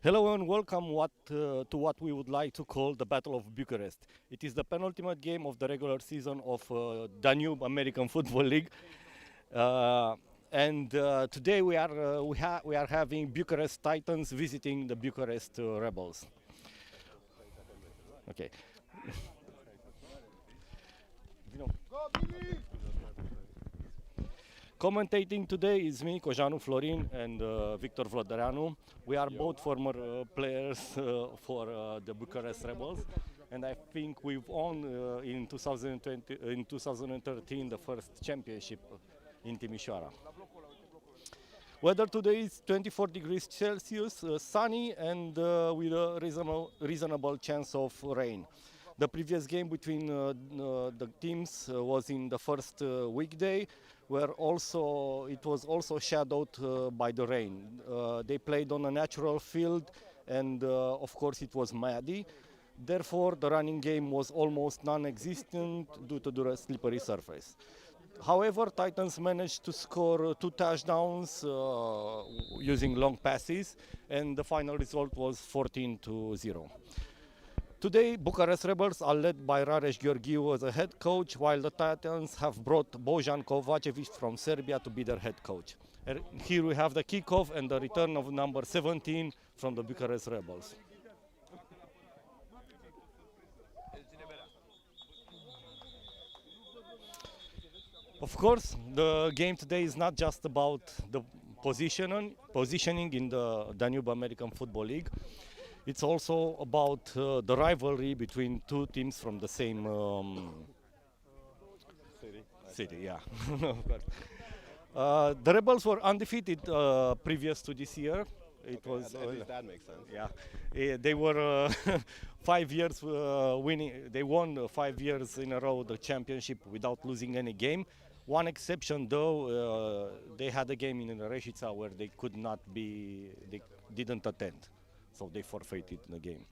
Hello and welcome to what we would like to call the Battle of Bucharest. It is the penultimate game of the regular season of Danube American Football League. Uh, and today we are having Bucharest Titans visiting the Bucharest Rebels. Okay. Commentating today is me, Cojanu Florin, and Victor Vlodareanu. We are both former players for the Bucharest Rebels, and I think we've won in 2013 the first championship in Timișoara. Weather today is 24 degrees Celsius, sunny, and with a reasonable chance of rain. The previous game between the teams was in the first weekday, where it was also shadowed by the rain. They played on a natural field, and of course it was muddy. Therefore, the running game was almost non-existent due to the slippery surface. However, Titans managed to score two touchdowns using long passes, and the final result was 14-0. Today, Bucharest Rebels are led by Rareș Gheorghiu as a head coach, while the Titans have brought Bojan Kovacevic from Serbia to be their head coach. And here we have the kickoff and the return of number 17 from the Bucharest Rebels. Of course, the game today is not just about the positioning in the Danube American Football League. It's also about the rivalry between two teams from the same city. Yeah, of course. The Rebels were undefeated previous to this year. It was at least that makes sense. yeah, they were 5 years winning. They won 5 years in a row the championship without losing any game. One exception, though, they had a game in Reșița where they didn't attend, so they forfeited the game.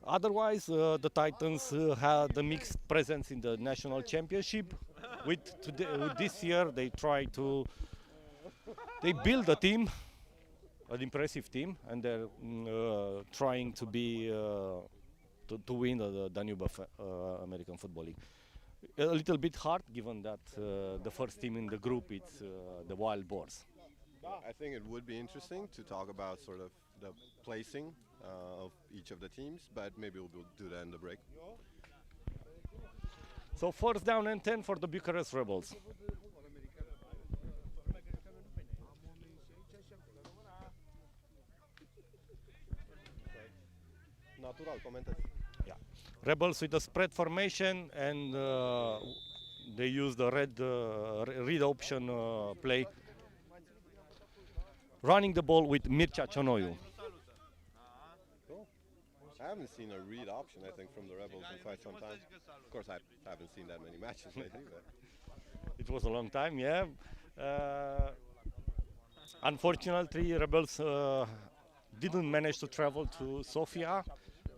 Otherwise, the Titans had a mixed presence in the national championship. With this year, they build a team, an impressive team, and they're trying to win the Danube American Football League. A little bit hard, given that the first team in the group is the Wild Boars. I think it would be interesting to talk about sort of the placing of each of the teams, but maybe we'll do that in the break. So first down and 10 for the Bucharest Rebels. Natural, comentați. Yeah. Rebels with a spread formation, and they use the read option play. Running the ball with Mircea Cionoiu. Cool. I haven't seen a read option, I think, from the Rebels in quite some time. Of course, I haven't seen that many matches lately, but It was a long time, yeah. Unfortunately, Rebels didn't manage to travel to Sofia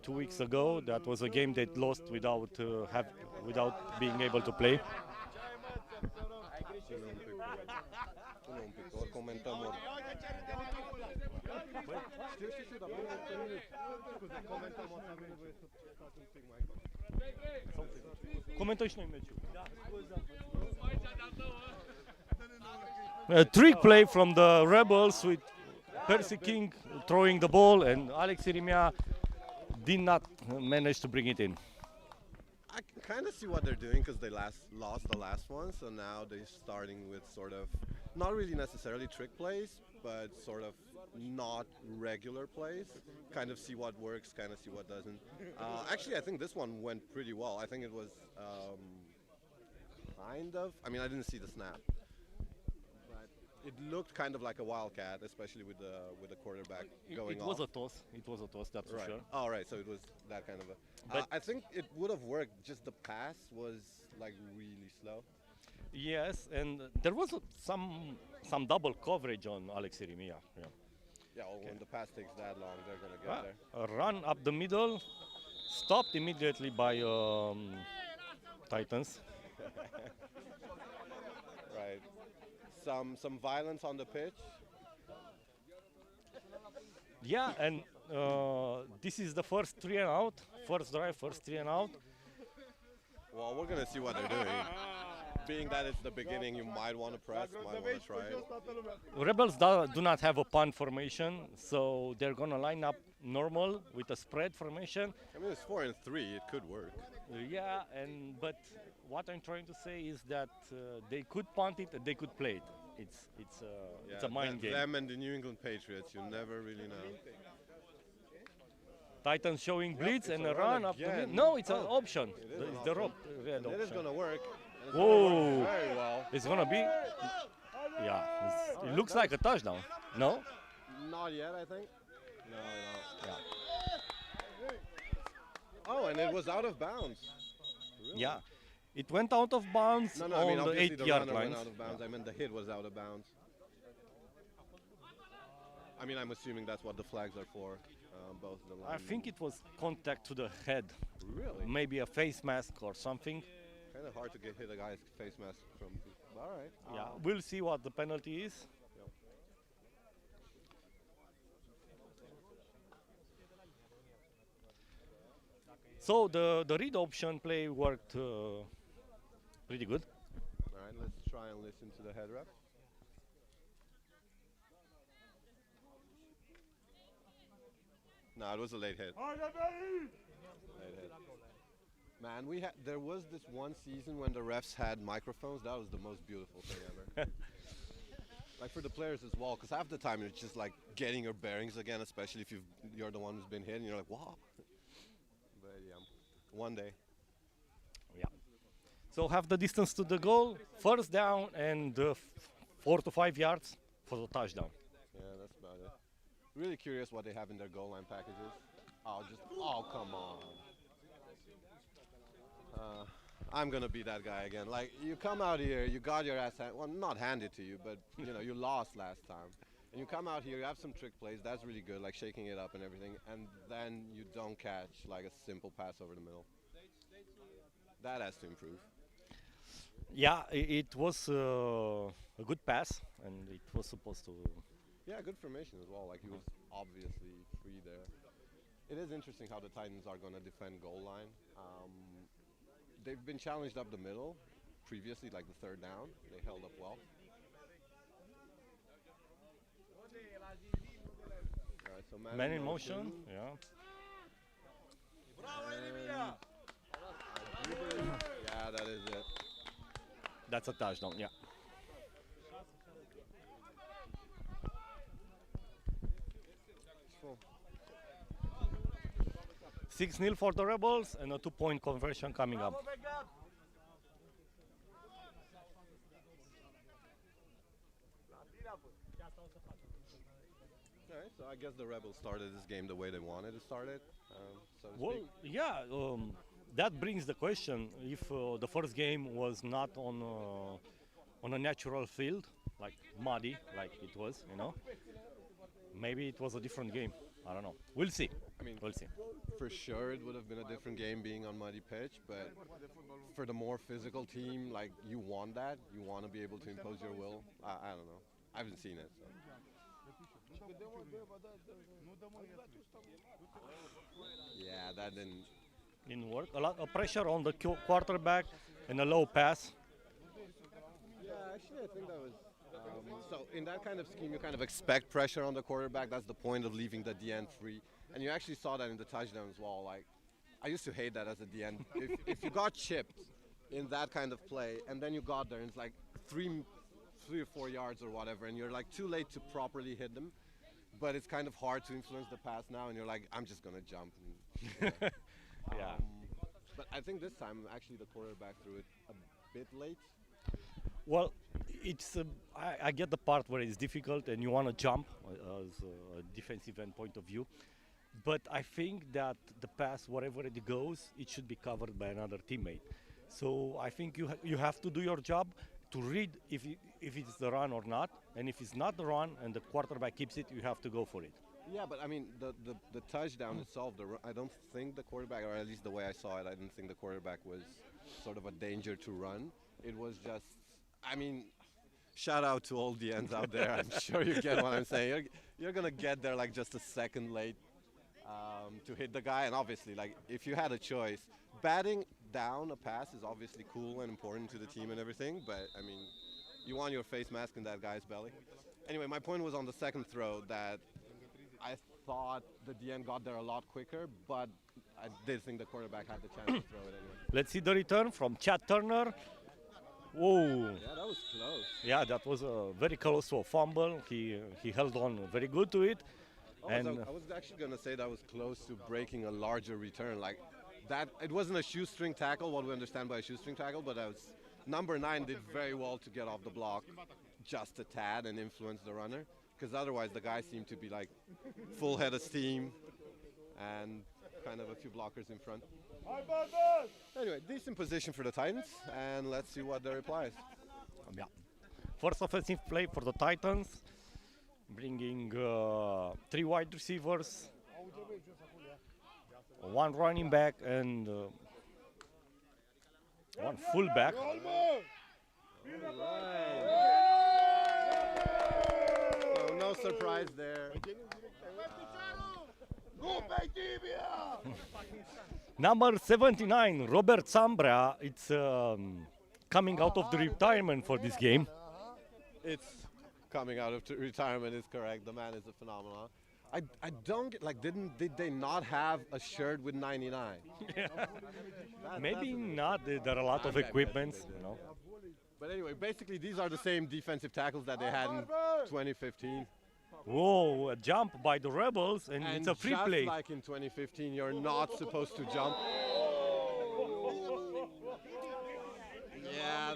2 weeks ago. That was a game they lost without being able to play. sună un pic, ori comentăm ori. Știu, dar până pe minut. Scuze, comentăm o să avem nevoie să stați un pic mai acolo. Comentăm și noi meciul. A trick play from the Rebels with Percy King throwing the ball, and Alex Irimia did not manage to bring it in. I can kind of see what they're doing because they lost the last one, so now they're starting with sort of not really necessarily trick plays, but sort of not regular plays. Kind of see what works, kind of see what doesn't. Actually, I think this one went pretty well. I think it was kind of. I mean, I didn't see the snap, but it looked kind of like a wildcat, especially with the quarterback going It off. was a toss. It was a toss, that's for Right. sure. Oh, right. So it was that kind of a. But- I think it would have worked. Just the pass was like really slow. Yes, and there was some double coverage on Alex Irimia. Yeah. Yeah. Well, when the pass takes that long, they're gonna get there. A run up the middle, stopped immediately by Titans. Right. Some violence on the pitch. Yeah, and this is the first three and out, first drive, first three and out. Well, we're gonna see what they're doing. Being that it's the beginning, you might want to press, might want to try it. Rebels do not have a punt formation, so they're gonna line up normal with a spread formation. I mean, it's 4-3. It could work. Yeah, and but what I'm trying to say is that they could punt it, and they could play it. It's a mind game. Them and the New England Patriots, you never really know. Titans showing blitz it's and a a run run up. again. No, it's an Oh, option. is an It's the option. red It is option. gonna work. It's Whoa. gonna work very well. It's gonna be. Yeah, it looks like a touchdown. No? Not yet, I think. No. Yeah. Oh, and it was out of bounds. Really? Yeah. It went out of bounds No, on I mean the obviously the 8-yard runner line. went out of bounds. I meant the hit was out of bounds. I mean, I'm assuming that's what the flags are for. Both the I line. think it was contact to the head. Really? Maybe a face mask or something. Kind of hard to get hit a guy's face mask from. All right. Yeah, we'll see what the penalty is. So the read option play worked pretty good. All right. Let's try and listen to the head rep. No, it was a late hit. Late hit. Man, there was this one season when the refs had microphones. That was the most beautiful thing ever. Like for the players as well, because half the time it's just like getting your bearings again, especially if you're the one who's been hit, and you're like, wow. But yeah, one day. Yeah. So have the distance to the goal, first down, and 4 to 5 yards for the touchdown. Yeah, that's about it. Really curious what they have in their goal line packages. Oh, come on. I'm gonna be that guy again. Like, you come out here, you got your ass well, not handed to you, but you know, you lost last time. And you come out here, you have some trick plays, that's really good, like shaking it up and everything, and then you don't catch like a simple pass over the middle. That has to improve. Yeah, it was a good pass, and it was supposed to. Yeah, good formation as well. Like, he was obviously free there. It is interesting how the Titans are going to defend goal line. They've been challenged up the middle previously, like the third down. They held up well. All right, so Man in motion, yeah. Yeah, that is it. That's a touchdown, yeah. Full. 6-0 for the Rebels and a 2-point conversion coming up. All right, so I guess the Rebels started this game the way they wanted to start it. So to Well, speak. yeah, that brings the question if the first game was not on a natural field, like muddy, like it was, maybe it was a different game. I don't know. We'll see. I mean, We'll see. for sure it would have been a different game being on muddy pitch, but for the more physical team, like, you want that. You want to be able to impose your will. I don't know. I haven't seen it. So. Yeah, that Didn't work. A lot of pressure on the quarterback and a low pass. Yeah, actually, I think that was. So in that kind of scheme, you kind of expect pressure on the quarterback. That's the point of leaving the DN free, and you actually saw that in the touchdown as well. Like, I used to hate that as a DN. if you got chipped in that kind of play, and then you got there, and it's like three or 4 yards or whatever, and you're like too late to properly hit them. But it's kind of hard to influence the pass now, and you're like, I'm just gonna jump. And, Yeah. But I think this time, actually, the quarterback threw it a bit late. Well, it's I get the part where it's difficult and you want to jump as a defensive end point of view, but I think that the pass, wherever it goes, it should be covered by another teammate. So I think you have to do your job to read if it's the run or not, and if it's not the run and the quarterback keeps it, you have to go for it. Yeah, but I mean, the touchdown itself, I don't think the quarterback, or at least the way I saw it, I didn't think the quarterback was sort of a danger to run. It was just, I mean, shout out to all the ends out there. I'm sure you get what I'm saying. you're gonna get there like just a second late to hit the guy. And obviously, like if you had a choice, batting down a pass is obviously cool and important to the team and everything. But I mean, you want your face mask in that guy's belly. Anyway, my point was on the second throw that I thought the DN got there a lot quicker, but I did think the quarterback had the chance to throw it anyway. Let's see the return from Chad Turner. Whoa. Yeah, that was close. Yeah, that was very close to a fumble. He held on very good to it. And I was actually going to say that was close to breaking a larger return. Like that, it wasn't a shoestring tackle, what we understand by a shoestring tackle, but number 9 did very well to get off the block just a tad and influence the runner. Because otherwise the guy seemed to be like full head of steam and kind of a few blockers in front. Anyway, decent position for the Titans, and let's see what their reply is. Yeah. First offensive play for the Titans, bringing 3 wide receivers, 1 running back, and 1 fullback. So no surprise there. Number 79, Robert Zambrea, it's coming out of the retirement for this game. It's coming out of retirement is correct. The man is a phenomenon. I don't get, like, did they not have a shirt with 99? Yeah. Maybe not. There are a lot of equipments, you know. But anyway, basically these are the same defensive tackles that they had in 2015. Whoa, a jump by the Rebels, and it's a free just play. Like in 2015, you're not supposed to jump. Yeah,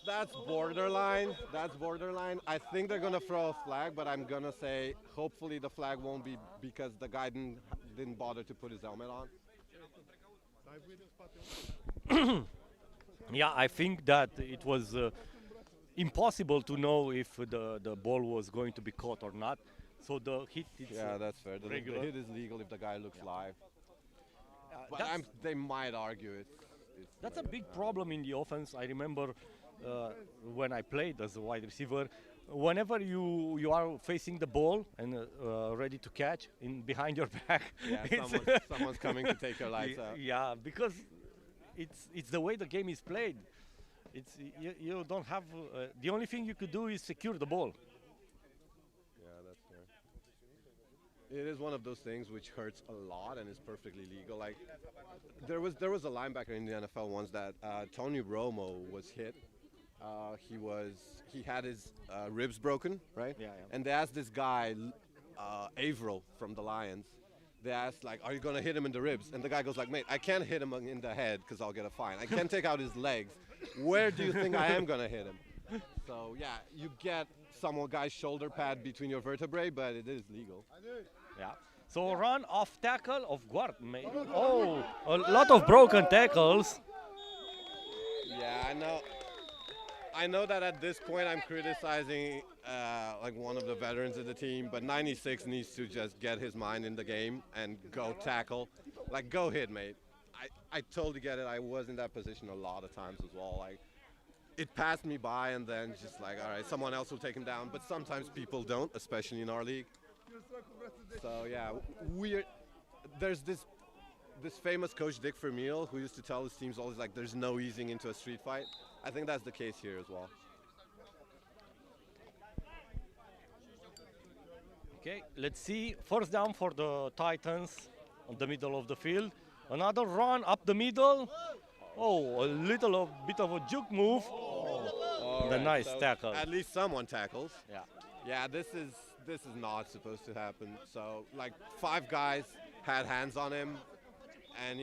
that's borderline. That's borderline. I think they're gonna throw a flag, but I'm gonna say hopefully the flag won't be because the guy didn't bother to put his helmet on. Yeah, I think that it was impossible to know if the ball was going to be caught or not. So the hit is Yeah, that's fair. The hit is legal if the guy looks live. But they might argue it. That's a big problem in the offense. I remember when I played as a wide receiver, whenever you are facing the ball and ready to catch behind your back, yeah, someone's coming to take your lights out. Yeah, because it's the way the game is played. You don't have the only thing you could do is secure the ball. Yeah, that's fair. It is one of those things which hurts a lot and is perfectly legal. Like there was a linebacker in the NFL once that Tony Romo was hit. He had his ribs broken, right? Yeah. And they asked this guy, Averill from the Lions. They asked, like, are you going to hit him in the ribs? And the guy goes like, mate, I can't hit him in the head because I'll get a fine. I can't take out his legs. Where do you think I am going to hit him? So, yeah, you get guy's shoulder pad between your vertebrae, but it is legal. Yeah. So run off tackle of guard. Oh, a lot of broken tackles. Yeah, I know. I know that at this point I'm criticizing like one of the veterans of the team, but 96 needs to just get his mind in the game and go tackle. Like, go hit, mate. I totally get it. I was in that position a lot of times as well. Like, it passed me by and then just like, all right, someone else will take him down. But sometimes people don't, especially in our league. So, yeah, there's this famous coach, Dick Vermeil, who used to tell his teams always, like, there's no easing into a street fight. I think that's the case here as well. Okay, let's see. First down for the Titans on the middle of the field. Another run up the middle. Oh, a bit of a juke move. Oh, the nice tackle. At least someone tackles. Yeah. Yeah, this is not supposed to happen. So, like, 5 guys had hands on him, and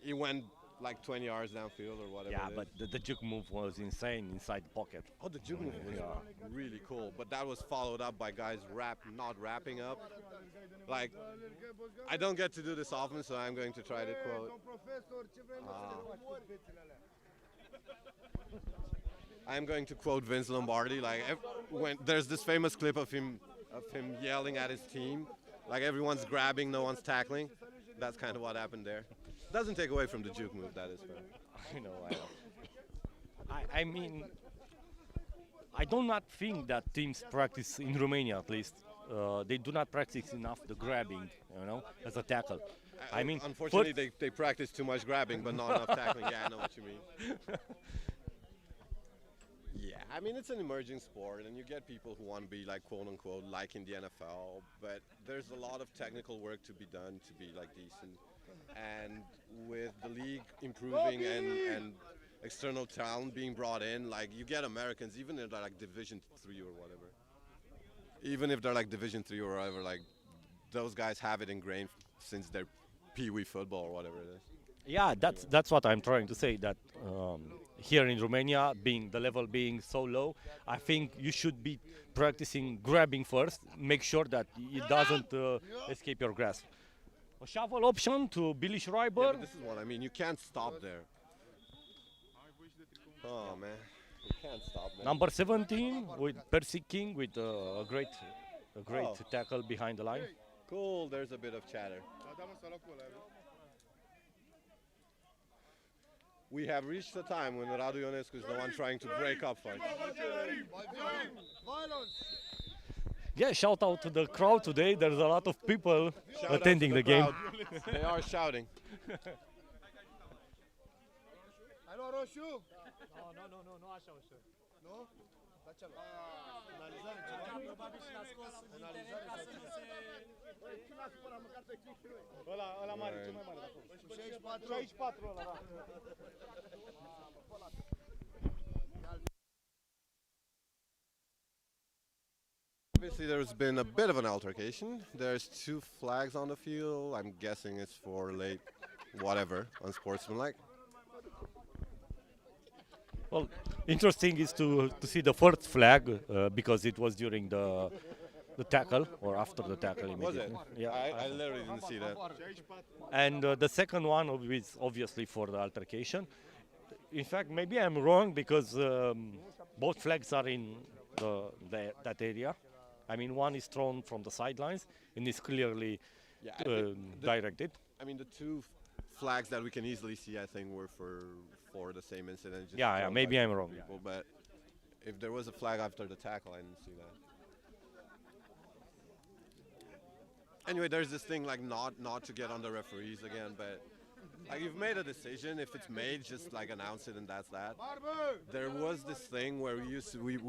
he went like 20 yards downfield or whatever. Yeah, but the juke move was insane inside the pocket. Oh, the juke move was really cool, but that was followed up by guys not wrapping up. Like, I don't get to do this often, so I'm going to try to quote. I'm going to quote Vince Lombardi. Like, when there's this famous clip of him yelling at his team, like everyone's grabbing, no one's tackling. That's kind of what happened there. Doesn't take away from the juke move, that is fair. You know, I mean, I do not think that teams practice in Romania, at least. they do not practice enough the grabbing, as a tackle. I mean, Unfortunately, they practice too much grabbing, but not enough tackling. Yeah, I know what you mean. Yeah, I mean, it's an emerging sport, and you get people who want to be like, quote unquote, like in the NFL, but there's a lot of technical work to be done to be like decent. And with the league improving and external talent being brought in, like you get Americans, even if they're like Division 3 or whatever. Even if they're like Division 3 or whatever, like those guys have it ingrained since their pee-wee football or whatever it is. Yeah, that's what I'm trying to say. That here in Romania, being the level being so low, I think you should be practicing grabbing first. Make sure that it doesn't escape your grasp. A shuffle option to Billy Yeah, Schreiber. but this is what I mean. You can't stop there. Oh man, you can't stop there. Number 17 with Percy King with a great Oh. tackle behind the line. Cool. There's a bit of chatter. We have reached a time when Radu Ionescu is the one trying to break up fights. Yeah, shout out to the crowd today. There's a lot of people Shout out attending to the game. crowd. They are shouting. Alo, roșu? Nu așa ușor. Nu? La ce ăla? Finalizare ceva? Probabil și l-a scos finalizare ca să nu se... Băi, ce l-a supărat măcar să explic și noi? Ăla mare, cel mai mare de acolo. 64? 64 ăla, da. Obviously, there's been a bit of an altercation. There's two flags on the field. I'm guessing it's for late, whatever, unsportsmanlike. Well, interesting is to see the first flag because it was during the tackle or after the tackle Was it? immediately. Yeah. I literally didn't see that. And the second one is obviously for the altercation. In fact, maybe I'm wrong because both flags are in that area. I mean, one is thrown from the sidelines and is clearly Yeah, I think directed. I mean, the two flags that we can easily see, I think, were for the same incident. Just Yeah, thrown maybe by I'm wrong. people, but if there was a flag after the tackle, I didn't see that. Anyway, there's this thing like not to get on the referees again, but like you've made a decision. If it's made, just like announce it and that's that. There was this thing where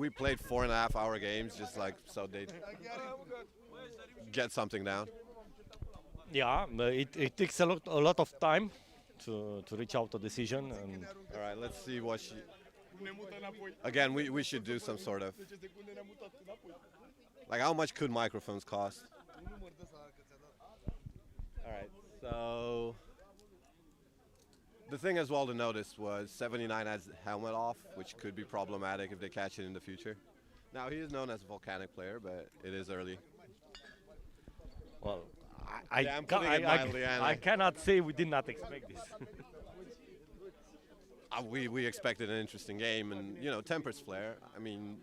we played 4.5 hour games just like so they'd get something down. Yeah, but it takes a lot of time to reach out a decision. And All right, let's see what she. Again, we should do some sort of. Like, how much could microphones cost? All right, so the thing as well to notice was 79 has helmet off, which could be problematic if they catch it in the future. Now he is known as a volcanic player, but it is early. well, Yeah, I'm putting it mildly, I cannot say we did not expect this. We expected an interesting game, and you know, tempers flare. I mean,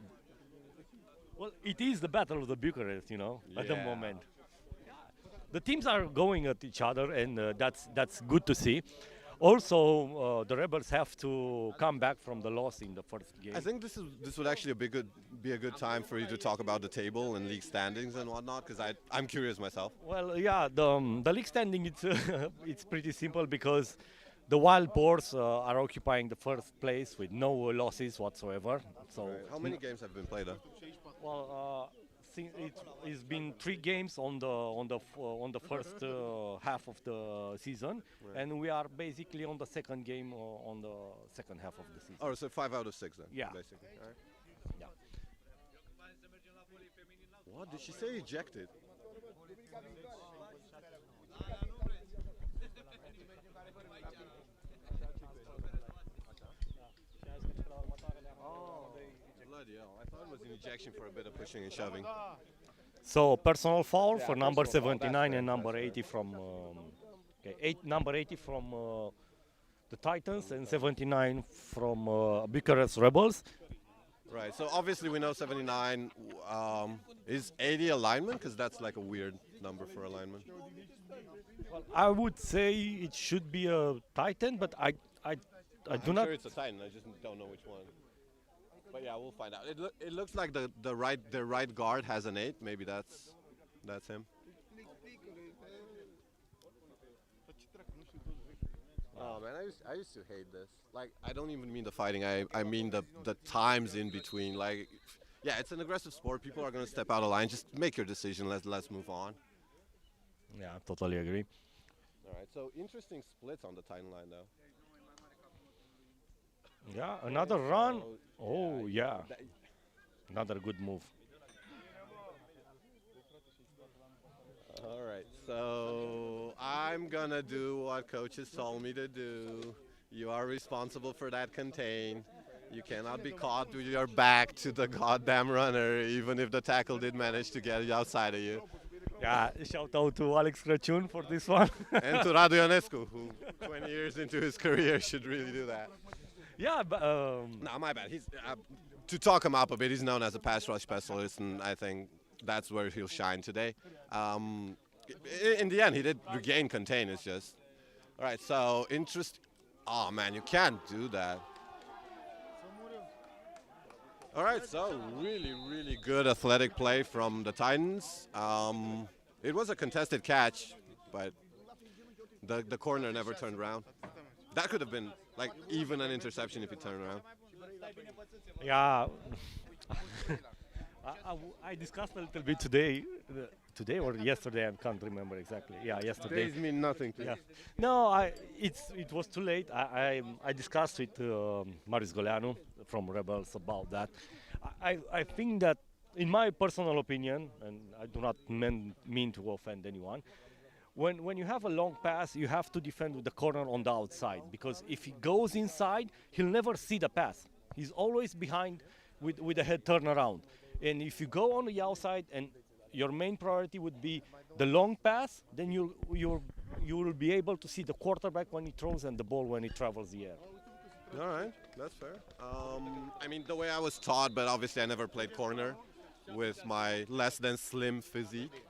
Well, it is the battle of the Bucharest, at the Yeah. moment. The teams are going at each other, and that's good to see. Also, the Rebels have to come back from the loss in the first game. I think this would actually be a good time for you to talk about the table and league standings and whatnot, because I'm curious myself. Well, yeah, the league standing it's pretty simple because the Wild Boars are occupying the first place with no losses whatsoever. So, How many games have been played? well, it's been 3 games on the first half of the season, and we are basically on the second game on the second half of the season. Oh, so 5 out of 6 then. Yeah. Basically. All right. Yeah. What did she say? Ejected. Bloody hell! I thought it was an ejection for a bit of pushing and shoving. So personal foul for number personal foul, 79 that's and fair, number that's 80 from number 80 from the Titans and 79 from Bucharest Rebels. Right. So obviously we know 79 is 80 alignment, because that's like a weird number for alignment. I would say it should be a Titan, but I do I'm not. sure it's a Titan. I just don't know which one. But yeah, we'll find out. It looks like the right guard has an 8. Maybe that's That's him. Oh man, I used to hate this. Like, I don't even mean the fighting. I mean the times in between. Like, yeah, it's an aggressive sport. People are gonna step out of line. Just make your decision. Let's move on. Yeah, totally agree. All right. So interesting splits on the Titan line though. Yeah, another run. Oh, yeah. That- Another good move. All right. So I'm gonna do what coaches told me to do. You are responsible for that contain. You cannot be caught with your back to the goddamn runner, even if the tackle did manage to get outside of you. Yeah, shout out to Alex Crăciun for this one. And to Radu Ionescu, who 20 years into his career should really do that. Yeah, but No, my bad. He's to talk him up a bit. He's known as a pass rush specialist, and I think that's where he'll shine today. In the end, he did regain contain. It's just all right. So Oh man, you can't do that. All right. So really good athletic play from the Titans. It was a contested catch, but the corner never turned around. That could have been like even an interception if he turned around. yeah, I discussed a little bit today or yesterday. I can't remember exactly. Yeah, yesterday. Days mean nothing to Yeah. you. No, it was too late. I discussed with Marius Goleanu from Rebels about that. I think that, in my personal opinion, and I do not mean to offend anyone, when you have a long pass, you have to defend with the corner on the outside, because if he goes inside, he'll never see the pass. He's always behind with a head turnaround. And if you go on the outside and your main priority would be the long pass, then you will be able to see the quarterback when he throws and the ball when it travels the air. All right, that's fair. I mean, the way I was taught, but obviously I never played corner with my less than slim physique.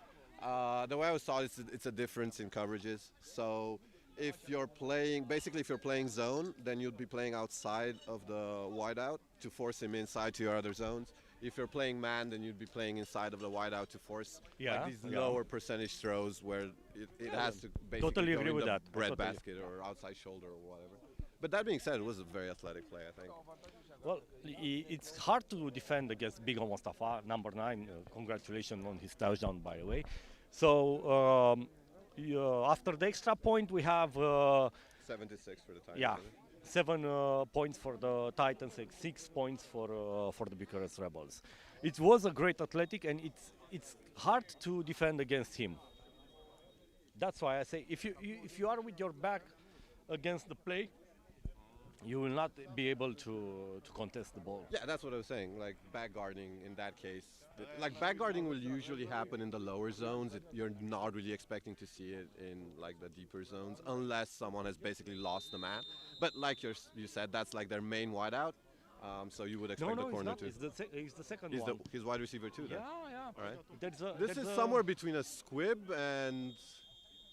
The way I was taught, it's a difference in coverages. So if you're playing zone, then you'd be playing outside of the wideout to force him inside to your other zones. If you're playing man, then you'd be playing inside of the wideout to force these lower percentage throws where it has to basically Totally go agree in with the that. bread Totally. basket or outside shoulder or whatever. But that being said, it was a very athletic play, I think. Well, it's hard to defend against Bigo Mostafa, number 9. Congratulations on his touchdown, by the way. So after the extra point, we have 76 for the Titans. yeah, isn't it? 7 points for the Titans and 6 points for the Bucharest Rebels. It was a great athletic, and it's hard to defend against him. That's why I say if you are with your back against the play, you will not be able to contest the ball. Yeah, that's what I was saying. Like back guarding in that case, like back guarding will usually happen in the lower zones. You're not really expecting to see it in like the deeper zones unless someone has basically lost the man. But like you said, that's like their main wideout. So you would expect No, the it's corner not. to. He's the second He's one. his wide receiver too. Then. Yeah. All right. This This is somewhere between a squib and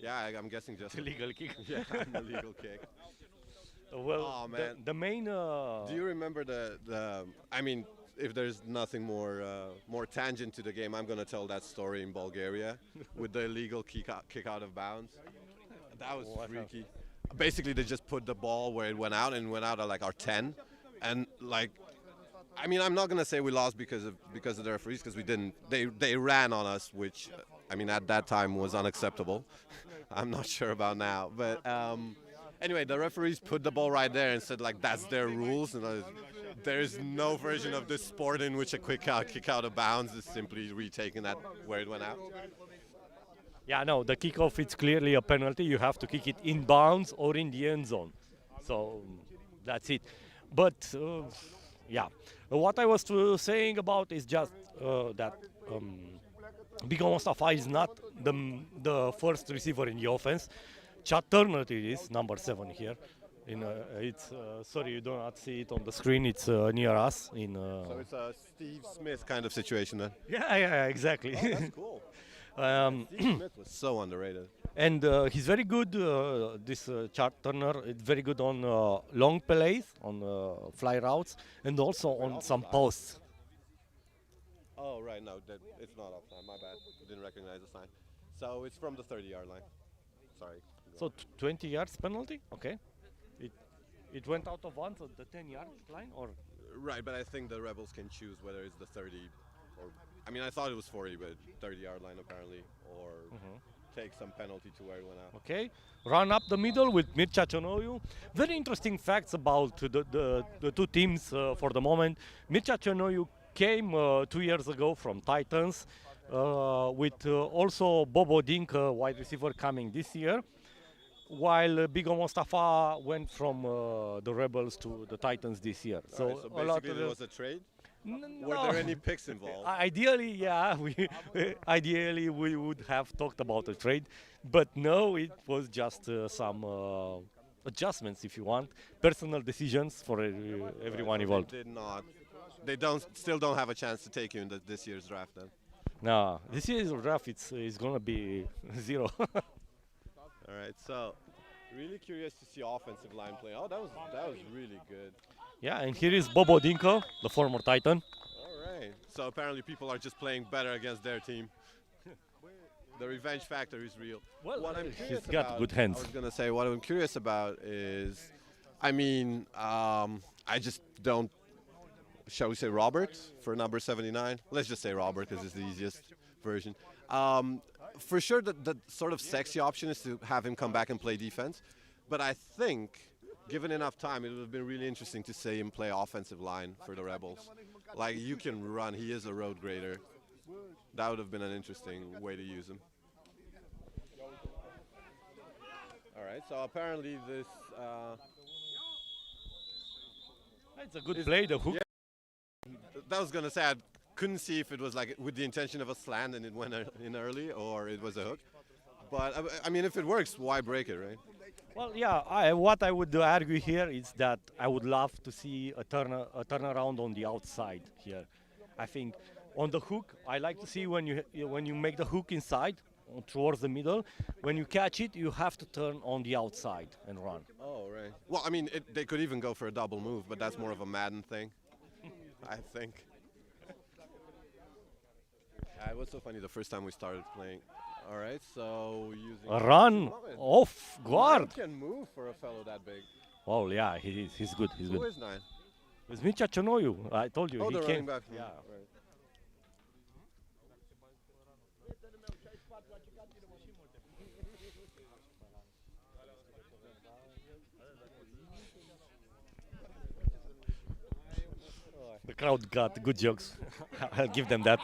I'm guessing just illegal kick. yeah, an illegal kick. Well, Aw, man. the main. Do you remember the? I mean, if there's nothing more tangent to the game, I'm gonna tell that story in Bulgaria with the illegal kick out of bounds. That was What freaky. Basically, they just put the ball where it went out and went out at like our 10, and like, I mean, I'm not gonna say we lost because of the referees, because we didn't. They ran on us, which I mean at that time was unacceptable. I'm not sure about now, but. Anyway, the referees put the ball right there and said, like, that's their rules. And there's no version of this sport in which a kick out of bounds is simply retaking that where it went out. Yeah, no, the kickoff, it's clearly a penalty. You have to kick it in bounds or in the end zone. So that's it. But, yeah, what I was saying about is just that Bigo Mostafa is not the first receiver in the offense. Chad Turner it is, number 7 here. It's sorry, you do not see it on the screen. It's near us. So it's a Steve Smith kind of situation then. Yeah, exactly. Oh, that's cool. Steve Smith was so underrated. And he's very good. This Chad Turner is very good on long plays, on fly routes, and also on some posts. Oh, right, no, it's not offside. My bad. Didn't recognize the sign. So it's from the 30-yard line. Sorry. So 20 yards penalty? Okay. It it went out of bounds at the 10-yard line, or Right, but I think the Rebels can choose whether it's the 30 or, I mean, I thought it was 40, but 30-yard line apparently, or take some penalty to where it went out. okay. Run up the middle with Mircea Cianoiu. Very interesting facts about the two teams for the moment. Mircea Cianoiu came 2 years ago from Titans, with also Bobo Dink, wide receiver, coming this year, while Bigo Mostafa went from the Rebels to the Titans this year. So, so a lot basically of it was a trade? Were no. there any picks involved? Ideally, yeah, ideally we would have talked about a trade, but no, it was just some adjustments, if you want, personal decisions for everyone So involved. they did not. They still don't have a chance to take you in this year's draft then. No, this year's draft it's gonna be zero. All right, so really curious to see offensive line play. Oh, that was really good. Yeah, and here is Bobo Dinko, the former Titan. All right. So apparently people are just playing better against their team. The revenge factor is real. Well, what I'm he's curious got about, good hands. I was gonna say what I'm curious about is, I mean, I just don't. Shall we say Robert for number 79? Let's just say Robert because it's the easiest version. For sure, the sort of sexy option is to have him come back and play defense, but I think, given enough time, it would have been really interesting to see him play offensive line for the Rebels. Like, you can run. He is a road grader. That would have been an interesting way to use him. All right, so apparently this... It's a good play, the hook. that was going to say, I couldn't see if it was like with the intention of a slant and it went in early or it was a hook. But, I mean, if it works, why break it, right? Well, yeah. What I would argue here is that I would love to see a turnaround on the outside here. I think on the hook, I like to see when you make the hook inside towards the middle. When you catch it, you have to turn on the outside and run. Oh, right. Well, I mean, they could even go for a double move, but that's more of a Madden thing, I think. It was so funny the first time we started playing. All right, so using A run off guard. Nine can move for a fellow that big. Oh yeah, he's good. He's Who good. is 9? It's Mircea Cianoiu. I told you Oh, he the came. running back. Yeah. Right. The crowd got good jokes. I'll give them that.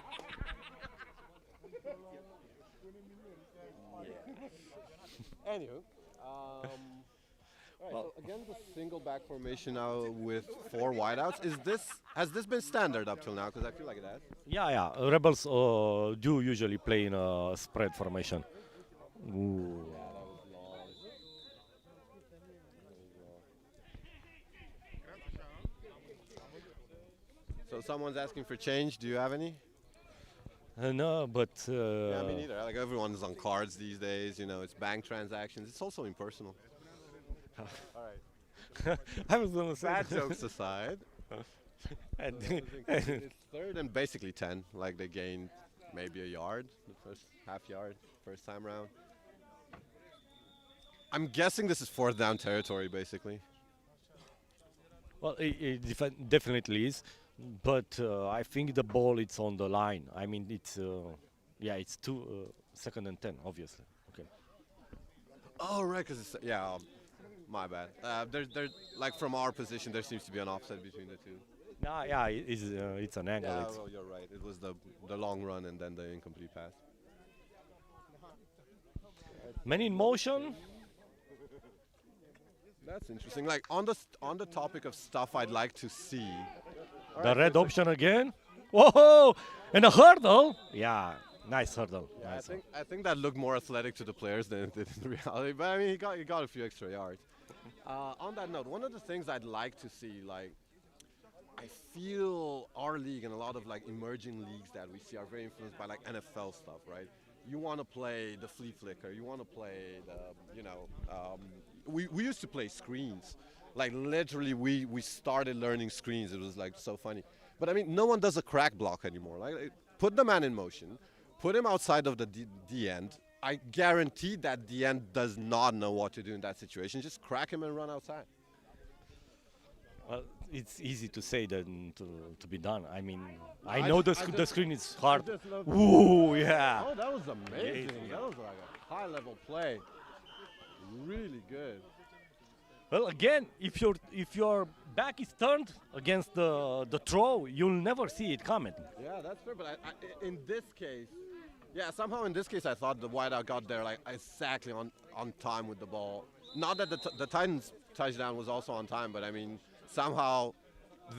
Anywho, all right, so again, the single back formation now with 4 wideouts. Has this been standard up till now? Because I feel like it has. Yeah. Rebels do usually play in a spread formation. Ooh. That was long. So someone's asking for change. Do you have any? No, but Yeah, me neither. Like everyone's on cards these days. You know, it's bank transactions. It's also impersonal. All right. I was gonna say. Bad jokes aside, And- it's third and basically 10. Like they gained maybe a yard, the first half yard, first time round. I'm guessing this is 4th down territory, basically. Well, it definitely is, but I think the ball it's on the line. I mean, it's it's 2nd and 10, obviously. Okay. Oh, right, because it's my bad. There's like from our position, there seems to be an offset between the two. Nah, yeah, it's an angle. Yeah, It's- well, you're right. It was the long run and then the incomplete pass. Man in motion. That's interesting. Like on the topic of stuff I'd like to see. The red option again. Whoa! And a hurdle. Yeah, nice hurdle. Yeah, Nice. I think that looked more athletic to the players than it did in reality. But I mean, he got a few extra yards. On that note, one of the things I'd like to see, like, I feel our league and a lot of like emerging leagues that we see are very influenced by like NFL stuff, right? You want to play the flea flicker. You want to play we used to play screens. Like literally, we started learning screens. It was like so funny. But I mean, no one does a crack block anymore. Put the man in motion, put him outside of the D end. I guarantee that the end does not know what to do in that situation. Just crack him and run outside. Well, it's easy to say than to be done. I mean, I I know just- the screen is hard. just love- Ooh, yeah. Oh, that was amazing. Yeah. That was like a high-level play. Really good. Well, again, if your back is turned against the throw, you'll never see it coming. Yeah, that's fair. But in this case, yeah, somehow in this case, I thought the wideout got there like exactly on time with the ball. Not that the Titans touchdown was also on time, but I mean, somehow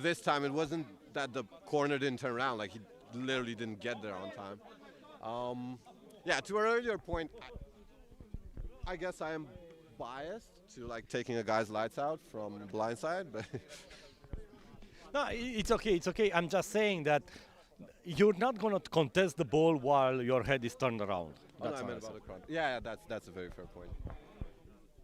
this time it wasn't that the corner didn't turn around. Like, he literally didn't get there on time. Yeah, to an earlier point, I guess I am biased to like taking a guy's lights out from blindside, but No, it's okay. It's okay. I'm just saying that you're not gonna contest the ball while your head is turned around. Oh, no, That's I all meant I'm about the crowd. Yeah, that's a very fair point.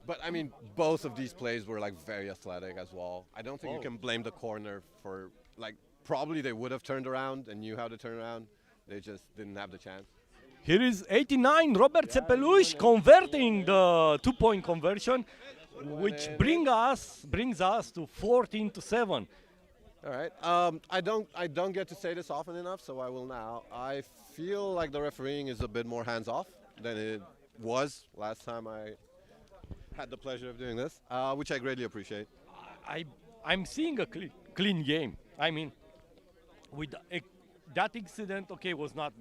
But I mean, both of these plays were like very athletic as well. I don't think you Oh. can blame the corner for like probably they would have turned around and knew how to turn around. They just didn't have the chance. Here is 89, Robert Țepeluș converting the 2-point conversion, which brings us to 14-7. All right. I don't get to say this often enough, so I will now. I feel like the refereeing is a bit more hands off than it was last time I had the pleasure of doing this, which I greatly appreciate. I'm seeing a clean game. I mean, with that incident, okay, was not.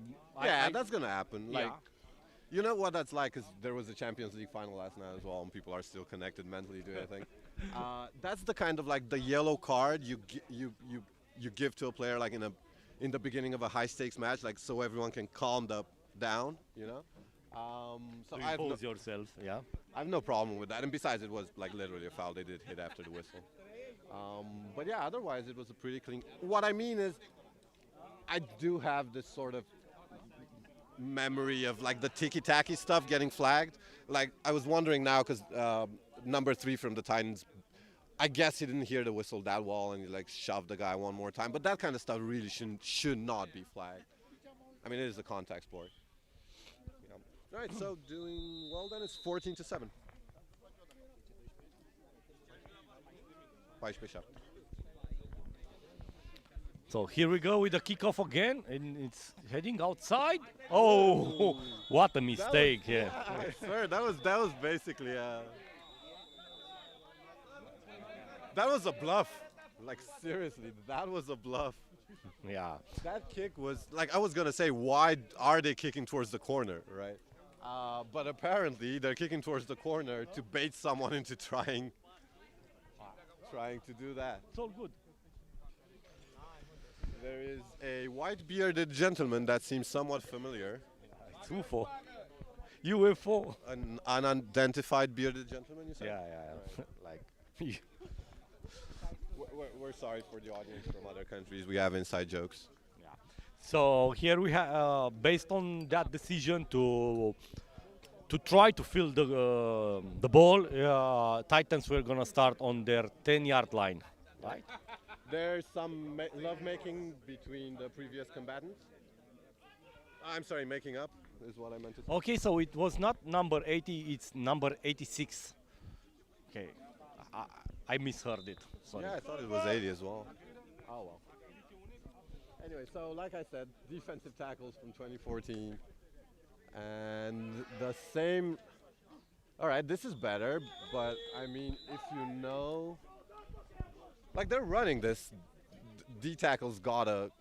Yeah, that's gonna happen. Like, Yeah. you know what that's like? Because there was a Champions League final last night as well, and people are still connected mentally to it. I think that's the kind of like the yellow card you give to a player like in the beginning of a high stakes match, like so everyone can calm down. You know. So I Impose yourself, yeah. have no problem with that. And besides, it was like literally a foul. They did hit after the whistle. But yeah, otherwise it was a pretty clean. What I mean is, I do have this sort of memory of like the ticky-tacky stuff getting flagged. Like, I was wondering now because number 3 from the Titans, I guess he didn't hear the whistle that well and he like shoved the guy one more time. But that kind of stuff really should not be flagged. I mean, it is a contact sport. Yeah. All right, so doing well then. It's 14-7. 14-7. So here we go with the kickoff again, and it's heading outside. Oh, what a mistake! Yeah. I swear that was basically that was a bluff. Like, seriously, that was a bluff. Yeah. That kick was like, I was gonna say, why are they kicking towards the corner, right? But apparently they're kicking towards the corner to bait someone into trying to do that. It's all good. There is a white-bearded gentleman that seems somewhat familiar. It's UFO. UFO. An unidentified bearded gentleman, you said? Yeah. Like. We're sorry for the audience from other countries. We have inside jokes. So here we have, based on that decision to try to fill the ball, Titans were gonna start on their 10-yard line, right? There's some love-making between the previous combatants. I'm sorry, making up is what I meant to say. Okay, so it was not number 80, it's number 86. Okay, I misheard it. Sorry. Yeah, I thought it was 80 as well. Oh, well. Anyway, so like I said, defensive tackles from 2014. And the same... All right, this is better, but I mean, if you know... Like, they're running this. D tackles gotta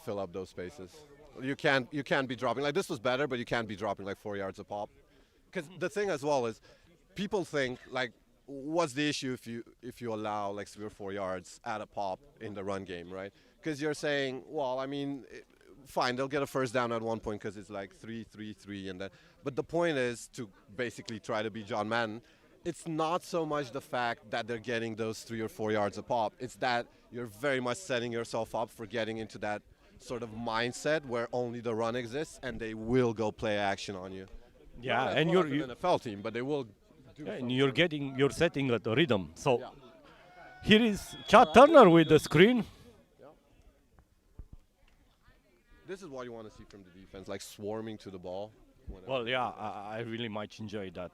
fill up those spaces. You can't be dropping. Like, this was better, but you can't be dropping like 4 yards a pop. Because the thing as well is, people think like, what's the issue if you allow like 3 or 4 yards at a pop in the run game, right? Because you're saying, well, I mean, fine, they'll get a first down at one point because it's like 3-3-3 and that. But the point is to basically try to be John Madden. It's not so much the fact that they're getting those 3 or 4 yards a pop. It's that you're very much setting yourself up for getting into that sort of mindset where only the run exists and they will go play action on you. Yeah, Not and as well you're as an NFL team, but they will do and something. you're setting a rhythm. So Yeah. here is Chad Turner with the screen. This is what you want to see from the defense, like swarming to the ball. whenever- Well, yeah, I really much enjoy that.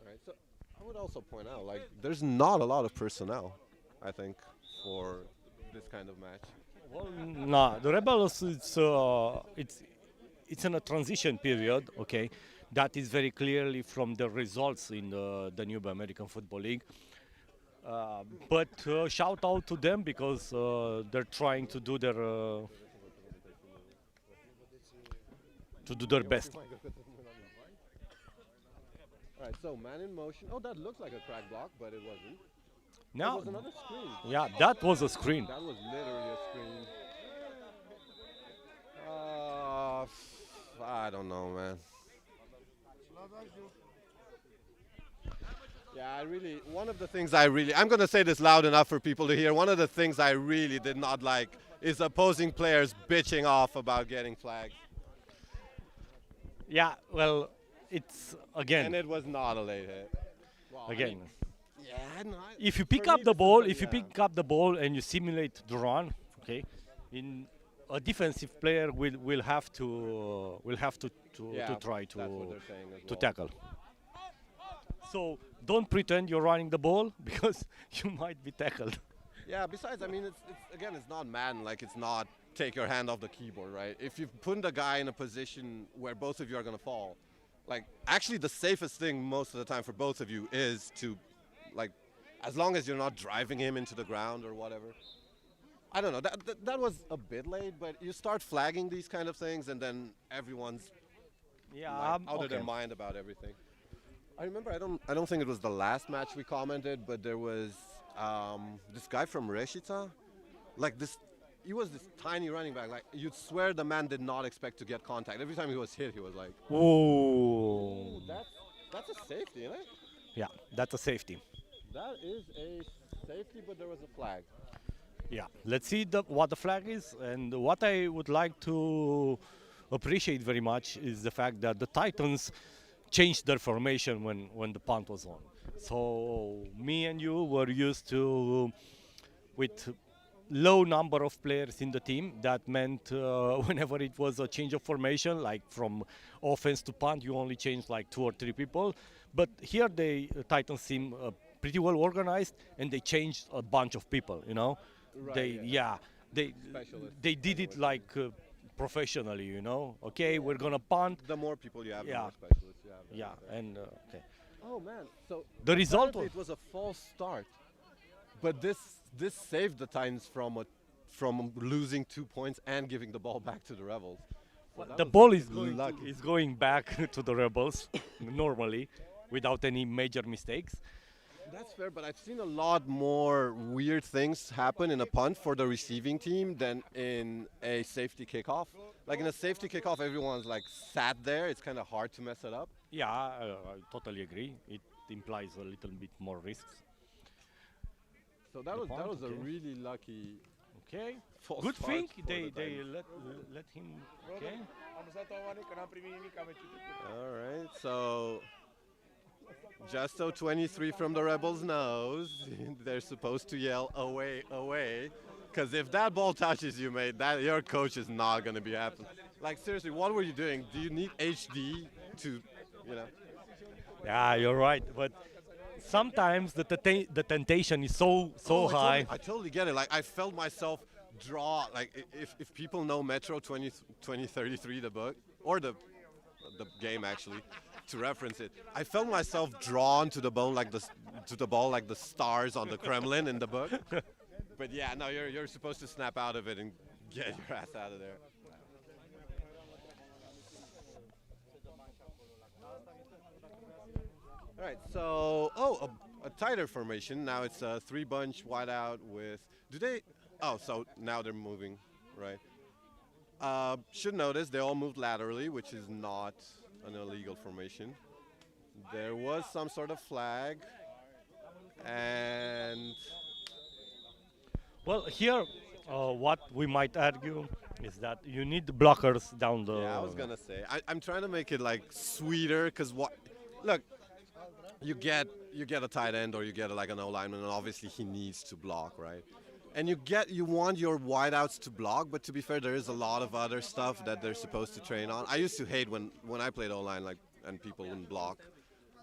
All right. So I would also point out, like, there's not a lot of personnel, I think, for this kind of match. Well, no, the Rebels it's in a transition period. Okay, that is very clearly from the results in the new American Football League. But shout out to them because they're trying to do their best. All right. So man in motion. Oh, that looks like a crack block, but it wasn't. That Now, was another screen. yeah, that was a screen. That was literally a screen. I don't know, man. Yeah, one of the things I'm going to say this loud enough for people to hear. One of the things I really did not like is opposing players bitching off about getting flags. Yeah, well, it's And it was not a late hit. Well, I again. mean, yeah, no, If you pick for up me, the this is ball, the- if you yeah. pick up the ball and you simulate the run, okay, in a defensive player will have to Yeah, try that's what they're saying as to well. tackle. So don't pretend you're running the ball because you might be tackled. Yeah, besides, I mean, it's not Madden. Like, it's not take your hand off the keyboard, right? If you put the guy in a position where both of you are going to fall, like, actually the safest thing most of the time for both of you is to, like, as long as you're not driving him into the ground or whatever. I don't know. That was a bit late, but you start flagging these kind of things, and then everyone's Yeah, out of okay. their mind about everything. I remember. I don't think it was the last match we commented, but there was this guy from Rešica, like this. He was this tiny running back. Like, you'd swear the man did not expect to get contact. Every time he was hit, he was like, Oh, "That's a safety, isn't it? yeah, that's a safety. That is a safety, but there was a flag." Yeah, let's see what the flag is, and what I would like to appreciate very much is the fact that the Titans changed their formation when the punt was on. So me and you were used to with low number of players in the team. That meant whenever it was a change of formation, like from offense to punt, you only change like 2 or 3 people. But here the Titans seem pretty well organized, and they changed a bunch of people. You know, Right, they yeah. they Specialists. they did it like professionally. You know, okay, we're gonna punt. The more people you have, the Yeah. more specialists you have. Yeah, and okay. Oh man! So The result apparently it was a false start, but this saved the Titans from losing 2 points and giving the ball back to the Rebels. So that The was ball is lucky. going back to the Rebels normally without any major mistakes. That's fair, but I've seen a lot more weird things happen in a punt for the receiving team than in a safety kickoff. Like in a safety kickoff, everyone's like sat there. It's kind of hard to mess it up. Yeah, I totally agree. It implies a little bit more risks. So that The was punt, a okay. really lucky Okay. false Good start thing for they the they Titans. let him. Okay. Am lăsat o oameni că n-am primit nimic, am citit. All right, so just so 23 from the Rebels knows, they're supposed to yell away, away, because if that ball touches you, mate, that your coach is not going to be happy. Like, seriously, what were you doing? Do you need HD to, you know? Yeah, you're right. But sometimes the temptation is so Oh, high. I totally get it. Like, I felt myself draw, like, if people know Metro 2033, the book, or the game actually, to reference it, I felt myself drawn to the ball like the stars on the Kremlin in the book. But yeah, no, you're supposed to snap out of it and get your ass out of there. All right, so a tighter formation. Now it's a 3-bunch wide out with. Do they? Oh, so now they're moving, right? Should notice they all moved laterally, which is not an illegal formation. There was some sort of flag, and Well, here, what we might argue is that you need blockers down the. yeah, I was gonna say I'm trying to make it like sweeter, cause look, you get a tight end or you get like an O lineman, and obviously he needs to block, right? And you want your wideouts to block, but to be fair, there is a lot of other stuff that they're supposed to train on. I used to hate when I played O-line, like, and people wouldn't block.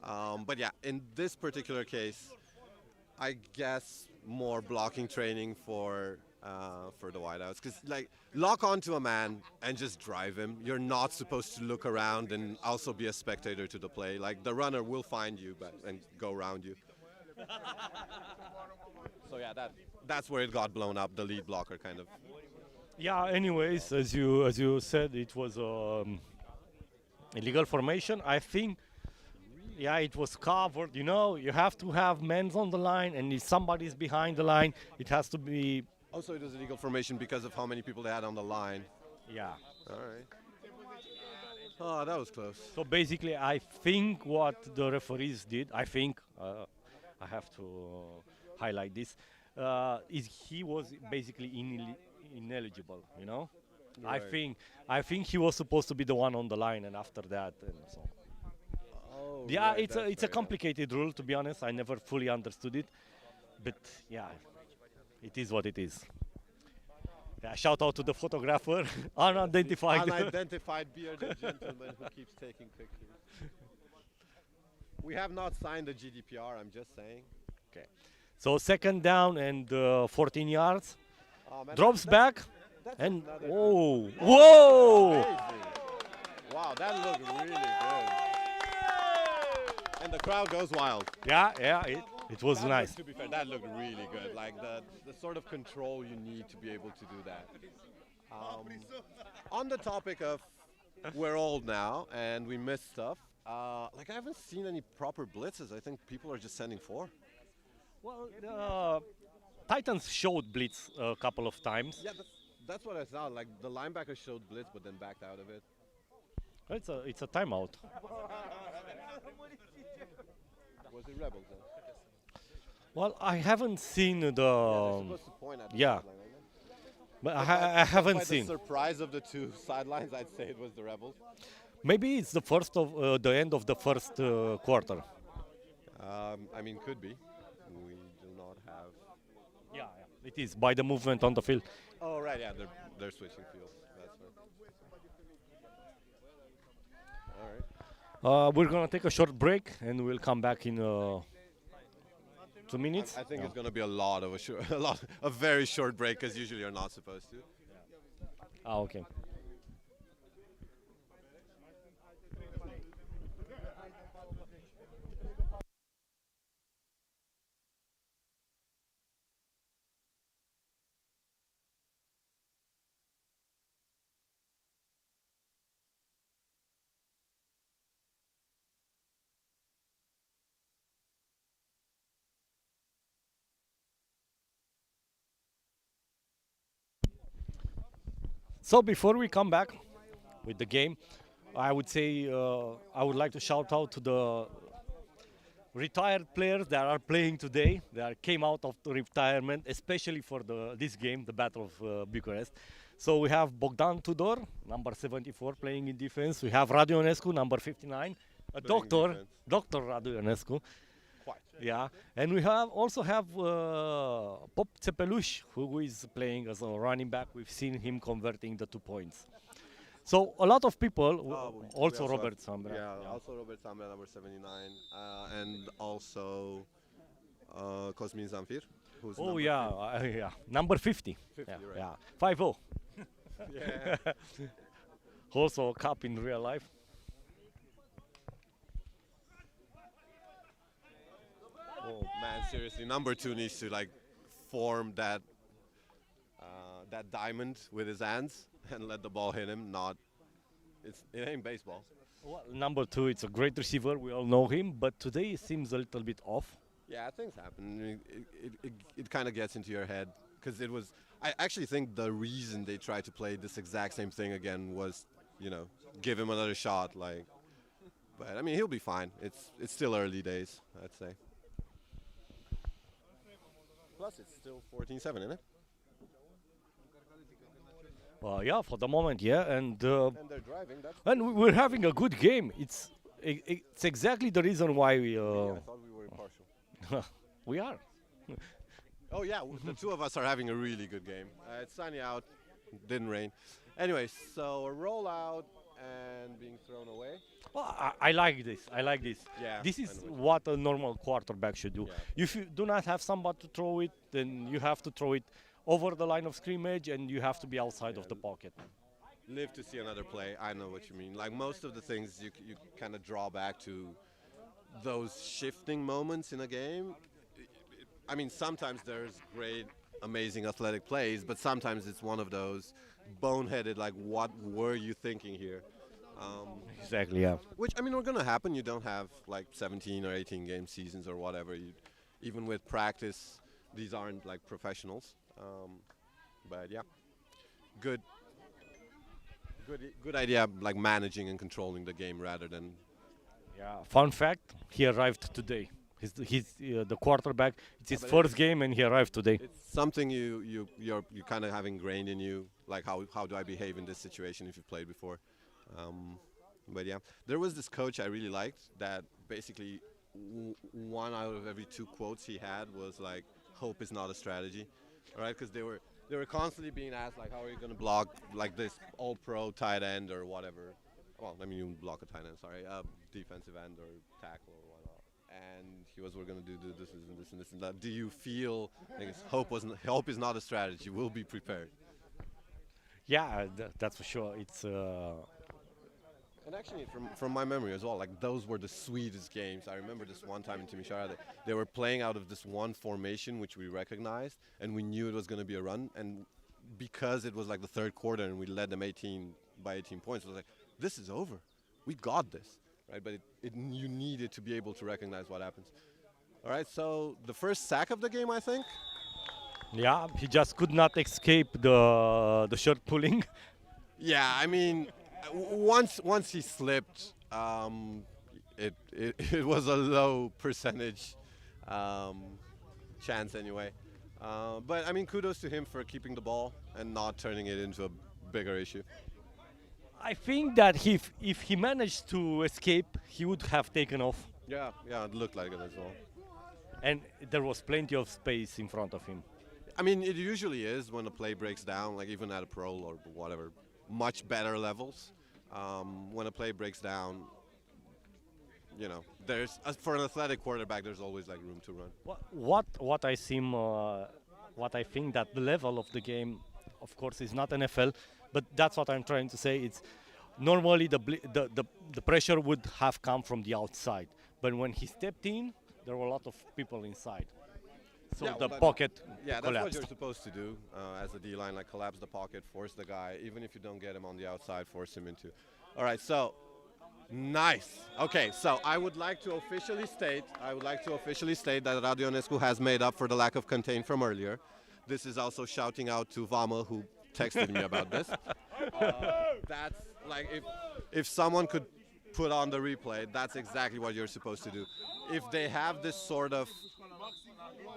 But yeah, in this particular case, I guess more blocking training for the wideouts, because like lock onto a man and just drive him. You're not supposed to look around and also be a spectator to the play. Like the runner will find you and go around you. So yeah, that's where it got blown up. The lead blocker kind of. Yeah. Anyways, as you said, it was illegal formation. I think. Yeah, it was covered. You know, you have to have men on the line, and if somebody's behind the line, it has to be. Also, it was illegal formation because of how many people they had on the line. Yeah. All right. Oh, that was close. So basically, I think what the referees did, I think, I have to highlight this, is he was basically ineligible. You know, Right. I think he was supposed to be the one on the line, and after that, and so. Oh, Yeah, right, it's a that's fair, yeah. complicated rule, to be honest. I never fully understood it, but yeah, it is what it is. Yeah, shout out to the photographer, unidentified. Unidentified bearded gentleman who keeps taking pictures. We have not signed the GDPR, I'm just saying. Okay. So second down and 14 yards. Oh, man, Drops back that's and another whoa, whoa! Amazing. Wow, that looked really good. And the crowd goes wild. Yeah, it was That nice. looked, to be fair, that looked really good. Like the sort of control you need to be able to do that. On the topic of we're old now and we miss stuff, like I haven't seen any proper blitzes. I think people are just sending four. Well, Titans showed blitz a couple of times. Yeah, that's what I saw. Like the linebacker showed blitz but then backed out of it. It's a timeout. Was it Rebels then? Well, I haven't seen the. They're supposed to point at the yeah. sideline, aren't they? But I haven't By seen. the surprise of the two sidelines, I'd say it was the Rebels. Maybe it's the end of the first quarter. I mean, could be. We do not have. Yeah, it is by the movement on the field. Oh right, yeah, they're switching fields. That's right. All right. We're gonna take a short break and we'll come back in 2 minutes. I think it's going to be a lot of a very short break because usually you're not supposed to. Okay. So before we come back with the game, I would say I would like to shout out to the retired players that are playing today, that came out of the retirement, especially for this game, the Battle of Bucharest. So we have Bogdan Tudor, number 74, playing in defense. We have Radu Ionescu, number 59, a Playing doctor, defense. Dr. Radu Ionescu. Quite. Yeah, and we also have Pop Țepeluș, who is playing as a running back. We've seen him converting the 2 points. So a lot of people, We also have- Robert Sambra. Yeah, also Robert Sambra, number 79, and also Cosmin Zamfir, who's Oh number yeah, number 50. 50, yeah, right. yeah, 5-0. 50. Yeah. Also a cup in real life. Oh man, seriously, number 2 needs to like form that diamond with his hands and let the ball hit him. It ain't baseball. Well, number 2, it's a great receiver. We all know him, but today it seems a little bit off. Yeah, things happen. It kind of gets into your head because it was. I actually think the reason they tried to play this exact same thing again was, give him another shot. Like, but I mean, he'll be fine. It's still early days, I'd say. Plus, it's still 14-7, isn't it? Yeah, for the moment, yeah, And they're driving. That's. and we're having a good game. It's exactly the reason why we I thought we were impartial. we are. Oh yeah, the two of us are having a really good game. It's sunny out, didn't rain. Anyway, so a rollout and being thrown away. Well, I like this. I like this. Yeah, This I is know what what a normal quarterback should do. Yeah. If you do not have somebody to throw it, then you have to throw it over the line of scrimmage, and you have to be outside of the pocket. Live to see another play. I know what you mean. Like most of the things you kind of draw back to those shifting moments in a game. I mean, sometimes there's great, amazing athletic plays, but sometimes it's one of those boneheaded, like, what were you thinking here? Exactly. Yeah. Which, I mean, are going to happen. You don't have like 17 or 18 game seasons or whatever. Even with practice, these aren't like professionals. But yeah, good idea, like managing and controlling the game rather than. Yeah. Fun fact: he arrived today. He's the quarterback. It's his first game, and he arrived today. It's something you kind of have ingrained in you, like how do I behave in this situation if you've played before. But yeah, there was this coach I really liked that basically one out of every two quotes he had was like, "Hope is not a strategy," all right? Because they were constantly being asked like, "How are you going to block like this all-pro tight end or whatever?" Well, I mean, you block a tight end, sorry, defensive end or tackle or whatnot. And he was, "We're going to do this and this and this and that. Do you feel like hope is not a strategy? We'll be prepared." Yeah, that's for sure. It's And actually, from my memory as well, like those were the sweetest games. I remember this one time in Timișoara, they were playing out of this one formation which we recognized, and we knew it was going to be a run. And because it was like the third quarter and we led them 18 points, it was like, this is over. We got this, right? But you needed to be able to recognize what happens. All right, so the first sack of the game, I think. yeah. He just could not escape the shirt pulling. Yeah, I mean, once he slipped, it was a low percentage chance anyway. But I mean, kudos to him for keeping the ball and not turning it into a bigger issue. I think that if he managed to escape, he would have taken off, Yeah, it looked like it as well. and there was plenty of space in front of him. I mean, it usually is when a play breaks down, like even at a pro or whatever, much better levels. When a play breaks down, you know, there's for an athletic quarterback, there's always like room to run. What I think that the level of the game, of course, is not NFL, but that's what I'm trying to say. It's normally the pressure would have come from the outside, but when he stepped in, there were a lot of people inside, so Yeah, the well, pocket Yeah, that's what collapsed. you're supposed to do as a D-line, like collapse the pocket, force the guy, even if you don't get him on the outside, force him into. All right, so nice. Okay, so I would like to officially state that Radionescu has made up for the lack of contain from earlier. This is also shouting out to Vama, who texted me about this. That's like if someone could put on the replay, that's exactly what you're supposed to do. If they have this sort of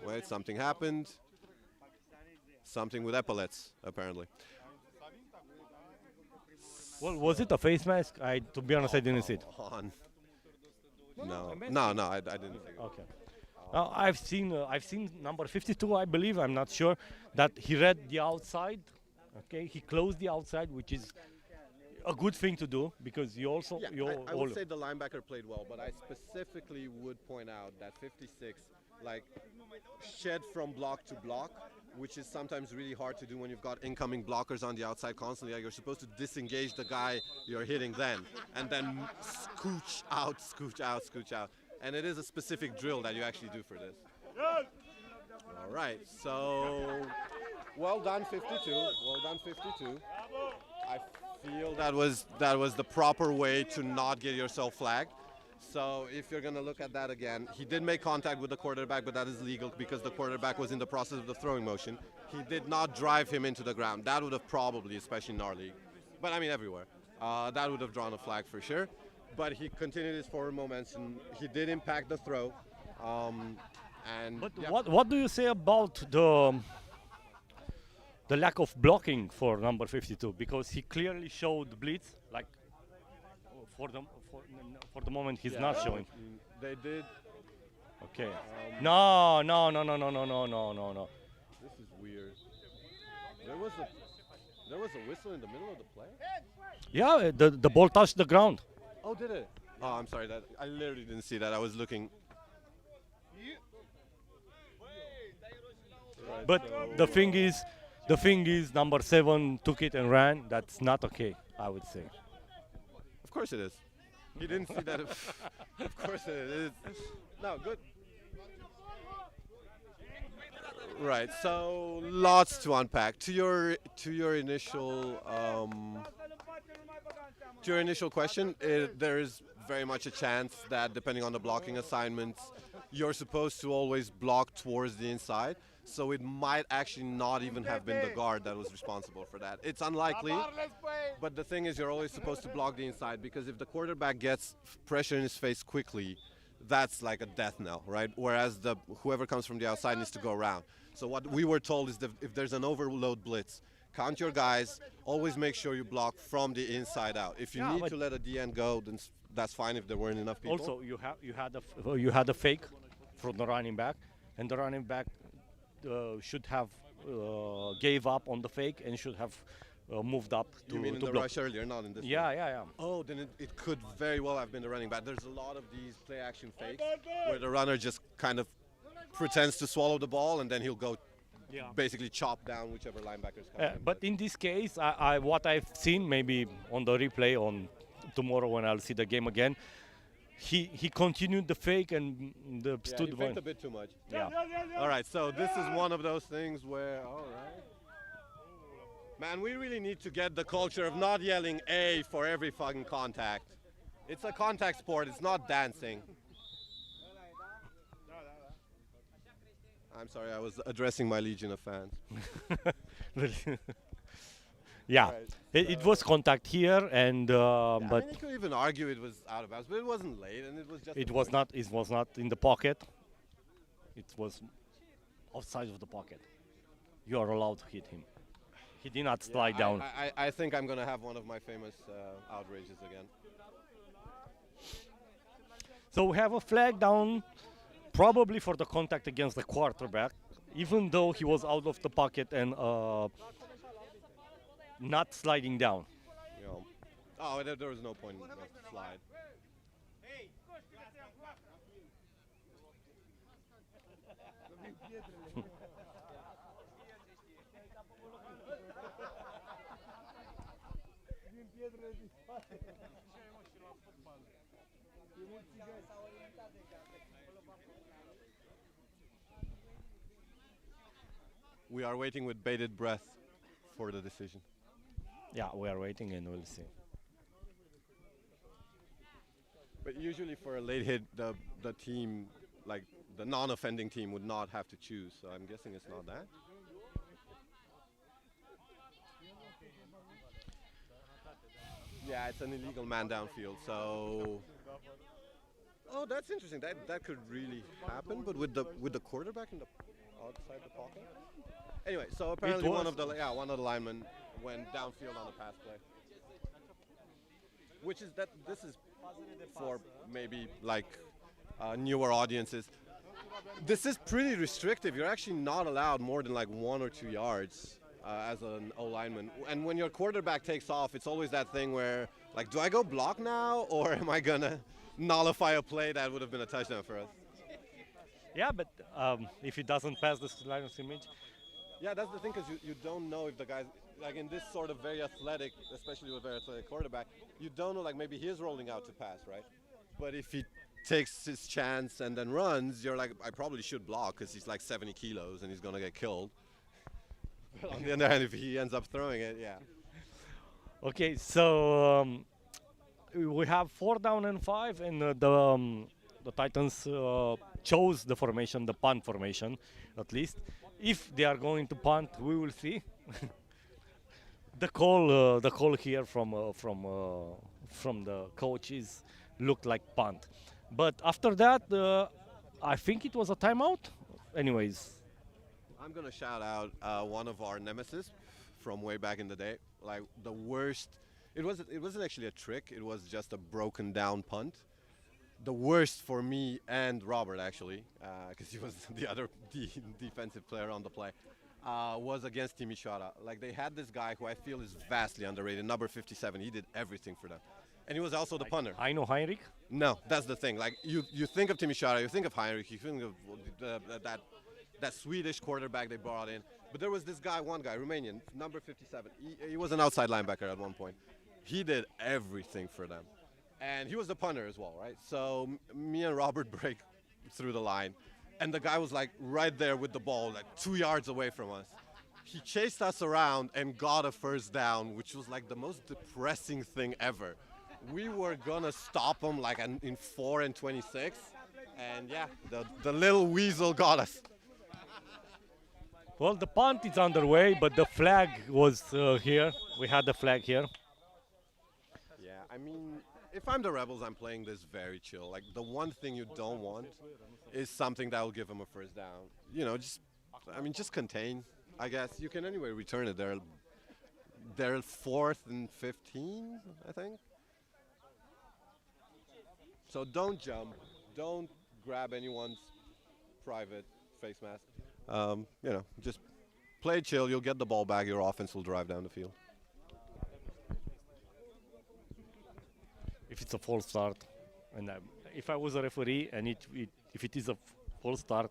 wait, something happened. Something with epaulets, apparently. Well, was it a face mask? To be honest, I didn't see it. On. No, I didn't think it. Okay. I've seen number 52, I believe. I'm not sure that he read the outside. Okay, he closed the outside, which is a good thing to do because you also Yeah, I would say the linebacker played well, but I specifically would point out that 56, like, shed from block to block, which is sometimes really hard to do when you've got incoming blockers on the outside constantly. Like, you're supposed to disengage the guy you're hitting then, and then scooch out, scooch out, scooch out. And it is a specific drill that you actually do for this. All right, so well done 52. Well done 52. I feel that was the proper way to not get yourself flagged. So if you're going to look at that again, he did make contact with the quarterback, but that is legal because the quarterback was in the process of the throwing motion. He did not drive him into the ground. That would have probably, especially in our league, but I mean everywhere, that would have drawn a flag for sure. But he continued his forward momentum. He did impact the throw. But yeah. what do you say about the lack of blocking for number 52? Because he clearly showed blitz, like for the moment he's not showing. They did. Okay. No. weird. There was a whistle in the middle of the play. Yeah, the ball touched the ground. Oh, did it? Oh, I'm sorry. That I literally didn't see that. I was looking. Right, But so- the thing is, number 7 took it and ran. That's not okay, I would say. Of course it is. He didn't see that. Of course it is. No, good. Right. So lots to unpack. To your initial question, there is very much a chance that depending on the blocking assignments, you're supposed to always block towards the inside. So it might actually not even have been the guard that was responsible for that. It's unlikely, but the thing is you're always supposed to block the inside because if the quarterback gets pressure in his face quickly, that's like a death knell, right? Whereas whoever comes from the outside needs to go around. So what we were told is that if there's an overload blitz, count your guys, always make sure you block from the inside out. If you Yeah, need but to let a DN go, then that's fine if there weren't enough people. Also, you had a fake from the running back, and the running back should have gave up on the fake and should have moved up to you mean in to the block. rush earlier, not in this one? Yeah. Oh, then it could very well have been the running back. There's a lot of these play action fakes where the runner just kind of pretends to swallow the ball and then he'll go basically chop down whichever linebackers come in. But in this case, what I've seen maybe on the replay on tomorrow when I'll see the game again, he continued the fake and the Yeah, stood he one. faked a bit too much. Yeah. All right, so this is one of those things where, all right. Man, we really need to get the culture of not yelling A for every fucking contact. It's a contact sport, it's not dancing. I'm sorry, I was addressing my legion of fans. Yeah, Right, it was contact here, and I but mean, you could even argue it was out of bounds, but it wasn't late, and it was just. it was not. It was not in the pocket. It was outside of the pocket. You are allowed to hit him. He did not slide down. I think I'm gonna have one of my famous outrages again. So we have a flag down, probably for the contact against the quarterback, even though he was out of the pocket and not sliding down. You know. Oh, there was no point in the slide. We are waiting with bated breath for the decision. Yeah, we are waiting and we'll see. But usually for a late hit, the team, like the non-offending team, would not have to choose. So I'm guessing it's not that. Yeah, it's an illegal man downfield. So, oh, that's interesting. That could really happen. But with the quarterback in the outside the pocket. Anyway, so apparently one of the linemen went downfield on the pass play. Which is that this is for maybe like newer audiences. This is pretty restrictive. You're actually not allowed more than like 1 or 2 yards as an O lineman. And when your quarterback takes off, it's always that thing where like, do I go block now or am I gonna nullify a play that would have been a touchdown for us? Yeah, but if he doesn't pass this line of scrimmage, Yeah, that's the thing, because you don't know if the guy's, like in this sort of very athletic, especially with very athletic quarterback, you don't know, like maybe he is rolling out to pass, right? But if he takes his chance and then runs, you're like, I probably should block because he's like 70 kilos and he's going to get killed. But on the other hand, if he ends up throwing it, yeah. okay. So we have 4 down and 5, and the Titans chose the formation, the punt formation, at least. If they are going to punt, we will see. The call here from the coaches looked like punt, but after that, I think it was a timeout. Anyways, I'm going to shout out one of our nemesis from way back in the day. Like the worst, it wasn't actually a trick, it was just a broken down punt. The worst for me and Robert, actually, because he was the other defensive player on the play. was against Timișoara. Like they had this guy who I feel is vastly underrated, number 57. He did everything for them, and he was also the punter. I know Heinrich. No, that's the thing. Like you think of Timișoara, you think of Heinrich, you think of that Swedish quarterback they brought in. But there was this guy, one guy, Romanian, number 57. He was an outside linebacker at one point. He did everything for them, and he was the punter as well, right? So me and Robert break through the line, and the guy was like right there with the ball, like 2 yards away from us. He chased us around and got a first down, which was like the most depressing thing ever. We were gonna stop him like in 4 and 26, and yeah, the little weasel got us. Well, the punt is underway, but the flag was here. We had the flag here. Yeah, I mean, if I'm the Rebels, I'm playing this very chill. Like the one thing you don't want is something that will give them a first down. You know, just contain. I guess you can anyway return it. They're 4th and 15, I think. So don't jump, don't grab anyone's private face mask. You know, just play chill. You'll get the ball back. Your offense will drive down the field. If it's a false start, and if I was a referee and if it is a false start,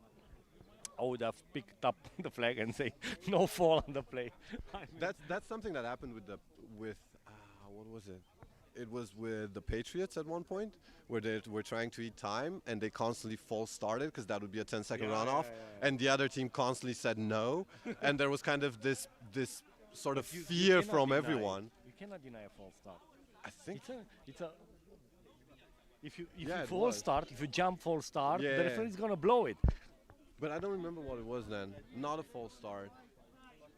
I would have picked up the flag and say no fall on the play. That's something that happened with what was it? It was with the Patriots at one point, where they were trying to eat time and they constantly false started because that would be a 10-second runoff, and the other team constantly said no, and there was kind of this sort of fear from everyone. You cannot deny a false start. I think if you false start, if you jump false start, the referee is gonna blow it. But I don't remember what it was then. Not a false start.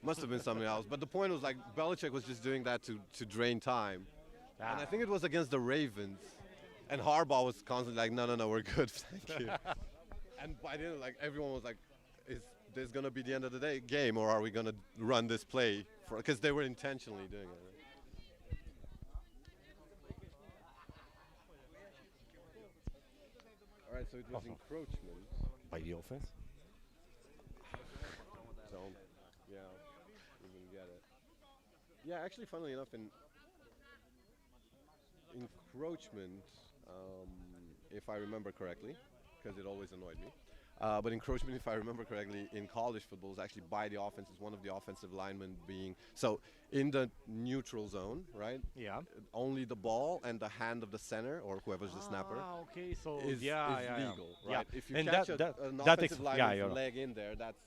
Must have been something else. But the point was like Belichick was just doing that to drain time. And I think it was against the Ravens. And Harbaugh was constantly like, no, we're good, thank you. And by the end, like everyone was like, is this gonna be the end of the game, or are we gonna run this play? Because they were intentionally doing it. All right, so it was encroachment by the offense. Don't, even get it. Yeah, actually, funnily enough, in encroachment, if I remember correctly, because it always annoyed me. But encroachment, if I remember correctly, in college football is actually by the offense. Is one of the offensive linemen being so in the neutral zone, right? Yeah. Only the ball and the hand of the center or whoever's the snapper. Okay, so is legal, right? If you and catch an offensive lineman's leg in there, that's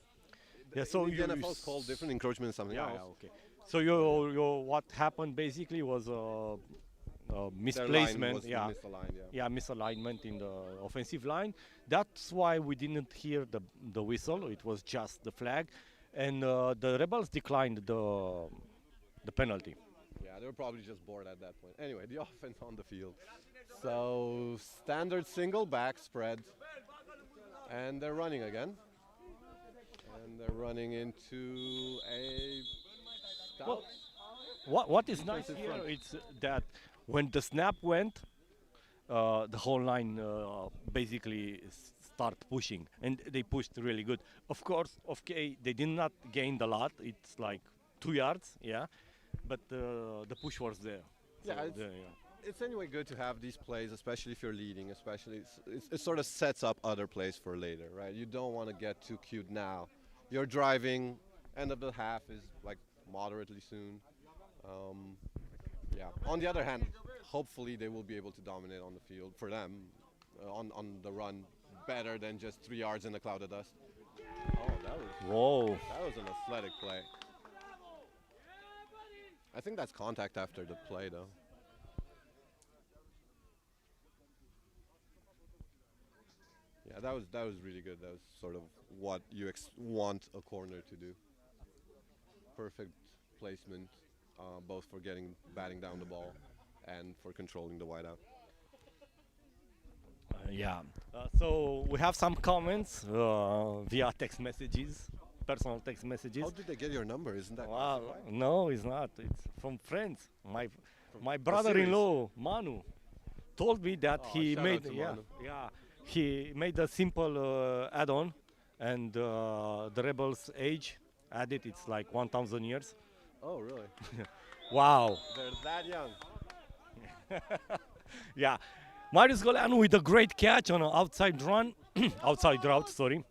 So the NFL is called different. Encroachment is something else. Yeah, okay. So your what happened basically was misplacement, misalignment in the offensive line. That's why we didn't hear the whistle. It was just the flag, and the Rebels declined the penalty. Yeah, they were probably just bored at that point. Anyway, the offense on the field. So standard single back spread, and they're running again, and they're running into a stout. What is nice here is that when the snap went, the whole line basically start pushing, and they pushed really good. Of course, okay, they did not gain a lot. It's like 2 yards, but the push was there. It's anyway good to have these plays, especially if you're leading. Especially it sort of sets up other plays for later, right? You don't want to get too cute now. You're driving. End of the half is like moderately soon. On the other hand, hopefully they will be able to dominate on the field for them on the run better than just 3 yards in a cloud of dust. Oh, that was an athletic play. I think that's contact after the play, though. Yeah, that was really good. That was sort of what you want a corner to do. Perfect placement. Both for batting down the ball and for controlling the wideout. So we have some comments via text messages, personal text messages. How did they get your number? Isn't that? Wow, no, it's not. It's from friends. My brother-in-law Manu told me that he made a simple add-on, and the Rebels age add it, it's like 1,000 years. Oh, really? Wow. They're that young. Yeah. Marius Goleanu with a great catch on an outside run, outside route, sorry.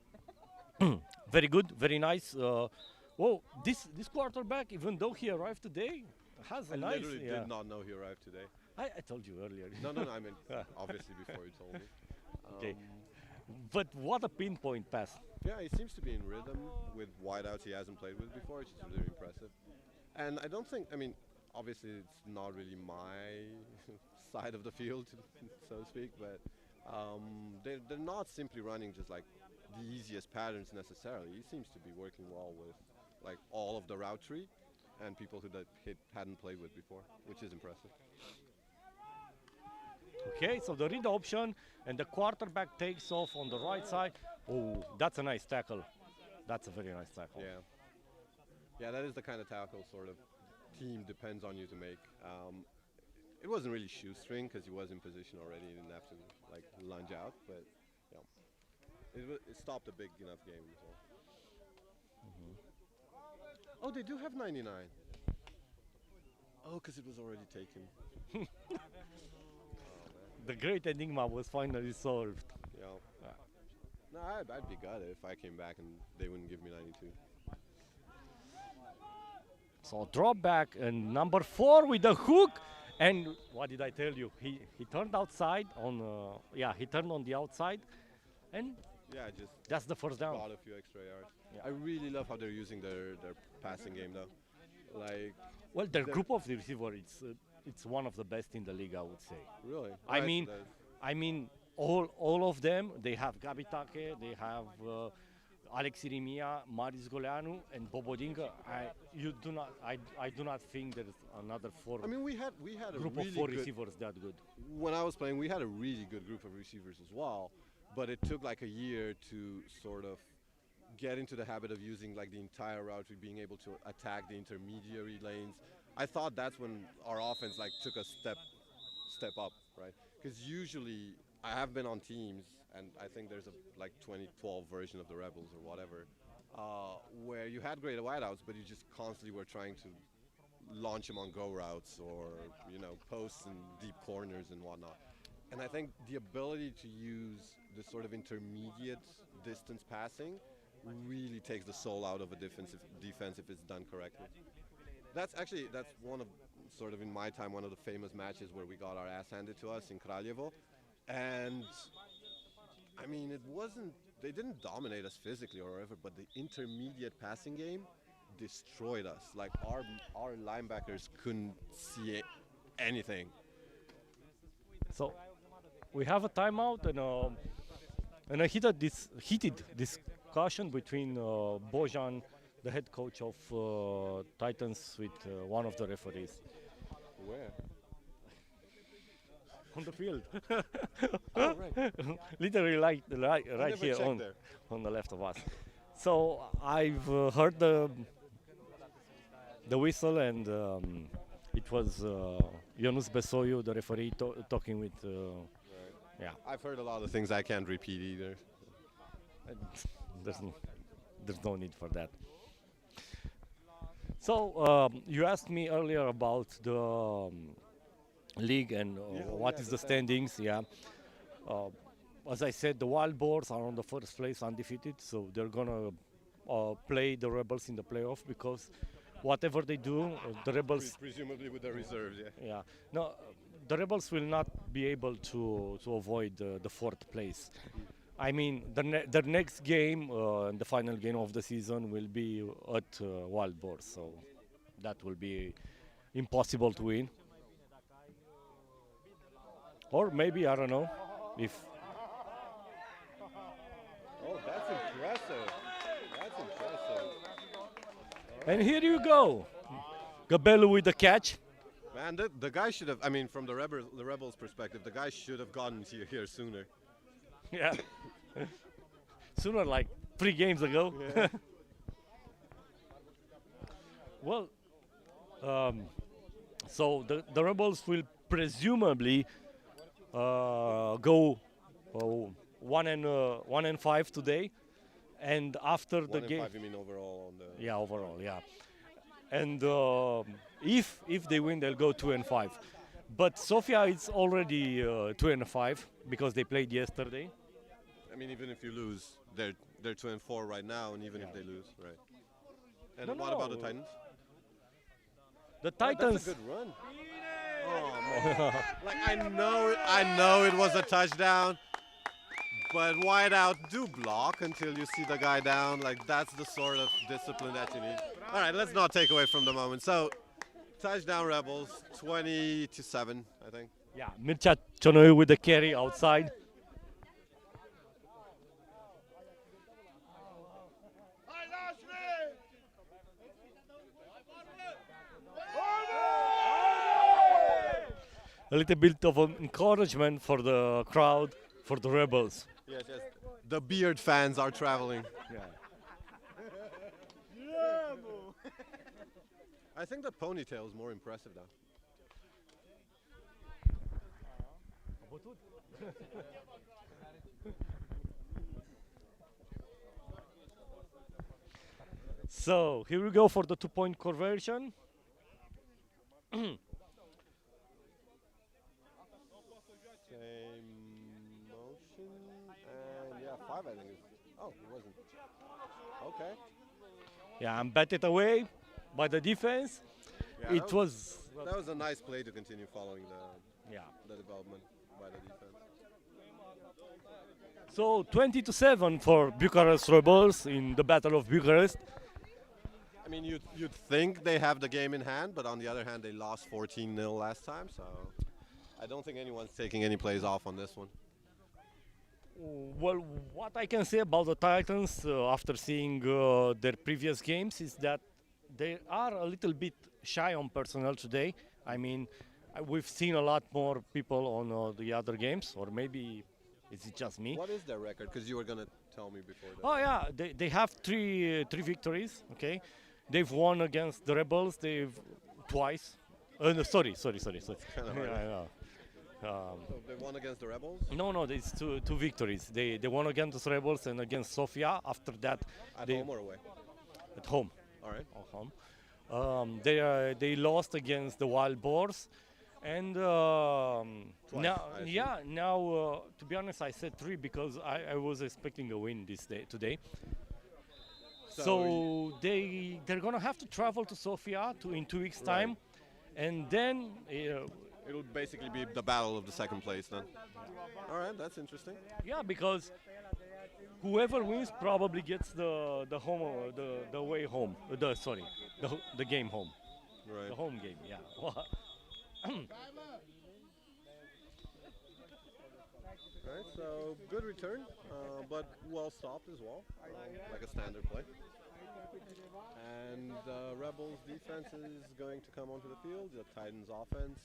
Very good, very nice. Whoa, this quarterback, even though he arrived today, has a I nice. literally Yeah. did not know he arrived today. I told you earlier. No, no, no. I mean, obviously before you told me. Okay. But what a pinpoint pass. Yeah, he seems to be in rhythm with wideouts he hasn't played with before, which is really impressive. And I don't think, I mean, obviously it's not really my side of the field, so to speak, but they're not simply running just like the easiest patterns necessarily. He seems to be working well with like all of the route tree and people who he hadn't played with before, which is impressive. Okay, so the read option and the quarterback takes off on the right side. Oh, that's a nice tackle. That's a very nice tackle. Yeah. Yeah, that is the kind of tackle sort of team depends on you to make. It wasn't really shoestring because he was in position already. He didn't have to like lunge out, but yeah, it stopped a big enough game as well. Oh, they do have 99. Oh, because it was already taken. The great enigma was finally solved. Yeah. No, I'd be gutted if I came back and they wouldn't give me 92. So drop back and number 4 with the hook. And what did I tell you? He turned outside on, he turned on the outside. And Yeah, just that's the first down. got a few extra yards. Yeah. I really love how they're using their passing game though. Like, Well, their the- group of the receiver, it's one of the best in the league, I would say. really. I Nice, mean, that- I mean, all of them. They have Gabi Take, they have Alex Irimia, Marius Goleanu, and Bobodinka. I do not think there's another four I mean, we had a group really of 4 good, receivers that good. when I was playing, we had a really good group of receivers as well, but it took like a year to sort of get into the habit of using like the entire route, being able to attack the intermediary lanes. I thought that's when our offense like took a step up, right? Because usually I have been on teams, and I think there's a like 2012 version of the Rebels or whatever, where you had great wideouts, but you just constantly were trying to launch them on go routes or posts and deep corners and whatnot. And I think the ability to use this sort of intermediate distance passing really takes the soul out of a defense if it's done correctly. That's one of sort of in my time one of the famous matches where we got our ass handed to us in Kraljevo, and I mean they didn't dominate us physically or whatever, but the intermediate passing game destroyed us. Like our linebackers couldn't see anything. So we have a timeout and a heated discussion between Bojan, the head coach of Titans, with one of the referees Where? on the field. Oh, right. Literally right never here checked there. on the left of us. So I've heard the whistle, and it was Ionuț Besoiu, the referee, talking with. Yeah, I've heard a lot of things I can't repeat either. and there's no need for that. So you asked me earlier about the league and what is the standings. Yeah. As I said, the Wild Boars are on the first place, undefeated, so they're gonna play the Rebels in the playoff, because whatever they do, the Rebels. Presumably with the reserves, yeah. Yeah. No, the Rebels will not be able to avoid the 4th place. I mean, the next game, the final game of the season, will be at Wild Boars, so that will be impossible to win. Or maybe, I don't know, if. Oh, that's impressive. That's impressive. And here you go, Gabelu with the catch. Man, the guy should have, I mean, from the Rebels perspective, the guy should have gotten here sooner. Yeah. Sooner, like 3 games ago. Yeah. Well, so the Rebels will presumably go 1-5 today, And after the 1 and game, 5, you mean overall on the? yeah, overall, yeah. And if they win, they'll go 2 and 5. But Sofia is already 2 and 5 because they played yesterday. I mean, even if you lose, they're 2 and 4 right now, and even if they lose, right? And No, what about the no. Titans? The Yeah, Titans. that's a good run. Oh man! Like I know it was a touchdown, but wide out, do block until you see the guy down. Like that's the sort of discipline that you need. All right, let's not take away from the moment. So, touchdown Rebels, 20-7, I think. Yeah, Mircea Cianoiu with the carry outside. A little bit of an encouragement for the crowd, for the Rebels. Yes, yes. The beard fans are traveling. Yeah. I think the ponytail is more impressive though. So here we go for the 2-point conversion. Same motion and yeah, 5 I think. Oh, it wasn't. Okay. Yeah, and batted away by the defense. Yeah, It was that was a nice play to continue following yeah. the development by the defense. So 20-7 for Bucharest Rebels in the Battle of Bucharest. I mean, you'd think they have the game in hand, but on the other hand, they lost 14-0 last time, so I don't think anyone's taking any plays off on this one. Well, what I can say about the Titans after seeing their previous games is that they are a little bit shy on personnel today. I mean, we've seen a lot more people on the other games, or maybe is it just me? What is their record? Because you were going to tell me before that. Oh yeah, they have three victories. Okay, they've won against the Rebels. They've twice. No, sorry. Kinda hard. Yeah, I know. So they won against the Rebels? No, it's two victories. They won against the Rebels and against Sofia. After that, At they home or away? at home. All right. At home. They lost against the Wild Boars, and Twice, now I assume. now to be honest, I said three because I was expecting a win today. So they're gonna have to travel to Sofia in 2 weeks' time, and then It'll basically be the battle of the second place then. All right, that's interesting. yeah, because whoever wins probably gets the home the way home. The game home. Right. The home game. Yeah. All right, so good return, but well stopped as well, like a standard play. And the Rebels defense is going to come onto the field, the Titans offense.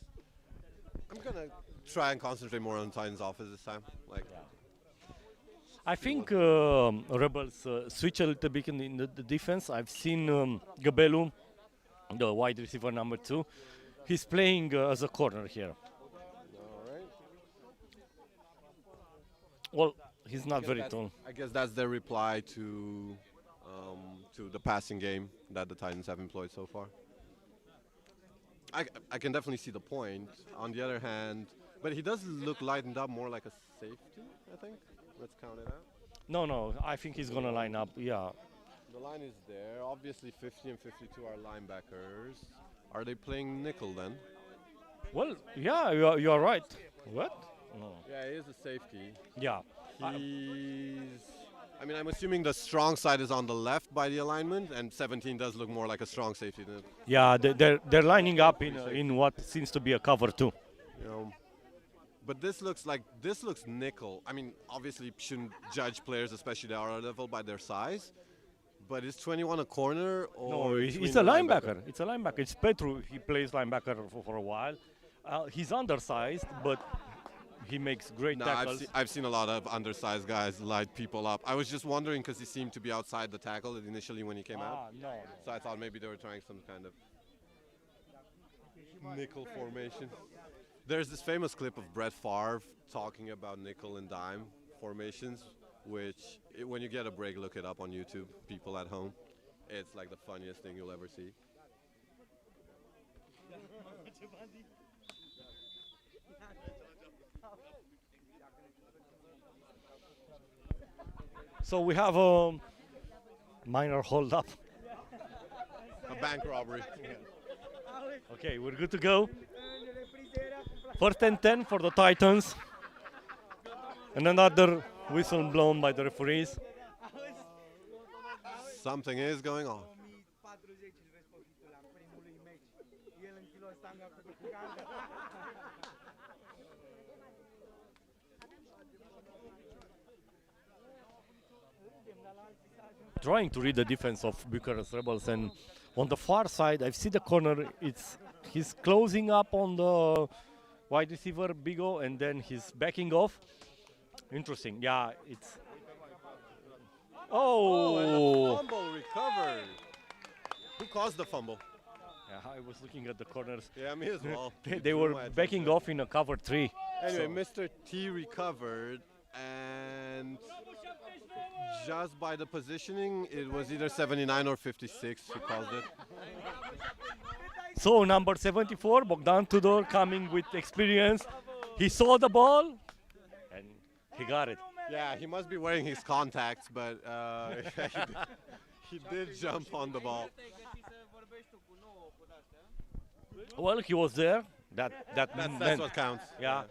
I'm going to try and concentrate more on Titans offense this time. Like, I think Rebels switch a little bit in the defense. I've seen Gabelu, the wide receiver number 2. He's playing as a corner here. all right. Well, he's not very tall. I guess that's their reply to the passing game that the Titans have employed so far. I can definitely see the point. On the other hand, but he does look lightened up more like a safety, I think. Let's count it out. No, I think he's gonna line up. Yeah. The line is there. Obviously, 50 and 52 are linebackers. Are they playing nickel then? Well, yeah, you are right. What? No. Yeah, he is a safety. Yeah. I mean, I'm assuming the strong side is on the left by the alignment, and 17 does look more like a strong safety than, Yeah, they're lining up in what seems to be a cover 2. you know. But this looks nickel. I mean, obviously, shouldn't judge players, especially at our level, by their size. But is 21 a corner or? No, it's between a the linebacker. It's a linebacker. It's Petru. He plays linebacker for a while. He's undersized, but he makes great No, tackles. I've seen a lot of undersized guys light people up. I was just wondering because he seemed to be outside the tackle initially when he came out. No. So I thought maybe they were trying some kind of nickel formation. There's this famous clip of Brett Favre talking about nickel and dime formations which when you get a break, look it up on YouTube. People at home, it's like the funniest thing you'll ever see. So we have a minor hold up. A bank robbery. Okay, we're good to go. First and 10 for the Titans. And another whistle blown by the referees. Something is going on. 40 îl vezi pe Vitul la primului meci. El în kilo stanga cu ganga. Trying to read the defense of Bucharest Rebels, and on the far side, I see the corner. He's closing up on the wide receiver Bigo, and then he's backing off. Interesting. Yeah, it's. Oh, and a Oh! fumble recovered. Who caused the fumble? Yeah, I was looking at the corners. Yeah, me as well. They It drew were my backing attention. off in a cover 3. Anyway, So- Mr. T recovered, and just by the positioning, it was either 79 or 56 who caused it. So number 74, Bogdan Tudor, coming with experience. He saw the ball, and he got it. Yeah, he must be wearing his contacts, but he did jump on the ball. Well, he was there. That's meant- what counts. Yeah.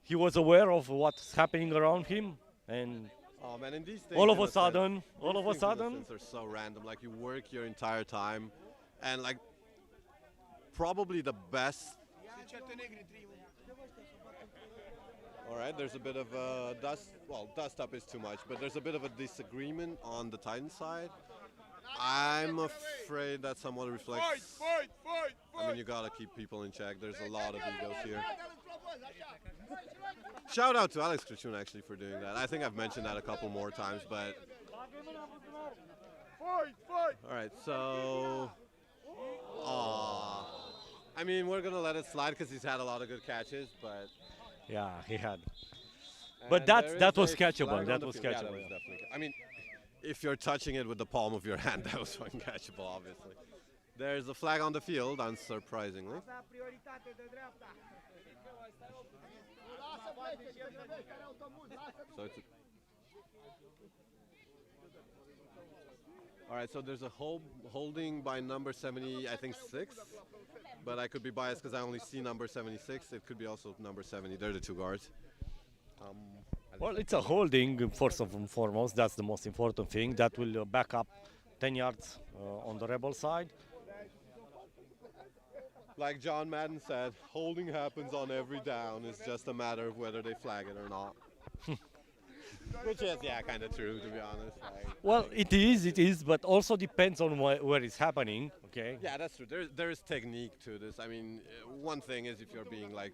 He was aware of what's happening around him, and Oh man, and these things. all of in a sense- sudden, all these of a things in sudden, sense are so random. Like you work your entire time, and like probably the best. All right, there's a bit of dust. Well, dust up is too much, but there's a bit of a disagreement on the Titan side. I'm afraid that somewhat reflects. I mean, you gotta keep people in check. There's a lot of egos here. Shout out to Alex Krachun actually for doing that. I think I've mentioned that a couple more times, but. All right, so. I mean, we're gonna let it slide because he's had a lot of good catches, but. yeah, he had. But And that there is was a catchable. flag on That the was field. Yeah, that catchable. was definitely. I mean, if you're touching it with the palm of your hand, that was uncatchable, obviously. There's a flag on the field, unsurprisingly. Avea prioritate de dreapta. So it's all right, so there's a holding by number 70, I think 6, but I could be biased because I only see number 76. It could be also number 70. They're the two guards. Well, it's a holding, first and foremost. That's the most important thing. That will back up 10 yards on the Rebel side. Like John Madden said, holding happens on every down. It's just a matter of whether they flag it or not. Which is, yeah, kind of true, to be honest. Like, Well, it is, but also depends on where it's happening, okay? yeah, that's true. There is technique to this. I mean, one thing is if you're being like,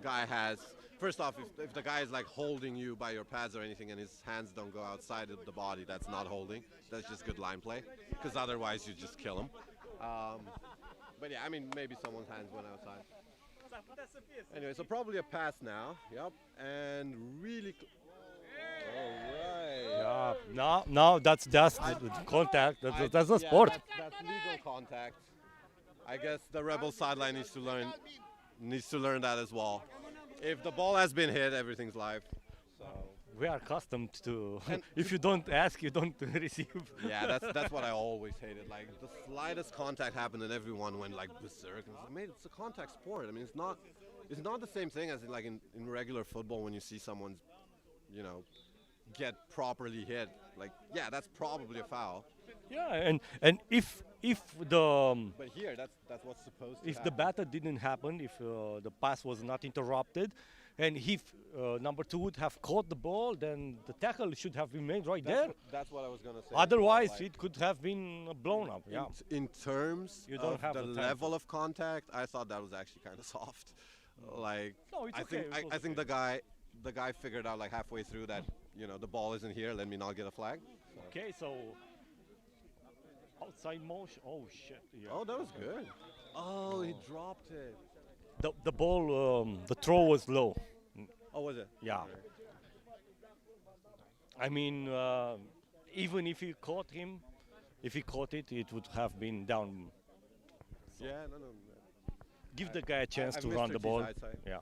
guy has, first off, if the guy is like holding you by your pads or anything and his hands don't go outside of the body, that's not holding. That's just good line play, because otherwise you just kill him. But yeah, I mean, maybe someone's hands went outside. Anyway, so probably a pass now. Yep, and really. All right. Yeah, now that's the contact. That's the sport. That's legal contact. I guess the Rebel sideline needs to learn that as well. If the ball has been hit, everything's live. So We are accustomed to. And If you don't ask, you don't receive. yeah, that's what I always hated. Like the slightest contact happened and everyone went like berserk. And it's, mate, it's a contact sport. I mean, it's not the same thing as like in regular football when you see someone's, you know, get properly hit. Like, yeah, that's probably a foul. Yeah, and if the But here, that's what's supposed to if the happen. batter didn't happen, if the pass was not interrupted, and if number 2 would have caught the ball, then the tackle should have been made right there. That's what I was gonna say. Otherwise, Like, it could have been blown up. Yeah. in terms You don't of have the the time level of contact, I thought that was actually kind of soft. Like, No, it's I okay, think it was I think the guy figured out like halfway through that, you know, the ball isn't here. Let me not get a flag. Okay, so outside motion. Oh shit. Yeah. Oh, that was good. Oh, he dropped it. The ball, the throw was low. Oh, was it? Yeah. Okay. I mean, even if he caught him, if he caught it, it would have been down. Yeah, no. Give the guy a chance I to missed run the Turkey's ball. eyesight. Yeah.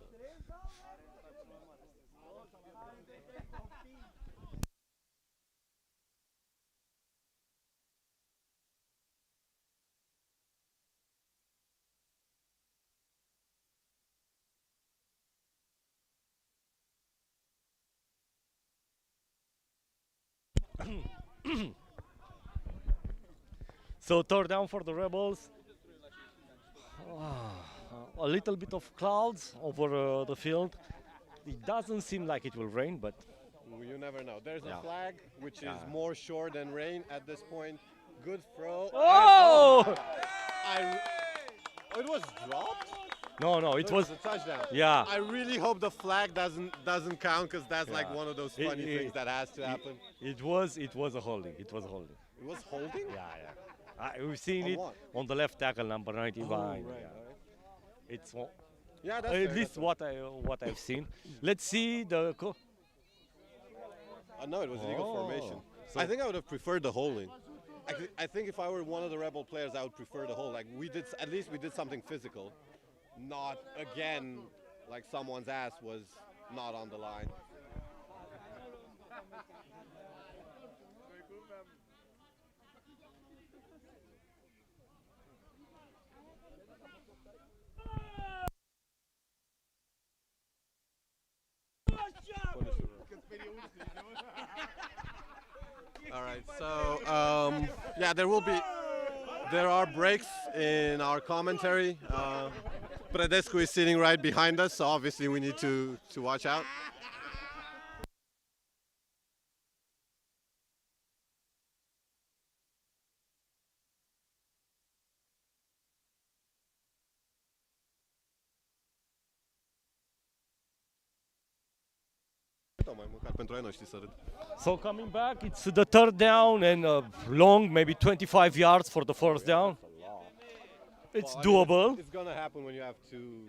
So third down for the Rebels. A little bit of clouds over the field. It doesn't seem like it will rain, but You never know. There's Yeah. a flag, which Yeah. is more sure than rain at this point. Good throw. oh I it was dropped. no, it was a touchdown. yeah. I really hope the flag doesn't count because that's like Yeah. one of those It- funny it- things that has to happen. It was a holding. It was a holding. It was holding. Yeah. We've seen On it what? on the left tackle, number 91. Right. Yeah. All right. It's Yeah, that's at fair, least that's what I've seen. Let's see the. no, it was legal Oh. formation. So- I think I would have preferred the holding. I think if I were one of the Rebel players, I would prefer the hold. Like at least we did something physical, not again like someone's ass was not on the line. All right, so yeah, there are breaks in our commentary. Bradescu is sitting right behind us, so obviously we need to watch out. So coming back, it's the third down and long, maybe 25 yards for the first down. It's doable. It's gonna happen when you have two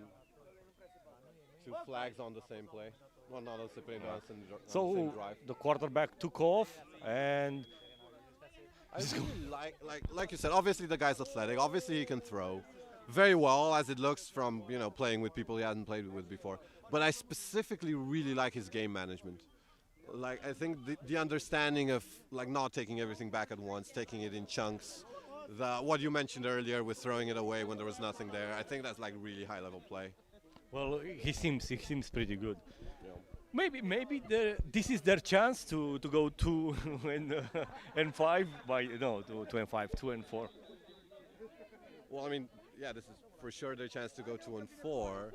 flags on the same play. Well, not on the same, on the same So drive. the quarterback took off, and I really like you said. Obviously, the guy's athletic. Obviously, he can throw very well, as it looks from playing with people he hasn't played with before. But I specifically really like his game management. Like I think the understanding of like not taking everything back at once, taking it in chunks. What you mentioned earlier with throwing it away when there was nothing there. I think that's like really high level play. well, he seems pretty good. Maybe this is their chance to go 2 and 5 by 2 and 5, 2 and 4. Well, I mean, yeah, this is for sure their chance to go 2 and 4.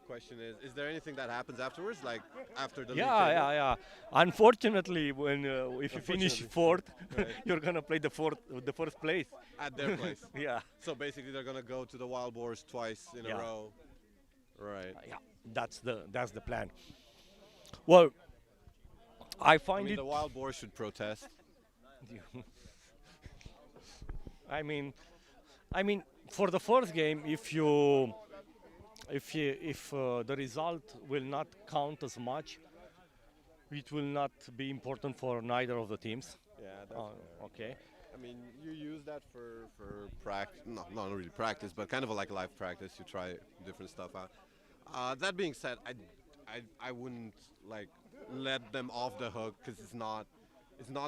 Question is there anything that happens afterwards, like after the league table? Yeah. Unfortunately, when if you finish Unfortunately. fourth, Right. you're gonna play the first place. At their place. Yeah. So basically, they're gonna go to the Wild Boars twice in Yeah. a row. Right. Yeah, that's the plan. Well, I I find mean, it. the Wild Boars should protest. I mean, for the first game, if the result will not count as much, it will not be important for neither of the teams. Yeah, that's fair. Okay. I mean, you use that for practice. No, not really practice, but kind of like live practice. You try different stuff out. That being said, I wouldn't like let them off the hook because it's not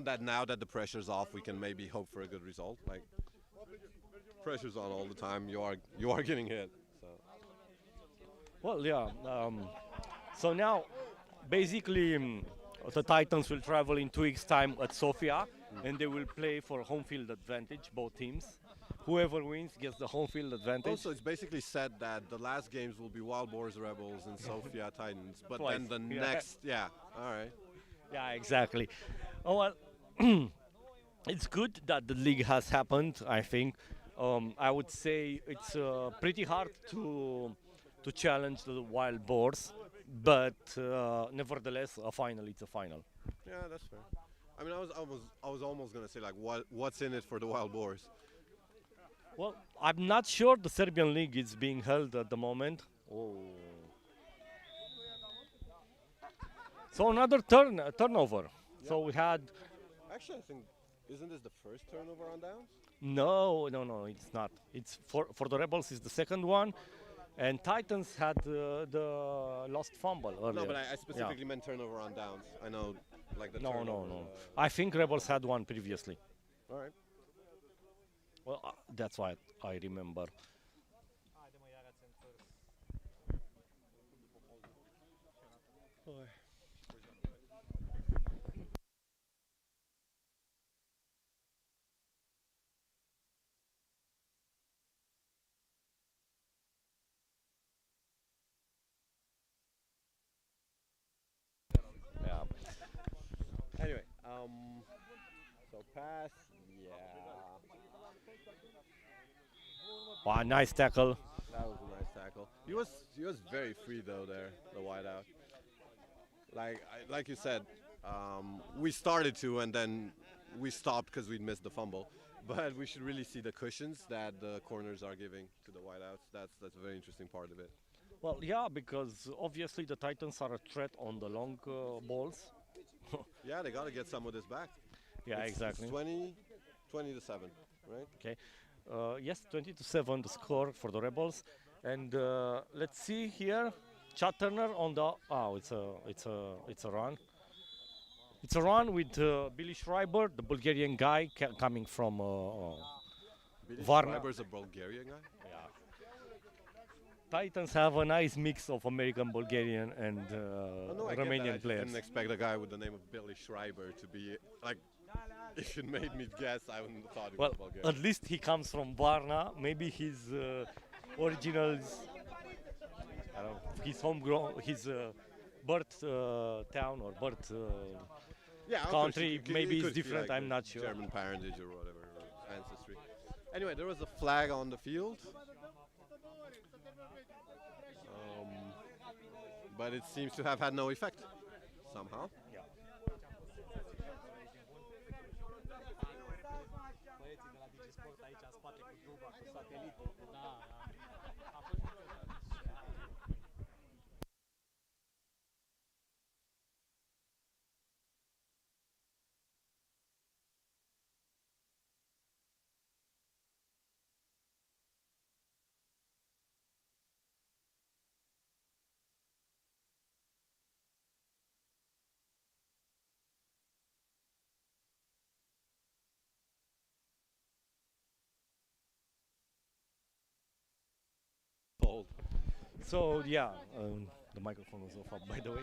that now that the pressure's off, we can maybe hope for a good result. Like pressure's on all the time. You are getting hit. So Well, yeah. So now, basically, the Titans will travel in 2 weeks' time at Sofia, and they will play for home field advantage, both teams. Whoever wins gets the home field advantage. also, it's basically said that the last games will be Wild Boars Rebels and Sofia Titans, but Twice. then the Yeah. next, yeah, all right. Yeah, exactly. Oh, well, it's good that the league has happened, I think. I would say it's pretty hard to challenge the Wild Boars, but nevertheless, a final, it's a final. Yeah, that's fair. I mean, I was almost gonna say like, what's in it for the Wild Boars? Well, I'm not sure the Serbian league is being held at the moment. Oh. So another turnover. So we had Actually, I think isn't this the first turnover on downs? no, it's not. It's for the Rebels is the second one, and Titans had the lost fumble earlier. No, but I Yeah. specifically meant turnover on downs. I know, like the No, turnover. no. I think Rebels had one previously. All right. Well, that's why I remember. Yeah. Anyway, so pass, yeah, Wow, nice tackle. that was a nice tackle. He was very free though there, the wideout. Like you said, we started to and then we stopped because we missed the fumble. But we should really see the cushions that the corners are giving to the wideouts. That's a very interesting part of it. Well, yeah, because obviously the Titans are a threat on the long balls. Yeah, they got to get some of this back. Yeah, It's exactly. 20 to 7, right? Okay. Yes, 20-7 the score for the Rebels, and let's see here. Chad Turner on the it's a run. It's a run with Billy Schreiber, the Bulgarian guy coming from Billy Varna. Schreiber's a Bulgarian guy. Titans have a nice mix of American, Bulgarian, and Oh, no, I get that. I Romanian just players. didn't expect a guy with the name of Billy Schreiber to be like. If it made me guess, I wouldn't have thought he Well, was Bulgarian. at least he comes from Varna. Maybe his originals, I don't know, his homegrown, his birth town or birth. Yeah, of course, country, you maybe it's could see, different, like, I'm not sure. German parentage or whatever, or ancestry. Anyway, there was a flag on the field. But it seems to have had no effect somehow. Băieții de la DigiSport aici în spate cu duba, cu satelitul. Da. Bold. So yeah, the microphone was off up, by the way.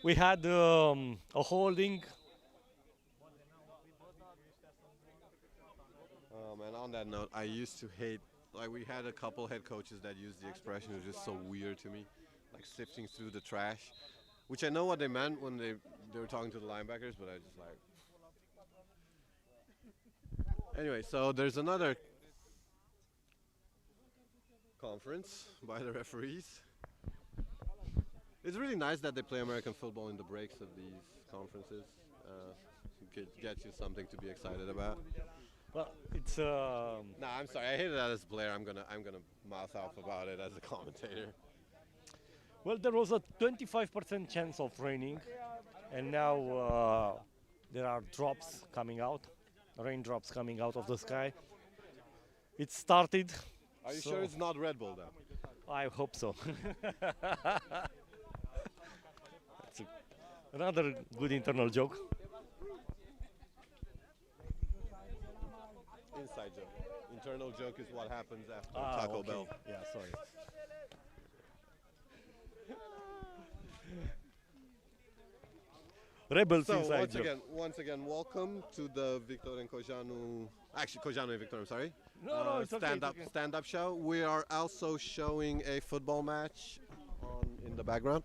We had a holding. And on that note, I used to hate, like, we had a couple head coaches that used the expression. It was just so weird to me, like sifting through the trash, which I know what they meant when they were talking to the linebackers, but I just like. Anyway, so there's another conference by the referees. It's really nice that they play American football in the breaks of these conferences. Get you something to be excited about. Well, it's No, I'm sorry. I hate that as a player. I'm gonna mouth off about it as a commentator. well, there was a 25% chance of raining, and now there are drops coming out, raindrops coming out of the sky. It started. Are you So- sure it's not Red Bull though? I hope so. That's another good internal joke. Inside joke. Internal joke is what happens after Ah, Taco okay. Bell. Yeah, sorry. Rebels So inside joke. once again, welcome to the Victor and Kojanu. Actually, Kojanu and Victor. I'm sorry. No, it's okay, it's okay. Stand-up show. We are also showing a football match in the background.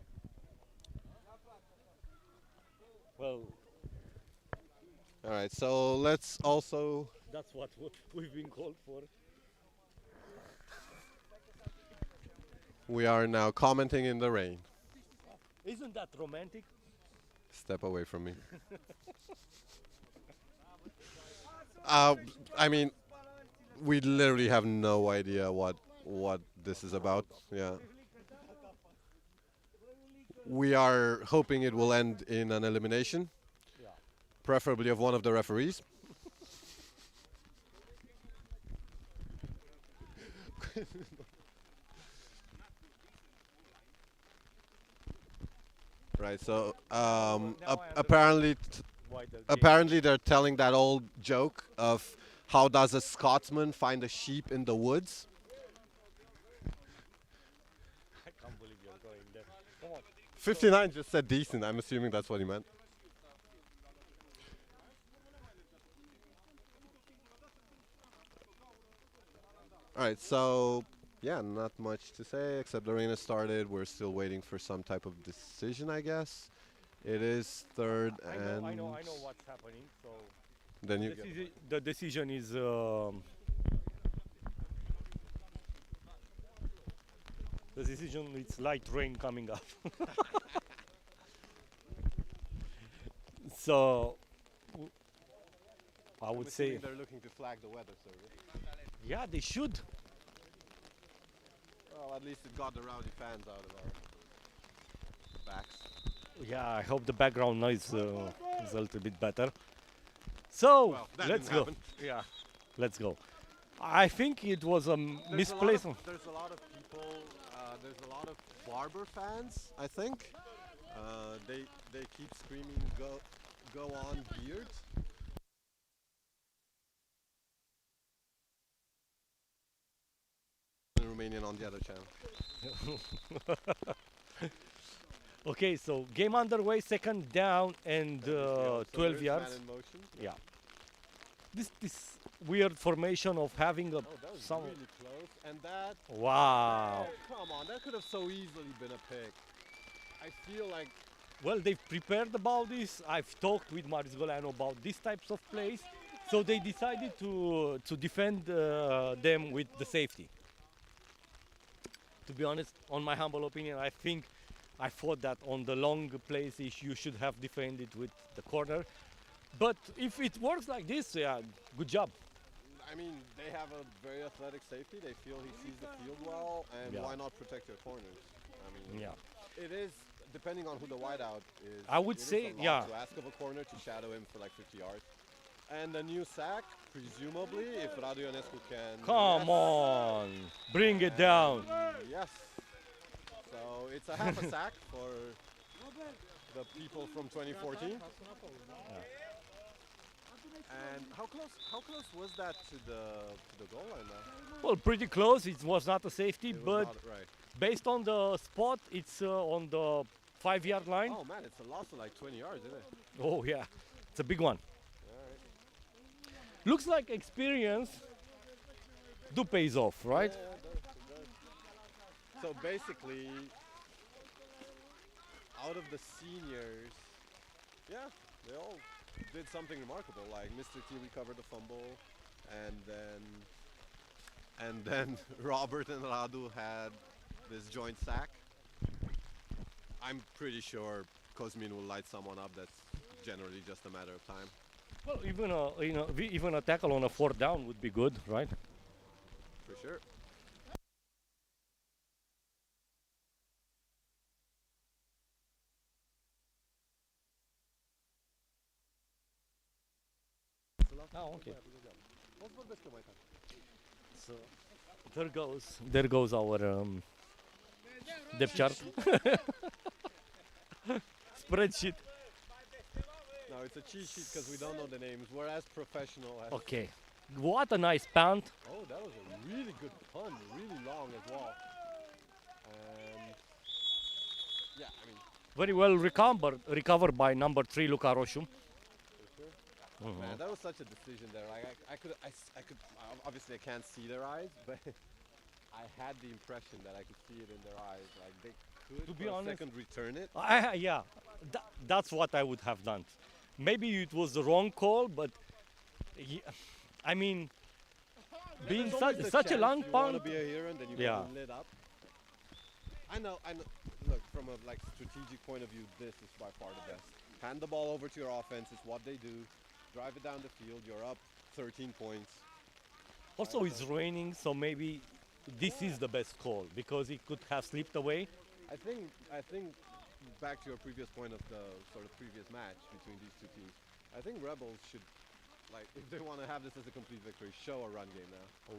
Well, All right. So let's also. that's what we've been called for. We are now commenting in the rain. Isn't that romantic? Step away from me. I mean, we literally have no idea what this is about. Yeah. We are hoping it will end in an elimination. preferably of one of the referees. Right, so apparently apparently they're telling that old joke of how does a Scotsman find a sheep in the woods. I can't believe you're going there. Come on. 59 just said decent. I'm assuming that's what he meant. All right, so yeah, not much to say except the arena started. We're still waiting for some type of decision, I guess. It is third and I know what's happening. So then you the decision is the decision is light rain coming up. So I would say they're looking to flag the weather service. yeah, they should. Well, at least it got the rowdy fans out of our backs. Yeah, I hope the background noise is a little bit better. So Well, that let's didn't go. happen. Yeah, let's go. I think it was a misplacement. There's a lot of people. There's a lot of barber fans. I think they keep screaming go on beard. In Romanian on the other channel. Okay, so game underway, second down and So 12 there's yards. man in motion. Yeah. This weird formation of having a Oh, that was some. really close. And that. Wow. Oh, come on, that could have so easily been a pick. I feel like. Well, they've prepared about this. I've talked with Marius Goleanu about these types of plays, so they decided to defend them with the safety. To be honest, on my humble opinion, I think I thought that on the long plays you should have defended with the corner. But if it works like this, yeah, good job. I mean, they have a very athletic safety. They feel he sees the field well, and Yeah. why not protect your corners? I mean, Yeah. it is depending on who the wideout is. I would it is say, a lot yeah. to ask of a corner to shadow him for like 50 yards. And a new sack, presumably, if Radu Ionescu can. Come on, bring it down. Yes. So it's a half a sack for the people from 2014. And how close was that to the goal line now? Well, pretty close. It was not a safety, It was but not- right. based on the spot, it's on the 5-yard line. Oh man, it's a loss of like 20 yards, isn't it? Oh yeah, it's a big one. Looks like experience do pays off, right? Yeah, it does. So basically, out of the seniors, yeah, they all did something remarkable. Like Mr. T recovered the fumble, and then Robert and Radu had this joint sack. I'm pretty sure Cosmin will light someone up. That's generally just a matter of time. Well, even a tackle on a 4th down would be good, right? For sure. Oh, okay. So there goes our depth chart spreadsheet. No, it's a cheat sheet because we don't know the names. We're as professional as. Okay, what a nice punt. Oh, that was a really good pun, really long as well. And yeah, I mean, Very well recovered by number 3 Luca Roșu. man, that was such a decision there. Like, I could, obviously I can't see their eyes, but I had the impression that I could see it in their eyes. Like they could, To be for a honest, second, return it. Yeah, that's what I would have done. Maybe it was the wrong call, but I mean, being There's always the such a chance long you want punt. to be a hero and then you Yeah. get lit up. I know. Look, from a like strategic point of view, this is by far the best. Hand the ball over to your offense. It's what they do. Drive it down the field. You're up 13 points. Also, it's raining, so maybe this is the best call because it could have slipped away. I think back to your previous point of the sort of previous match between these two teams. I think Rebels should, like, if they want to have this as a complete victory, show a run game now.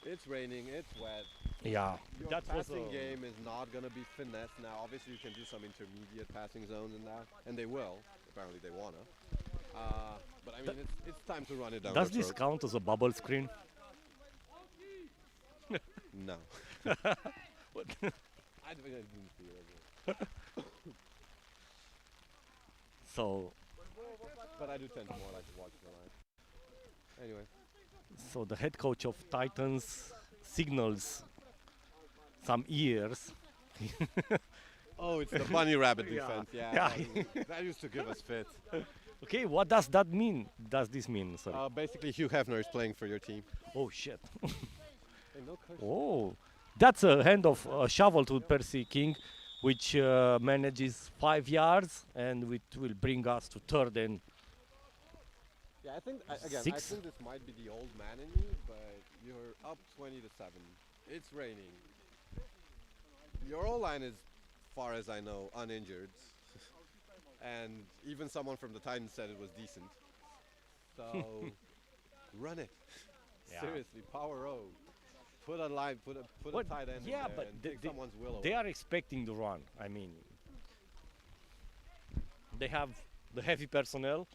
It's raining, it's wet. Yeah, Your that was passing game is not going to be finesse now. Obviously, you can do some intermediate passing zones and that, and they will. Apparently, they want to. But I mean, it's time to run it down. Does their this throat. count as a bubble screen? No. What? I didn't see it. So, But I do tend to more like to watch the line. Anyway. so the head coach of Titans signals some ears. Oh, it's the bunny rabbit Yeah. defense. Yeah. Yeah. That used to give us fits. Okay, what does that mean? Does this mean? Sorry. Basically, Hugh Hefner is playing for your team. Oh shit. Hey, no curse. Oh, that's a hand of shovel to Percy King, which manages 5 yards, and it will bring us to third and Yeah, I think again. I Six? think this might be the old man in me, but you're up 20-7. It's raining. Your O line is, far as I know, uninjured, and even someone from the Titans said it was decent. So run it. Yeah. Seriously, power O. Put a line, put a What- tight end yeah, in there but and they- take someone's will they away. are expecting the run. I mean, they have the heavy personnel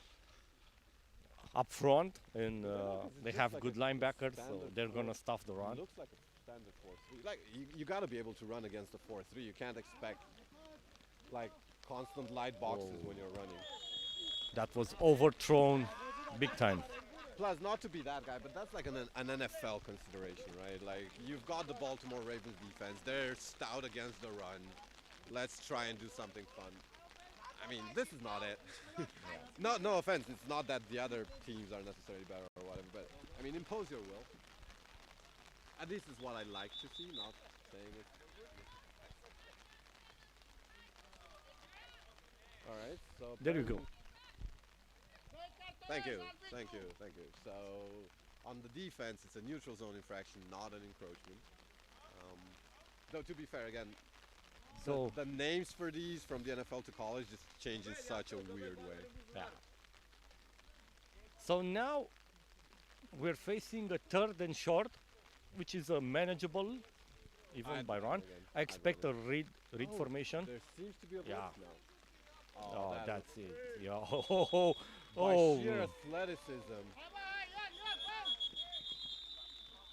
up front, and It they looks have like good a linebackers, so standard they're gonna four. stuff the It run. looks like a standard 4-3. Like you got to be able to run against the 4-3. You can't expect like constant light boxes when you're running. That was overthrown big time. Plus, not to be that guy, but that's like an NFL consideration, right? Like you've got the Baltimore Ravens defense. They're stout against the run. Let's try and do something fun. I mean, this is not it. No offense. It's not that the other teams are necessarily better or whatever, but I mean, impose your will. At least is what I like to see, not saying it. All right, so There you go. Thank you. So on the defense, it's a neutral zone infraction, not an encroachment. Though to be fair, again, So the names for these from the NFL to college just change in such a weird way. yeah. So now we're facing a third and short, which is a manageable, even by run. Again, I expect a read Oh, formation. There seems to be a blitz Yeah. now. Oh, that that's was- it. Yeah. Oh, By oh, sheer athleticism.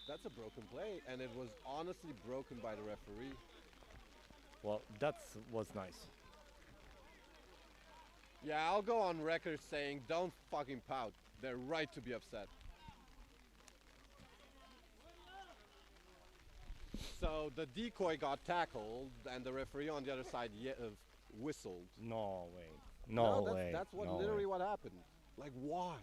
That's a broken play, and it was honestly broken by the referee. well, that was nice. Yeah, I'll go on record saying don't fucking pout. They're right to be upset. So the decoy got tackled, and the referee on the other side whistled. No way. No way. That's what no literally way. what happened. Like, why?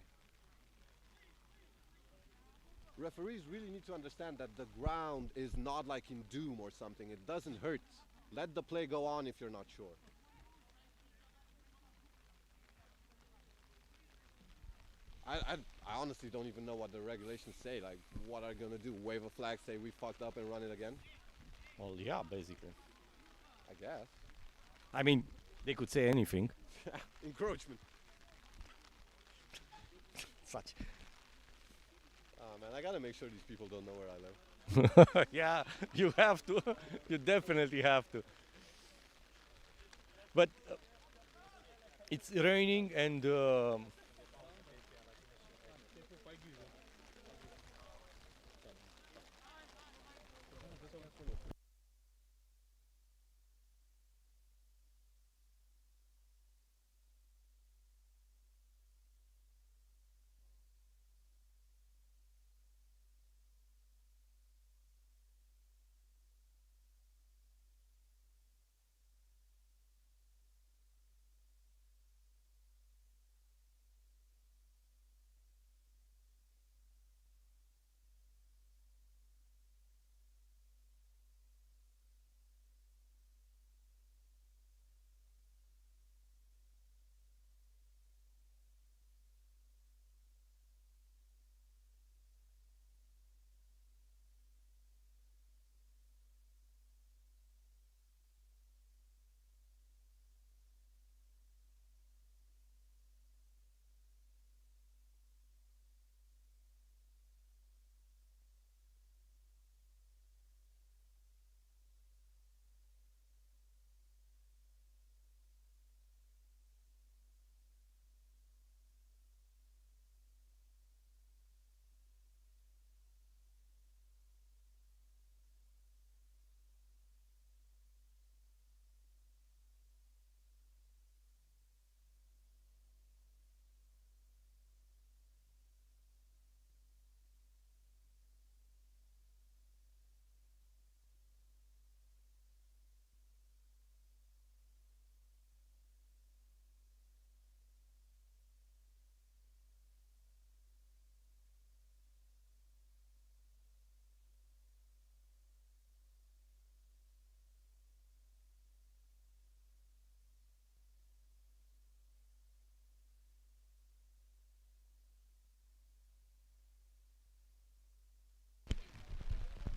Referees really need to understand that the ground is not like in Doom or something. It doesn't hurt. Let the play go on if you're not sure. I honestly don't even know what the regulations say. Like, what are you gonna do? Wave a flag, say we fucked up, and run it again? Well, yeah, basically. I guess. I mean, they could say anything. Encroachment. Such. Oh man, I gotta make sure these people don't know where I live. Yeah, you have to. You definitely have to. But it's raining and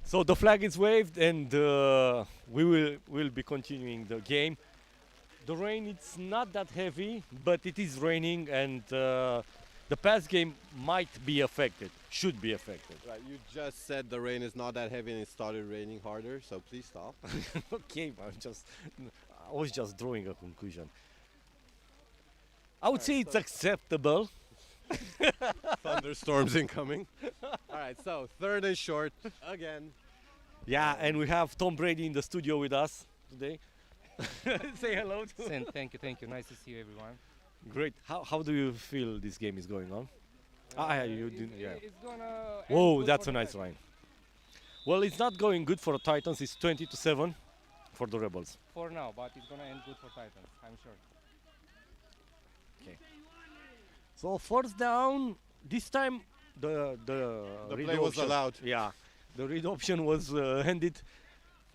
So the flag is waved, and we will be continuing the game. The rain it's not that heavy, but it is raining, and the pass game might be affected. Should be affected. Right, you just said the rain is not that heavy and it started raining harder, so please stop. Okay, I was just drawing a conclusion. I would say it's acceptable. Thunderstorms incoming. All right, so third and short again. Yeah, and we have Tom Brady in the studio with us today. Say hello to Thank you. Nice to see you, everyone. Great. How do you feel this game is going on? You didn't. Yeah. It's gonna. Whoa, that's a nice line. Well, it's not going good for the Titans. It's 20-7 for the Rebels. For now, but it's gonna end good for Titans, I'm sure. So first down. This time the read play was option- allowed. Yeah, the read option was handed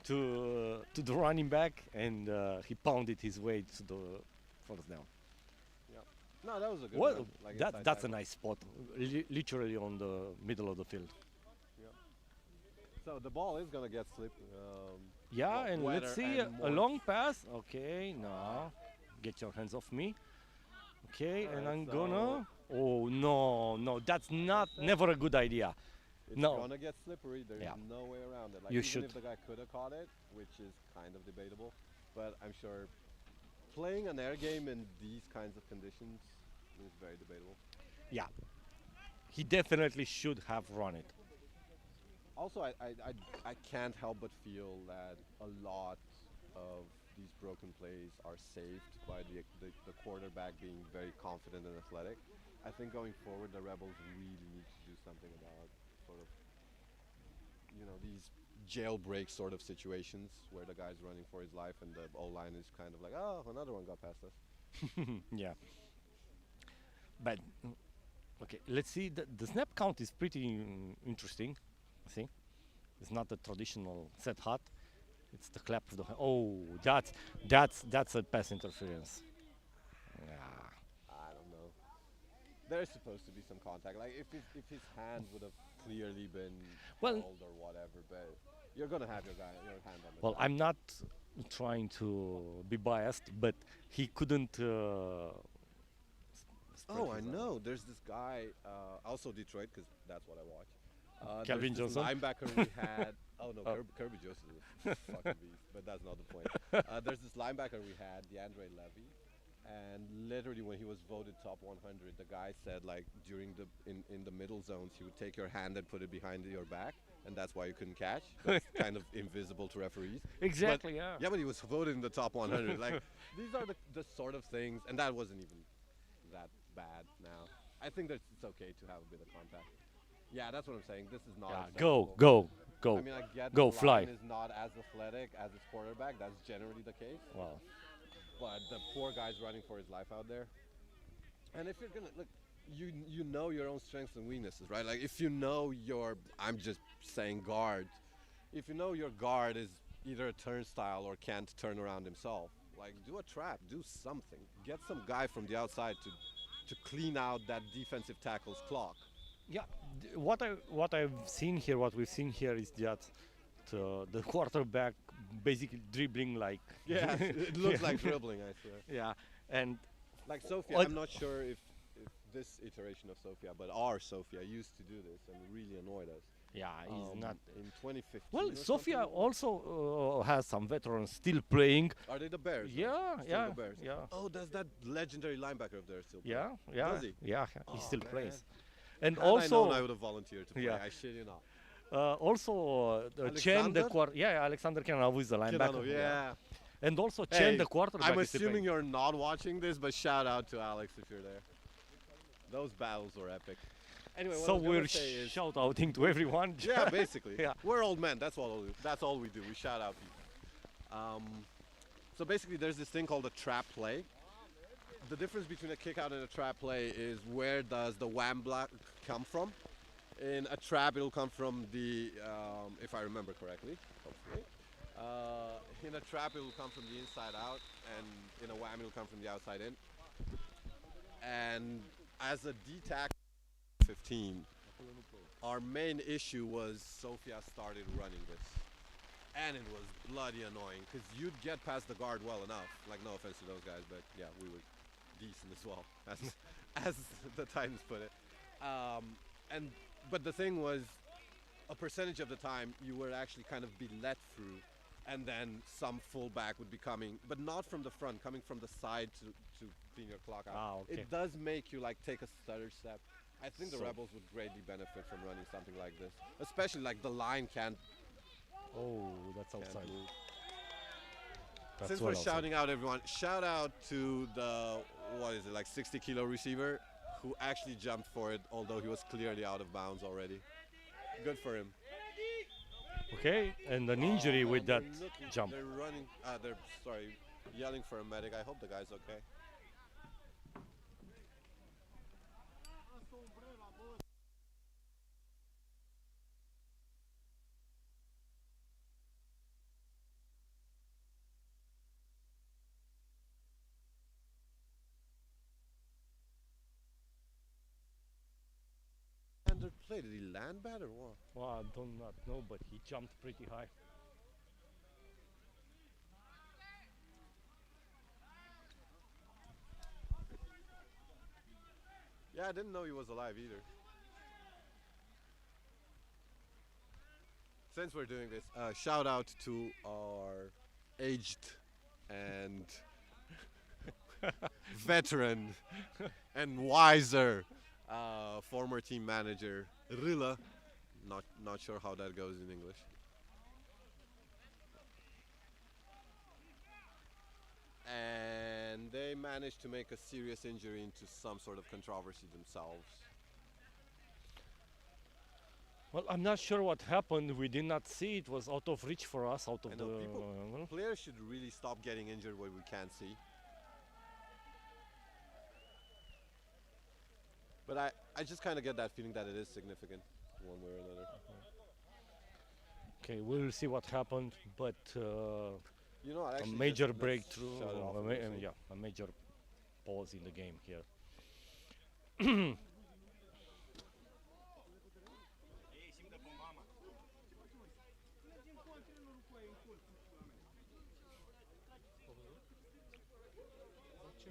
to the running back, and he pounded his way to the first down. No, that was a good Well, run, like that inside that's a tackle. nice spot, literally on the middle of the field. So the ball is gonna get slipped. Yeah, Well, and weather let's see and a more. long pass. Okay, no, get your hands off me. Okay, and Alright, I'm so- gonna. Oh no, that's never a good idea. It's No. gonna get slippery. There's Yeah. no way around it. Like You even should. if the guy could have caught it, which is kind of debatable, but I'm sure playing an air game in these kinds of conditions is very debatable. Yeah, he definitely should have run it. Also, I can't help but feel that a lot of these broken plays are saved by the quarterback being very confident and athletic. I think going forward, the Rebels really need to do something about sort of, these jailbreak sort of situations where the guy's running for his life and the O-line is kind of like, oh, another one got past us. Yeah. But okay, let's see. The snap count is pretty interesting. See, it's not the traditional set hot. It's the clap of the hand. Oh, that's a pass interference. Yeah. I don't know. There's supposed to be some contact. Like if his hand would have clearly been Well- held or whatever, but you're gonna have your hand on the Well, guy. I'm not trying to be biased, but he couldn't. Spread Oh, I his know. There's this guy, also Detroit, because that's what I watch. Calvin there's this Johnson? linebacker we had. Oh no, Oh. Kirby Joseph is a fucking beast, but that's not the point. There's this linebacker we had, DeAndre Levy, and literally when he was voted top 100, the guy said like during in the middle zones he would take your hand and put it behind your back, and that's why you couldn't catch. That's kind of invisible to referees. Exactly. But, Yeah. Yeah, but he was voted in the top 100. Like these are the sort of things, and that wasn't even that bad now. I think that it's okay to have a bit of contact. Yeah, that's what I'm saying. This is not Yeah. acceptable. Go. I mean, I get Go, the fly. line is not as athletic as his quarterback. That's generally the case. Wow. But the poor guy's running for his life out there. And if you're gonna look, you know your own strengths and weaknesses, right? Like if you know I'm just saying guard. If you know your guard is either a turnstile or can't turn around himself, like do a trap, do something. Get some guy from the outside to clean out that defensive tackle's clock. Yeah, what I've seen here, what we've seen here is that the quarterback basically dribbling like Yeah, it looks Yeah. like dribbling, I swear. yeah, and Like Sofia, What- I'm not sure if this iteration of Sofia, but our Sofia used to do this and really annoyed us. yeah, he's not. In 2015. Well, or Sofia something. also has some veterans still playing. Are they the Bears? though? Yeah, Still yeah, the Bears. yeah, Oh, does that legendary linebacker of theirs still play? yeah. Does he? Yeah, he Oh, still man. plays. And Had I known, I also, would have volunteered to play. Yeah. I shit you not. Chen, the Alexander? Alexander Kenanov is the linebacker. Kenanov, yeah. And also Hey, Chen, the quarterback. I'm is still assuming playing. you're not watching this, but shout out to Alex if you're there. Those battles were epic. Anyway, what I So was gonna we're say is, shout outing to everyone. yeah, basically. Yeah. We're old men. That's all we do. We shout out people. So basically, there's this thing called a trap play. The difference between a kick out and a trap play is where does the wham block come from? In a trap, it'll come from the, if I remember correctly, hopefully. In a trap, it'll come from the inside out, and in a wham, it'll come from the outside in. And as a D-tackle 15, our main issue was Sofia started running this. And it was bloody annoying because you'd get past the guard well enough. Like, no offense to those guys, but yeah, we were decent as well, as the Titans put it. But the thing was, a percentage of the time you would actually kind of be let through, and then some fullback would be coming, but not from the front, coming from the side to clean your clock out. Ah, okay. It does make you like take a stutter step. I think the So- Rebels would greatly benefit from running something like this, especially like the line can't Oh, that's outside. move. That's Since well we're outside. shouting out everyone, shout out to the, what is it, like 60-kilo receiver who actually jumped for it, although he was clearly out of bounds already. Good for him. Okay, and an injury with that They're looking- jump. They're running, sorry, yelling for a medic. I hope the guy's okay. Under play, did he land bad or what? Well, I do not know, but he jumped pretty high. Yeah, I didn't know he was alive either. Since we're doing this, shout out to our aged and veteran and wiser former team manager, Rilla. Not sure how that goes in English. And they managed to make a serious injury into some sort of controversy themselves. Well, I'm not sure what happened. We did not see. It was out of reach for us, out of I the. know people, well, players should really stop getting injured when we can't see. But I just kind of get that feeling that it is significant one way or another. okay, we'll see what happened, but You know, a actually major let's breakthrough, shut it off a and ma- we'll see. yeah, a major pause in the game here.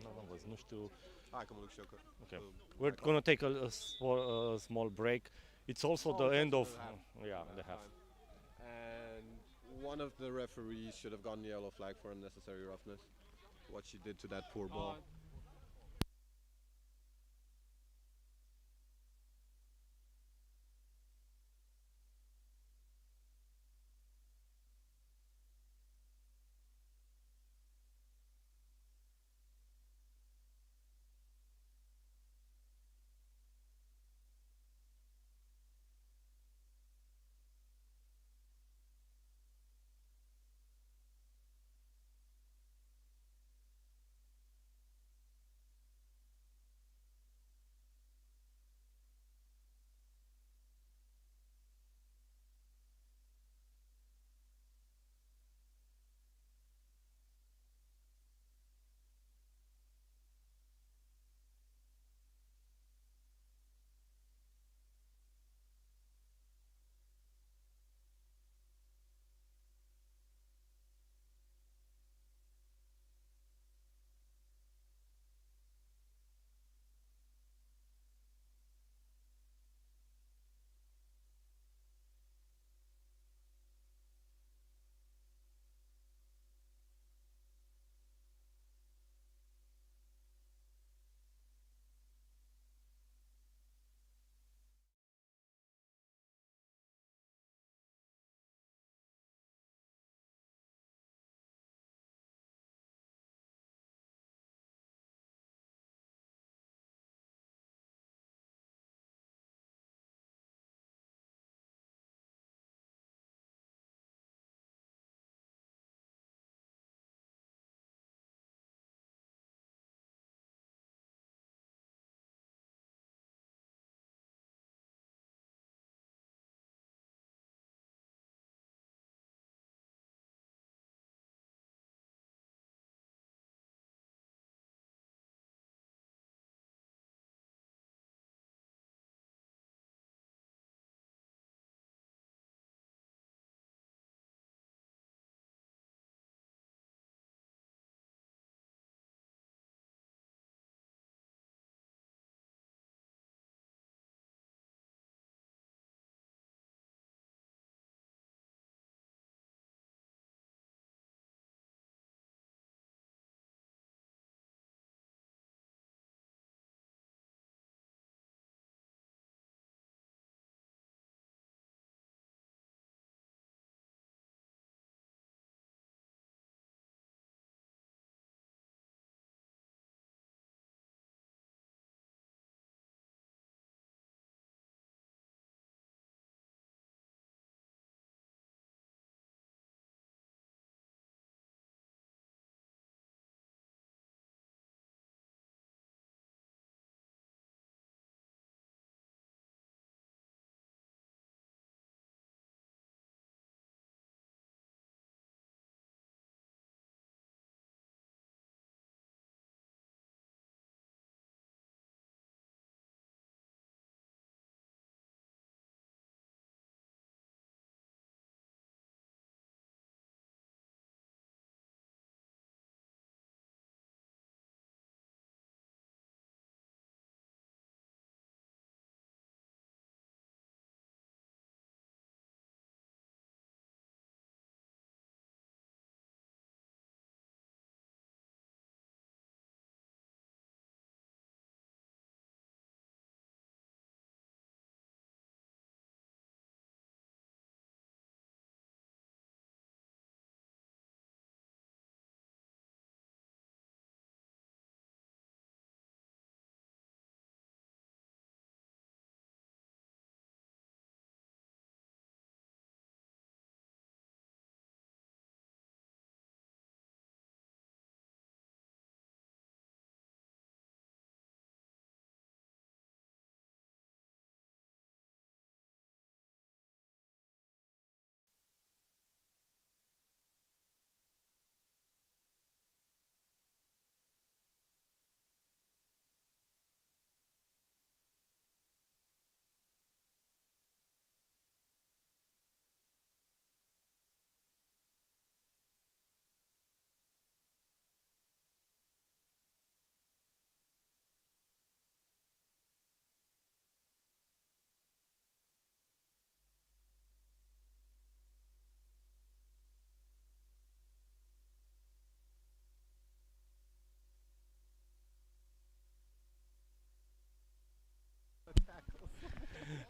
Nu am văzut, nu știu. Hai că mă duc și eu că... Okay, we're gonna take a small break. It's also the end of yeah, the half. And one of the referees should have gotten the yellow flag for unnecessary roughness. What she did to that poor ball.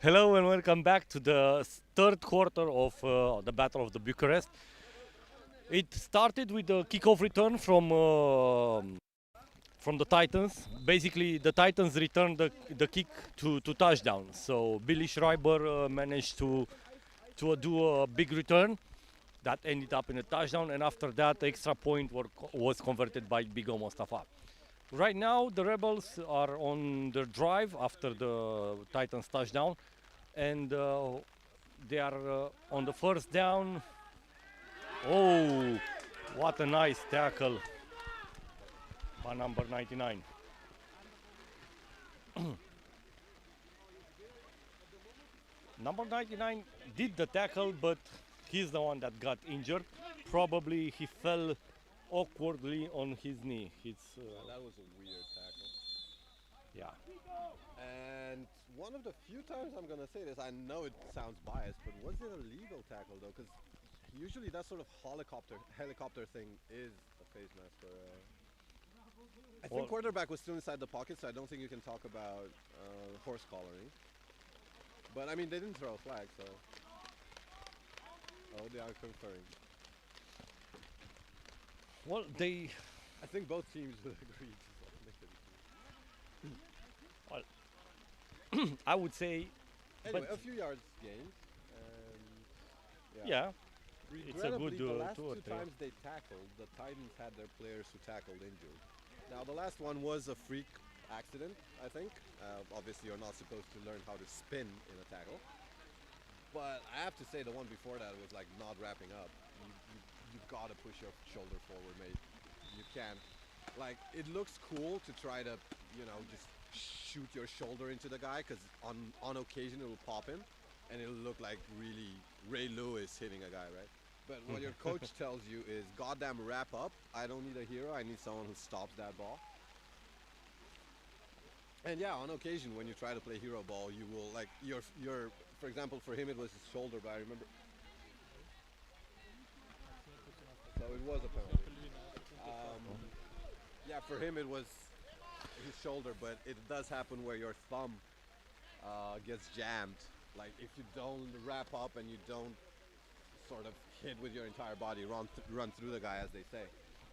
Hello and welcome back to the third quarter of the Battle of the Bucharest. It started with a kickoff return from the Titans. Basically, the Titans returned the kick to touchdown. So Billy Schreiber managed to do a big return that ended up in a touchdown, and after that, the extra point was converted by Bigo Mostafa. Right now, the Rebels are on their drive after the Titans touchdown, and they are on the first down. Oh, what a nice tackle by number 99. Number 99 did the tackle, but he's the one that got injured. Probably he fell awkwardly on his knee. That was a weird tackle. Yeah. And one of the few times I'm going to say this, I know it sounds biased, but was it a legal tackle though? Because usually that sort of helicopter thing is a face mask. I think quarterback was still inside the pocket, so I don't think you can talk about horse collaring. But I mean, they didn't throw a flag, so. Oh, they are conferring. Well, I think both teams would agree. Well, I would say. Anyway, but a few yards gained. And yeah, it's a good the last 2 or 3. two times they tackled, the Titans had their players who tackled injured. Now the last one was a freak accident, I think. Obviously, you're not supposed to learn how to spin in a tackle. But I have to say, the one before that was like not wrapping up. You've got to push your shoulder forward, mate. You can't. Like, it looks cool to try to, just shoot your shoulder into the guy, because on occasion it will pop him, and it'll look like really Ray Lewis hitting a guy, right? But what your coach tells you is, goddamn, wrap up. I don't need a hero. I need someone who stops that ball. And yeah, on occasion, when you try to play hero ball, you will, like, for example, for him it was his shoulder, but I remember. So it was a penalty. Yeah, for him it was his shoulder, but it does happen where your thumb gets jammed. Like, if you don't wrap up and you don't sort of hit with your entire body, run through the guy, as they say.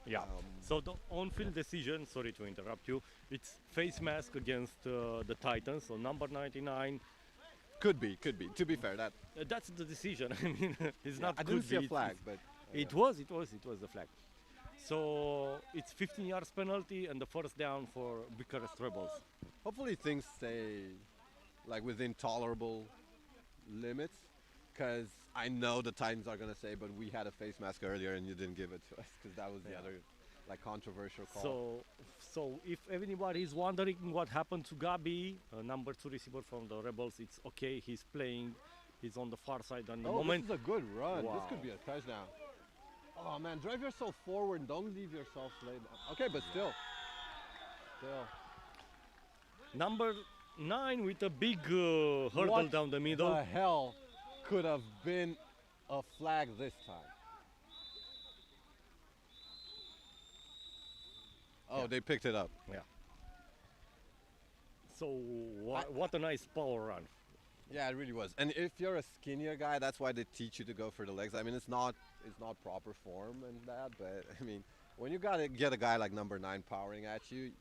Yeah. So the on-field decision, sorry to interrupt you, it's face mask against the Titans. So number 99. Could be. To be fair, That's the decision. I mean, it's not. I didn't see a flag, but it was the flag. So it's 15 yards penalty and the first down for Bucharest Rebels. hopefully things stay like within tolerable limits, because I know the Titans are gonna say, but we had a face mask earlier and you didn't give it to us, because that was the other like controversial call. So if anybody is wondering what happened to Gabi, number 2 receiver from the Rebels, it's okay. He's playing. He's on the far side at the moment. This is a good run. Wow. This could be a touchdown. Oh man, drive yourself forward and don't leave yourself laid down. Okay, but still. Number 9 with a big hurdle What down the middle. the hell could have been a flag this time? Oh, they picked it up. Yeah. So what a nice power run. Yeah, it really was. And if you're a skinnier guy, that's why they teach you to go for the legs. I mean, it's not proper form and that, but I mean, when you gotta get a guy like number 9 powering at you,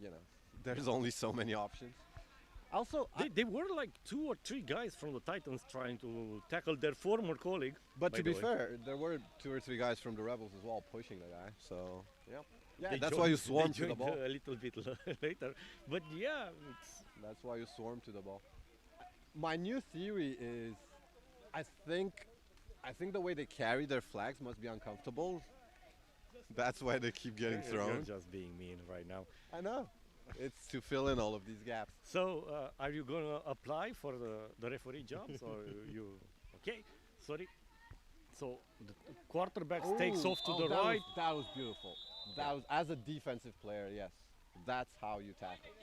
you know, there's only so many options. Also, They were like 2 or 3 guys from the Titans trying to tackle their former colleague. but by to the be way. fair, there were 2 or 3 guys from the Rebels as well pushing the guy. So yeah, They that's why you joined- swarm they to the joined ball. a little bit later. But yeah, That's why you swarm to the ball. My new theory is, I think the way they carry their flags must be uncomfortable. That's why they keep getting you're thrown. just being mean right now. I know. It's to fill in all of these gaps. So are you gonna apply for the referee jobs or you? Okay, sorry. So the quarterback takes off to the right. That was beautiful. That was, as a defensive player, yes. That's how you tackle.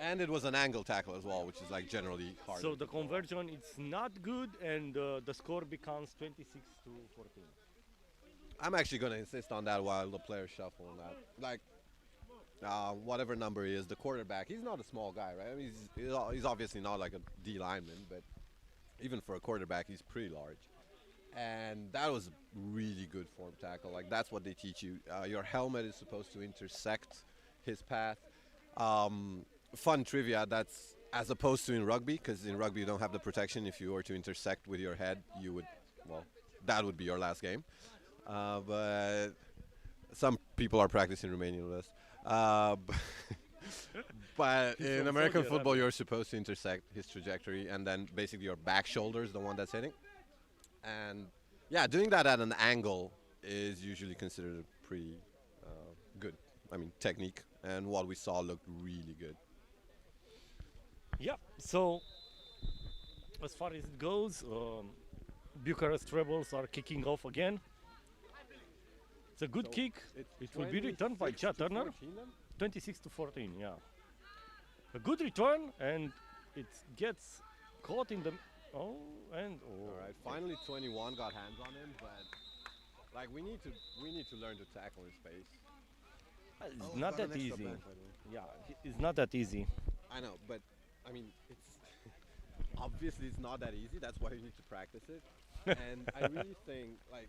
And it was an angle tackle as well, which is like generally hard. So the conversion it's not good, and the score becomes 26-14. I'm actually going to insist on that while the players shuffle on that. Like, whatever number he is, the quarterback. He's not a small guy, right? I mean, he's obviously not like a D lineman, but even for a quarterback, he's pretty large. And that was a really good form tackle. Like that's what they teach you. Your helmet is supposed to intersect his path. Fun trivia. That's as opposed to in rugby, because in rugby you don't have the protection. If you were to intersect with your head, you would, well, that would be your last game. But some people are practicing Romanian with us. But in from American Saudi football, Arabia. you're supposed to intersect his trajectory, and then basically your back shoulder is the one that's hitting. And yeah, doing that at an angle is usually considered pretty good. I mean, technique, and what we saw looked really good. Yeah. So as far as it goes, Bucharest Rebels are kicking off again. It's a good kick. It will be returned by 26 Chad to Turner. 14 then? 26 to 14. Yeah. A good return, and it gets caught in the. Oh, and oh. All right, finally 21 got hands on him, but like we need to learn to tackle in space. It's Oh, not got an that extra easy. band, by the way. Yeah, it's not that easy. I know, but I mean, it's obviously it's not that easy. That's why you need to practice it. And I really think, like,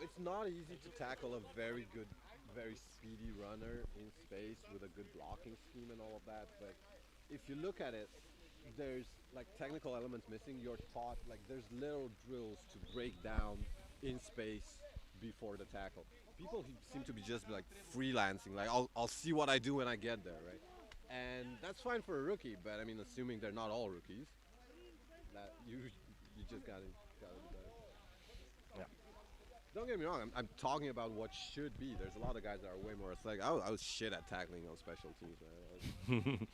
it's not easy to tackle a very good, very speedy runner in space with a good blocking scheme and all of that. But if you look at it, there's like technical elements missing. You're taught, like, there's little drills to break down in space before the tackle. People seem to be just like freelancing, like I'll see what I do when I get there, right? And that's fine for a rookie, but I mean, assuming they're not all rookies, that you just gotta do better. Yeah. Don't get me wrong, I'm talking about what should be. There's a lot of guys that are way more athletic. I was shit at tackling on special teams, man.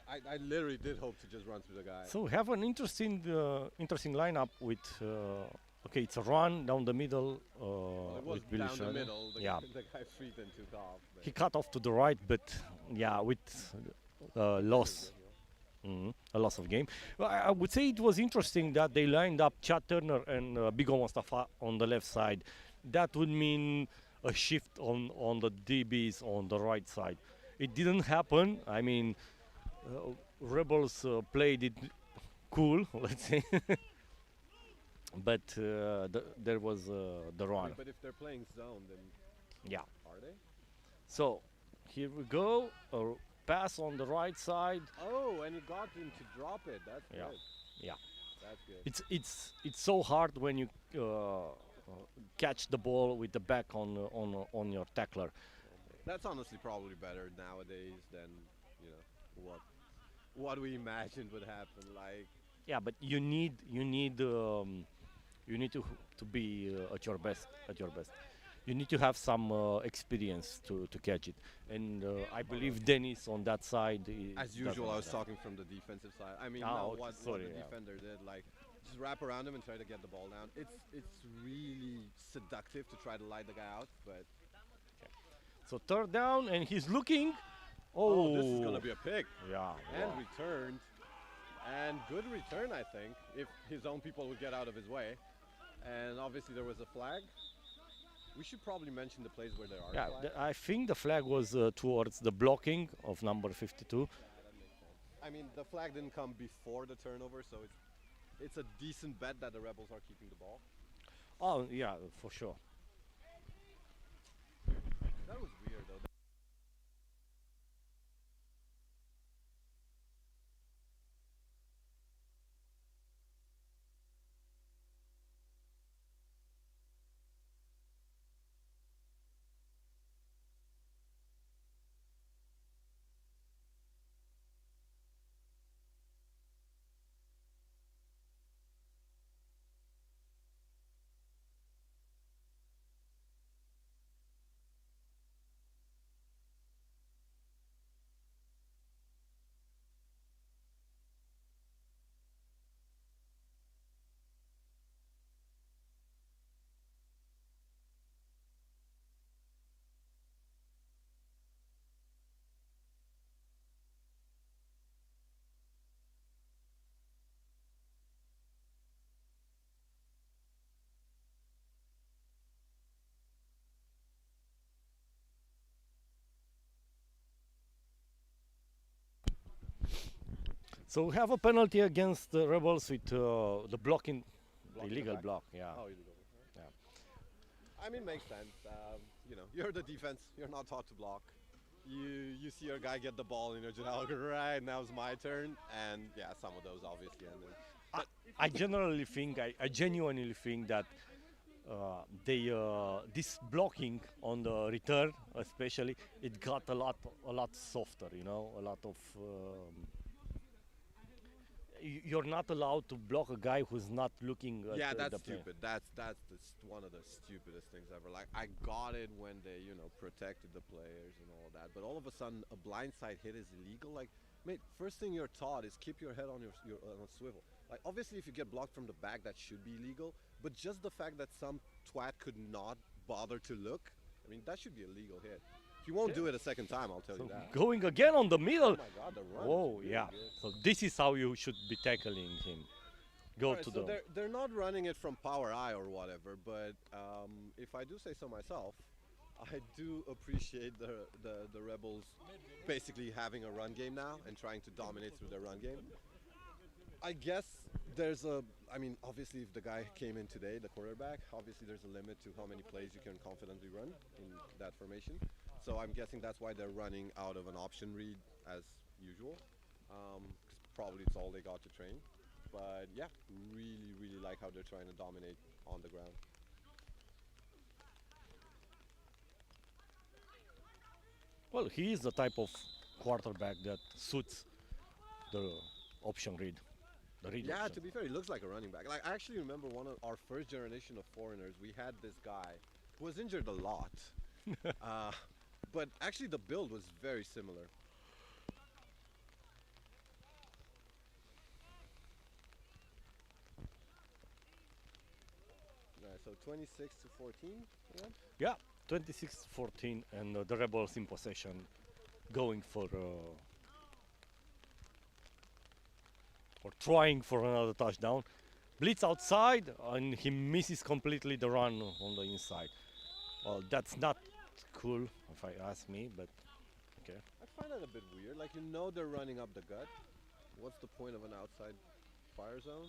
I literally did hope to just run through the guy. So we have an interesting lineup with. Okay, it's a run down the middle Well, it was with Billy down the Schroeder. middle. Yeah, The guy freed and took off. but- he cut off to the right, but yeah, with loss. A loss of game. Well, I would say it was interesting that they lined up Chad Turner and Bigo Mustafa on the left side. That would mean a shift on the DBs on the right side. It didn't happen. I mean, Rebels played it cool, let's say. But there was the run. But if they're playing zone, then Yeah. are they? So here we go. A pass on the right side. Oh, and he got him to drop it. That's Yeah. good. Yeah. That's good. It's so hard when you catch the ball with the back on your tackler. That's honestly probably better nowadays than what we imagined would happen. Like, Yeah, but you need to be at your best. You need to have some experience to catch it. And I believe Dennis on that side. as doesn't usual, I have was that. talking from the defensive side. I mean, Ah, no, okay, what sorry, the yeah. defender did, like, just wrap around him and try to get the ball down. It's really seductive to try to light the guy out, but So third down, and he's looking. oh, this is gonna be a pick. Yeah. And wow. returned. And good return, I think, if his own people would get out of his way. And obviously there was a flag. We should probably mention the plays where there are Yeah, flags. I think the flag was towards the blocking of number 52. I mean, the flag didn't come before the turnover, so it's a decent bet that the Rebels are keeping the ball. Oh, yeah, for sure. That was weird, though. So we have a penalty against the Rebels with the blocking, Block in the illegal back. block. Yeah. Oh, illegal. Yeah. I mean, makes sense. You know, you're the defense. You're not taught to block. You see your guy get the ball and you're just like, right, now's my turn. And yeah, some of those obviously ended. I generally think, I genuinely think that this blocking on the return, especially, it got a lot softer. You know, a lot of. You're not allowed to block a guy who's not looking at Yeah, the that's play. stupid. That's one of the stupidest things ever. Like, I got it when they, you know, protected the players and all that, but all of a sudden a blindside hit is illegal. Like, mate, first thing you're taught is keep your head on your on a swivel. Like, obviously if you get blocked from the back, that should be illegal, but just the fact that some twat could not bother to look, I mean, that should be a legal hit. He won't do it a second time, I'll tell you that. Going again on the middle. Oh my God, the run. Whoa, was really yeah. good. So this is how you should be tackling him. Go Alright, to so the. they're not running it from power eye or whatever, but if I do say so myself, I do appreciate the Rebels basically having a run game now and trying to dominate through their run game. I guess I mean, obviously if the guy came in today, the quarterback, obviously there's a limit to how many plays you can confidently run in that formation. So I'm guessing that's why they're running out of an option read as usual. 'Cause probably it's all they got to train. But yeah, really like how they're trying to dominate on the ground. Well, he is the type of quarterback that suits the option read. The read Yeah, option. to be fair, he looks like a running back. Like, I actually remember one of our first generation of foreigners, we had this guy who was injured a lot. But actually the build was very similar. So 26-14. Yeah. Yeah, 26-14, and the Rebels in possession, going for or trying for another touchdown. Blitz outside, and he misses completely the run on the inside. Well, that's not cool, if I ask me, but okay. I find that a bit weird. Like, you know they're running up the gut. What's the point of an outside fire zone?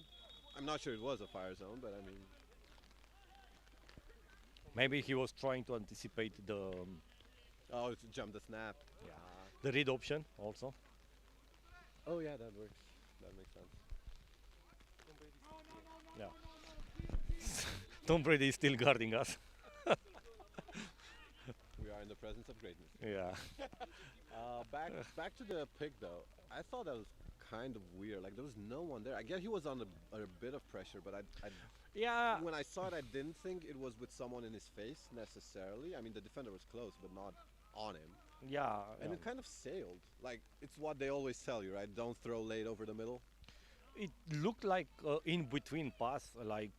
I'm not sure it was a fire zone, but I mean, Maybe he was trying to anticipate the oh, it's jump the snap. Yeah. the read option also. Oh yeah, that works. That makes sense. Yeah. Tom Brady is still guarding us. We are in the presence of greatness. Yeah. Back to the pick though. I thought that was kind of weird. Like, there was no one there. I guess he was on a bit of pressure, but Yeah. when I saw it, I didn't think it was with someone in his face necessarily. I mean, the defender was close, but not on him. Yeah. And it kind of sailed. Like, it's what they always tell you, right? Don't throw late over the middle. It looked like in between pass, like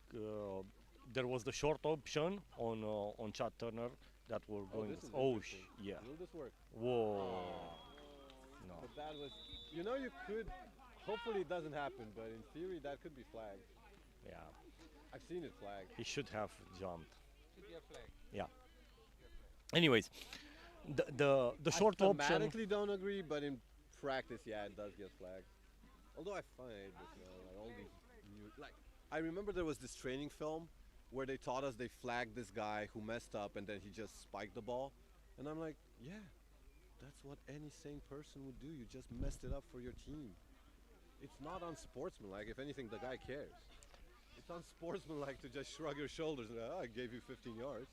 there was the short option on Chad Turner that were going. This is Oh, interesting. yeah. Will this work? Whoa. No. But that was, you know, you could, hopefully it doesn't happen, but in theory that could be flagged. Yeah. I've seen it flagged. He should have jumped. Should be a flag. Yeah. Anyways, the short I option. thematically don't agree, but in practice, yeah, it does get flagged. Although I find this, like, all these new, like, I remember there was this training film where they taught us they flagged this guy who messed up and then he just spiked the ball, and I'm like, yeah, that's what any sane person would do. You just messed it up for your team. It's not unsportsmanlike. If anything, the guy cares. It's unsportsmanlike to just shrug your shoulders and oh, I gave you 15 yards.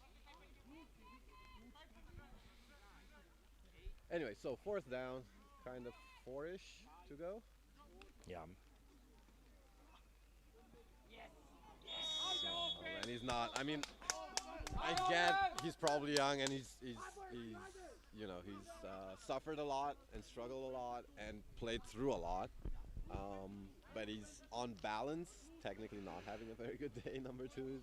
Anyway, so fourth down, kind of four-ish to go. Yeah. And he's not. I mean, I get he's probably young and he's you know, he's suffered a lot and struggled a lot and played through a lot. But he's on balance, technically not having a very good day. Number two,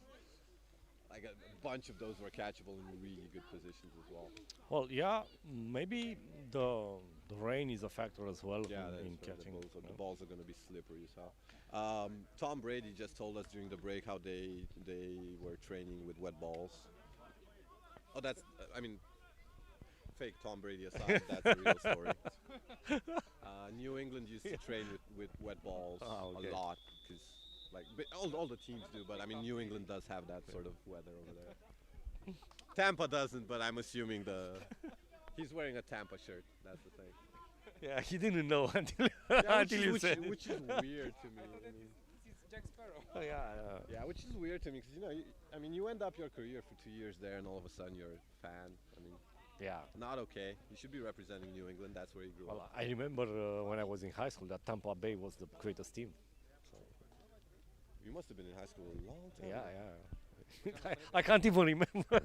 like a bunch of those were catchable in really good positions as well. Well, yeah. Maybe the rain is a factor as well Yeah, that's in right. catching. The balls are going to be slippery as hell. Tom Brady just told us during the break how they were training with wet balls. Oh, that's I mean, fake Tom Brady aside, that's a real story. New England used to train with wet balls Okay. a lot because all the teams do, but I mean New England does have that sort of weather over there. Tampa doesn't, but I'm assuming he's wearing a Tampa shirt. That's the thing. Yeah, he didn't know until Yeah, until you said it. which is weird to me. I mean, It's Jack Sparrow. Oh, yeah. yeah, which is weird to me because I mean, you end up your career for 2 years there, and all of a sudden you're a fan. I mean, Yeah. not okay. You should be representing New England. That's where you grew Well, up. I remember when I was in high school that Tampa Bay was the greatest team. You must have been in high school a long time. Yeah, ago. yeah. I can't even remember.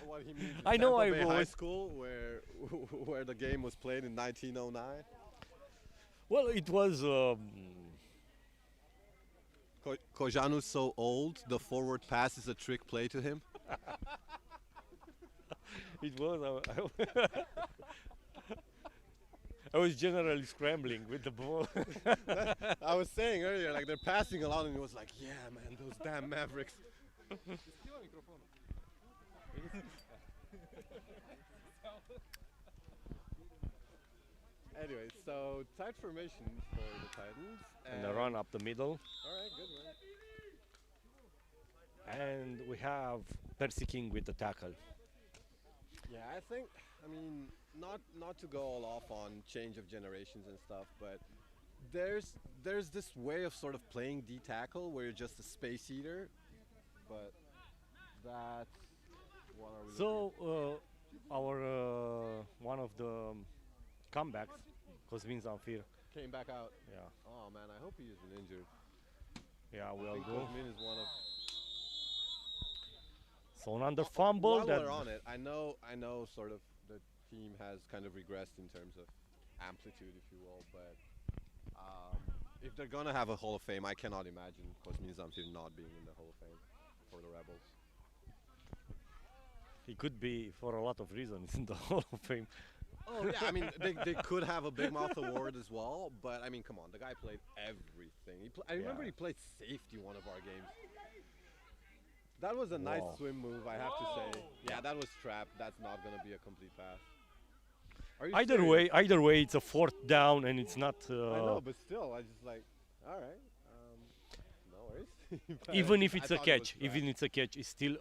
What he means? I know Tampa I Bay High was. School where the game was played in 1909. Well, it was. Kojanu's so old, the forward pass is a trick play to him. It was. I was generally scrambling with the ball. I was saying earlier, like they're passing a lot, and it was like, yeah, man, those damn Mavericks. Anyway, so tight formation for the Titans. And a run up the middle. All right, good one. And we have Percy King with the tackle. Yeah, I mean, not to go all off on change of generations and stuff, but there's this way of sort of playing D tackle where you're just a space eater, but that's what are we looking So, our one of the comebacks, Cosmin Zamfir. at? Came back out. Yeah, Oh man, I hope he isn't injured. yeah, I we'll think go. Kuzmin is one of. So another fumble. While That we're on it, I know sort of the team has kind of regressed in terms of amplitude, if you will, but if they're gonna have a Hall of Fame, I cannot imagine Cosmin Zamfir not being in the Hall of Fame for the Rebels. he could be for a lot of reasons in the Hall of Fame. Oh yeah, I mean they could have a Big Mouth award as well, but I mean come on, the guy played everything. I remember Yeah. he played safety one of our games. That was a nice Wow. swim move, I have to say. Yeah, that was trapped. That's not gonna be a complete pass. Are you Either serious? either way, it's a fourth down, and it's not. I know, but still, I just like, all right, no worries. But Even if I it's a thought it was catch, even it's a catch, it's still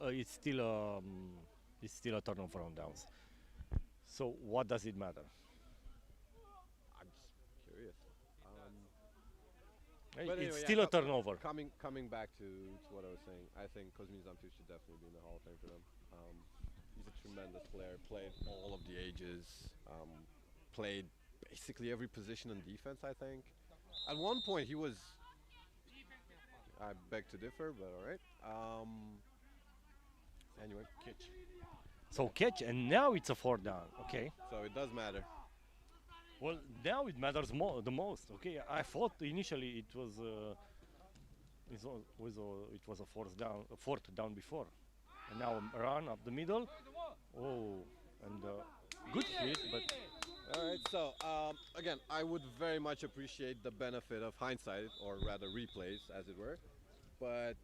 a turnover on downs. So what does it matter? I'm just curious. It's But anyway, yeah, still a turnover. Coming back to what I was saying, I think Cosmin Zamfir should definitely be in the Hall of Fame for them. He's a tremendous player. Played all of the ages. Played basically every position in defense. I think. At one point, he was. I beg to differ, but all right. Anyway, catch. So catch, and now it's a fourth down. Okay. So it does matter. Well, now it matters the most. Okay, I thought initially it was a fourth down before, and now a run up the middle. Oh, and good hit, but All right, so again, I would very much appreciate the benefit of hindsight, or rather replays, as it were. But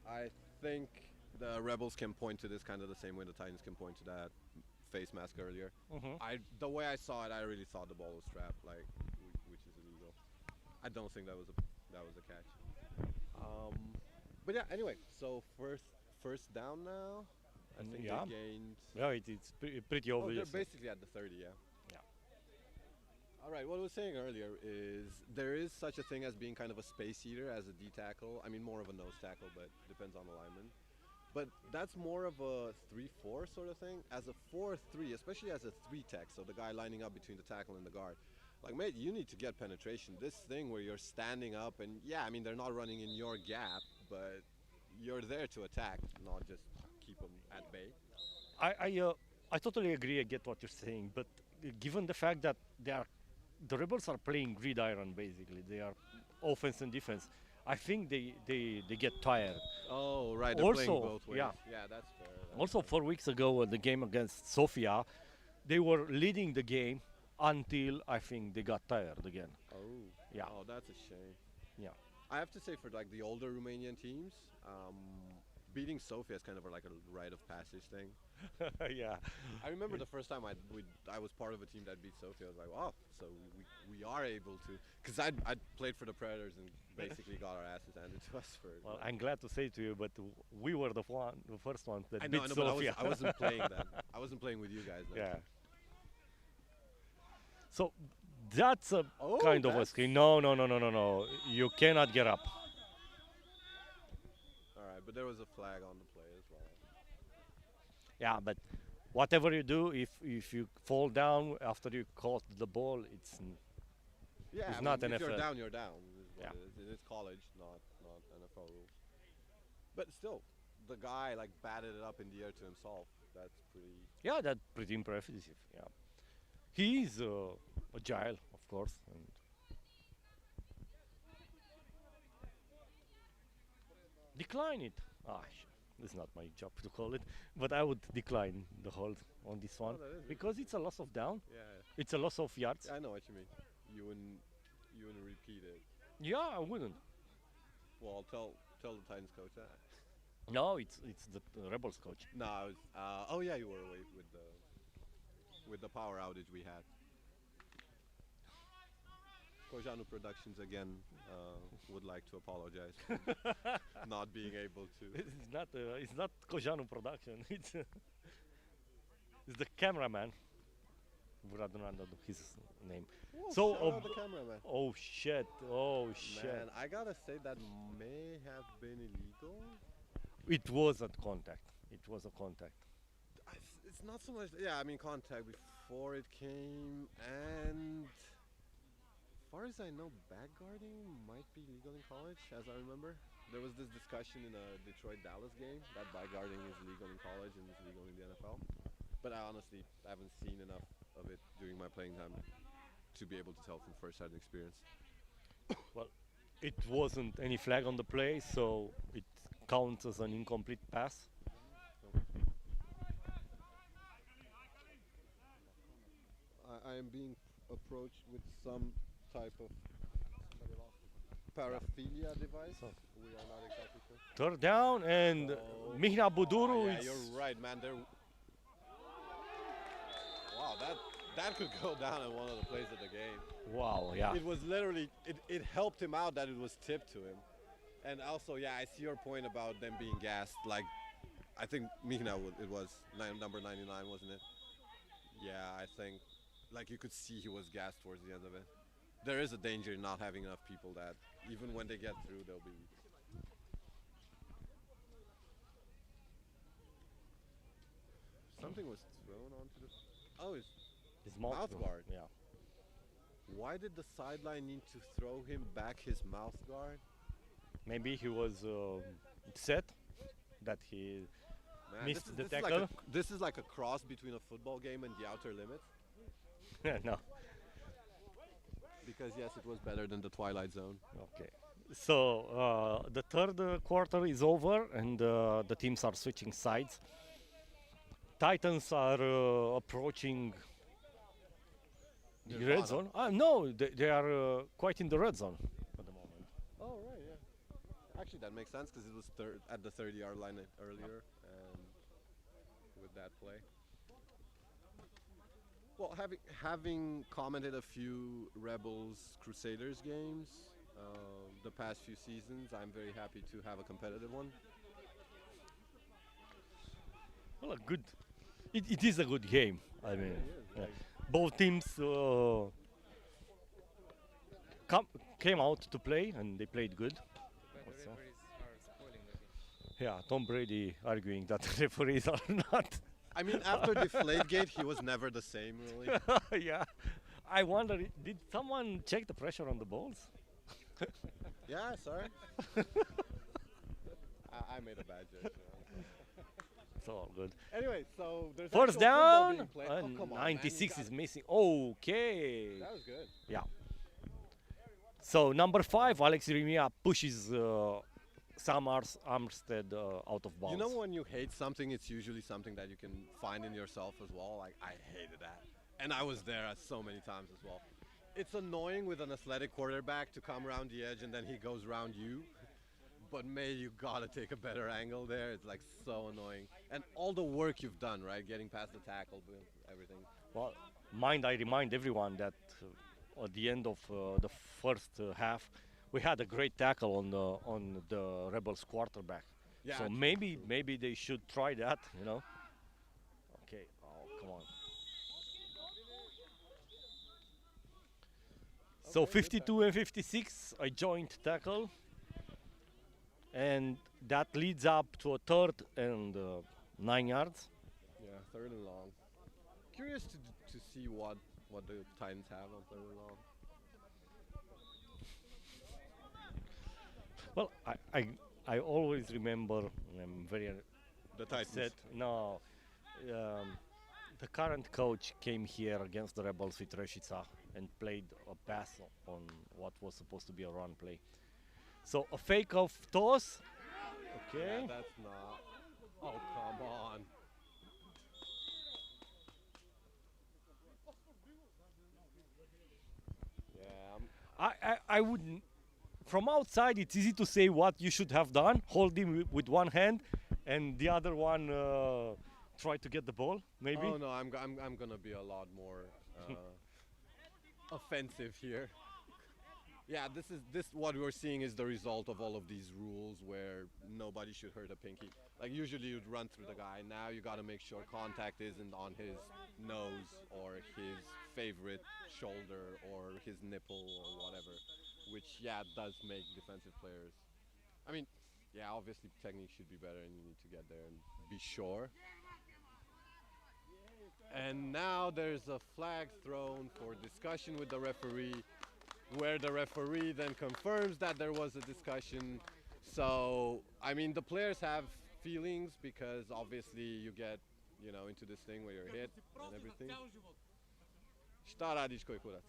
I think the Rebels can point to this kind of the same way the Titans can point to that face mask earlier. The way I saw it, I really thought the ball was trapped, like which is illegal. I don't think that was a catch. But yeah, anyway, so first down now. I think yeah. they gained. yeah, it's pretty Oh, obvious. they're basically at the 30, yeah. Yeah. All right, what I was saying earlier is there is such a thing as being kind of a space eater as a D tackle. I mean, more of a nose tackle, but depends on the lineman. But that's more of a 3-4 sort of thing. As a 4-3, especially as a 3 tech, so the guy lining up between the tackle and the guard. Like, mate, you need to get penetration. This thing where you're standing up and, yeah, I mean, they're not running in your gap, but you're there to attack, not just keep them at bay. I totally agree. I get what you're saying, but given the fact that the Rebels are playing gridiron basically, they are offense and defense. I think they get tired. Oh, right, they're playing Also, both ways. yeah. Yeah, that's fair. Also, 4 weeks ago, the game against Sofia, they were leading the game until I think they got tired again. Oh, Yeah. Oh, that's a shame. Yeah. I have to say, for like the older Romanian teams, beating Sofia is kind of like a rite of passage thing. Yeah. I remember the first time I was part of a team that beat Sofia. I was like, wow, so we are able to. Because I played for the Predators and basically got our asses handed to us for. Well, I'm glad to say to you, but we were the first ones that I know, beat but Sofia. I wasn't playing then. I wasn't playing with you guys then. Yeah. So that's a Oh, kind of a that's- screen. No, no, no, no, no, no. You cannot get up. All right, but there was a flag on the play as well. Yeah, but whatever you do, if you fall down after you caught the ball, it's Yeah, It's I not mean, if NFL. you're down, you're down. Is what Yeah. it is. It's college, not NFL rules. But still, the guy like batted it up in the air to himself. That's pretty. yeah, that's pretty impressive. Yeah, he is agile, of course, and decline it. It's not my job to call it, but I would decline the hold on this one that is because it's a loss of down. Yeah, It's a loss of yards. I know what you mean. You wouldn't repeat it. Yeah, I wouldn't. Well, tell the Titans coach that. No, it's the Rebels coach. No, I was. Oh yeah, you were away with the power outage we had. Kojanu Productions again would like to apologize for not being able to. It's not Kojanu production. It's the cameraman. I don't know his name. Whoa, So, shout out the cameraman. Oh shit! Oh shit! Man, I gotta say that may have been illegal. It was a contact. It was a contact. It's not so much. Yeah, I mean contact before it came, and as far as I know, backguarding might be legal in college, as I remember. There was this discussion in a Detroit-Dallas game that backguarding is legal in college and is legal in the NFL. But I honestly haven't seen enough of it during my playing time to be able to tell from first-hand experience. Well, it wasn't any flag on the play, so it counts as an incomplete pass. I am being approached with some type of paraphilia device. So. We are not exactly sure. Third down, and Mihna Buduru Yeah, is you're right, man. Wow, that could go down in one of the plays of the game. wow, yeah. It was literally it helped him out that it was tipped to him, and also yeah, I see your point about them being gassed. Like, I think Mihna it was number 99, wasn't it? Yeah, I think like you could see he was gassed towards the end of it. There is a danger in not having enough people that even when they get through, they'll be. Something was thrown onto the. Oh, it's His mouth guard. Yeah. Why did the sideline need to throw him back his mouth guard? Maybe he was upset that he Man, missed the is like tackle. this is like a cross between a football game and the Outer Limits. No. Because yes, it was better than the Twilight Zone. Okay. So the third quarter is over, and the teams are switching sides. Titans are approaching the red Nirvana. zone. No, they are quite in the red zone at the moment. Oh right, yeah. Actually, that makes sense because it was at the 30-yard line earlier, and with that play. Well, having commented a few Rebels Crusaders games the past few seasons, I'm very happy to have a competitive one. Well, a good. It is a good game. I mean, yeah. Like, Both teams came out to play, and they played good. But the Also. referees are spoiling the game. Yeah, Tom Brady arguing that referees are not. I mean, after Deflategate, he was never the same, really. Yeah, I wonder, did someone check the pressure on the balls? Yeah, sorry. I made a bad joke. It's all good. Anyway, so there's First actual football down, being played. and Oh, come on, man, you 96 got is it. missing. Okay. That was good. Yeah. So number 5, Alex Rimia pushes Sam Armstead out of bounds. You know when you hate something, it's usually something that you can find in yourself as well. Like, I hated that. And I was there so many times as well. It's annoying with an athletic quarterback to come around the edge and then he goes around you. but May, you gotta take a better angle there. It's like so annoying. And all the work you've done, right? Getting past the tackle, everything. Well, I remind everyone that at the end of the first half, we had a great tackle on the Rebels quarterback. Yeah, So true, maybe they should try that, you know. Okay. Oh, come on. So 52 and 56, a joint tackle, and that leads up to a third and 9 yards. Yeah, third and long. Curious to see what the Titans have on third and long. Well, I always remember, I'm very The Titans. upset. No, the current coach came here against the Rebels with Reshica and played a pass on what was supposed to be a run play. So a fake of toss. Okay. Yeah, that's not. Oh, come on. Yeah, I wouldn't. From outside, it's easy to say what you should have done. Hold him with one hand, and the other one try to get the ball. Maybe. Oh no, I'm gonna be a lot more offensive here. Yeah, this what we're seeing is the result of all of these rules where nobody should hurt a pinky. Like usually you'd run through the guy. Now you gotta make sure contact isn't on his nose or his favorite shoulder or his nipple or whatever. Which yeah does make defensive players. I mean, yeah, obviously technique should be better and you need to get there and be sure. And now there's a flag thrown for discussion with the referee, where the referee then confirms that there was a discussion. So, I mean, the players have feelings because obviously you get, you know, into this thing where you're hit and everything. Šta radiš koji kurac?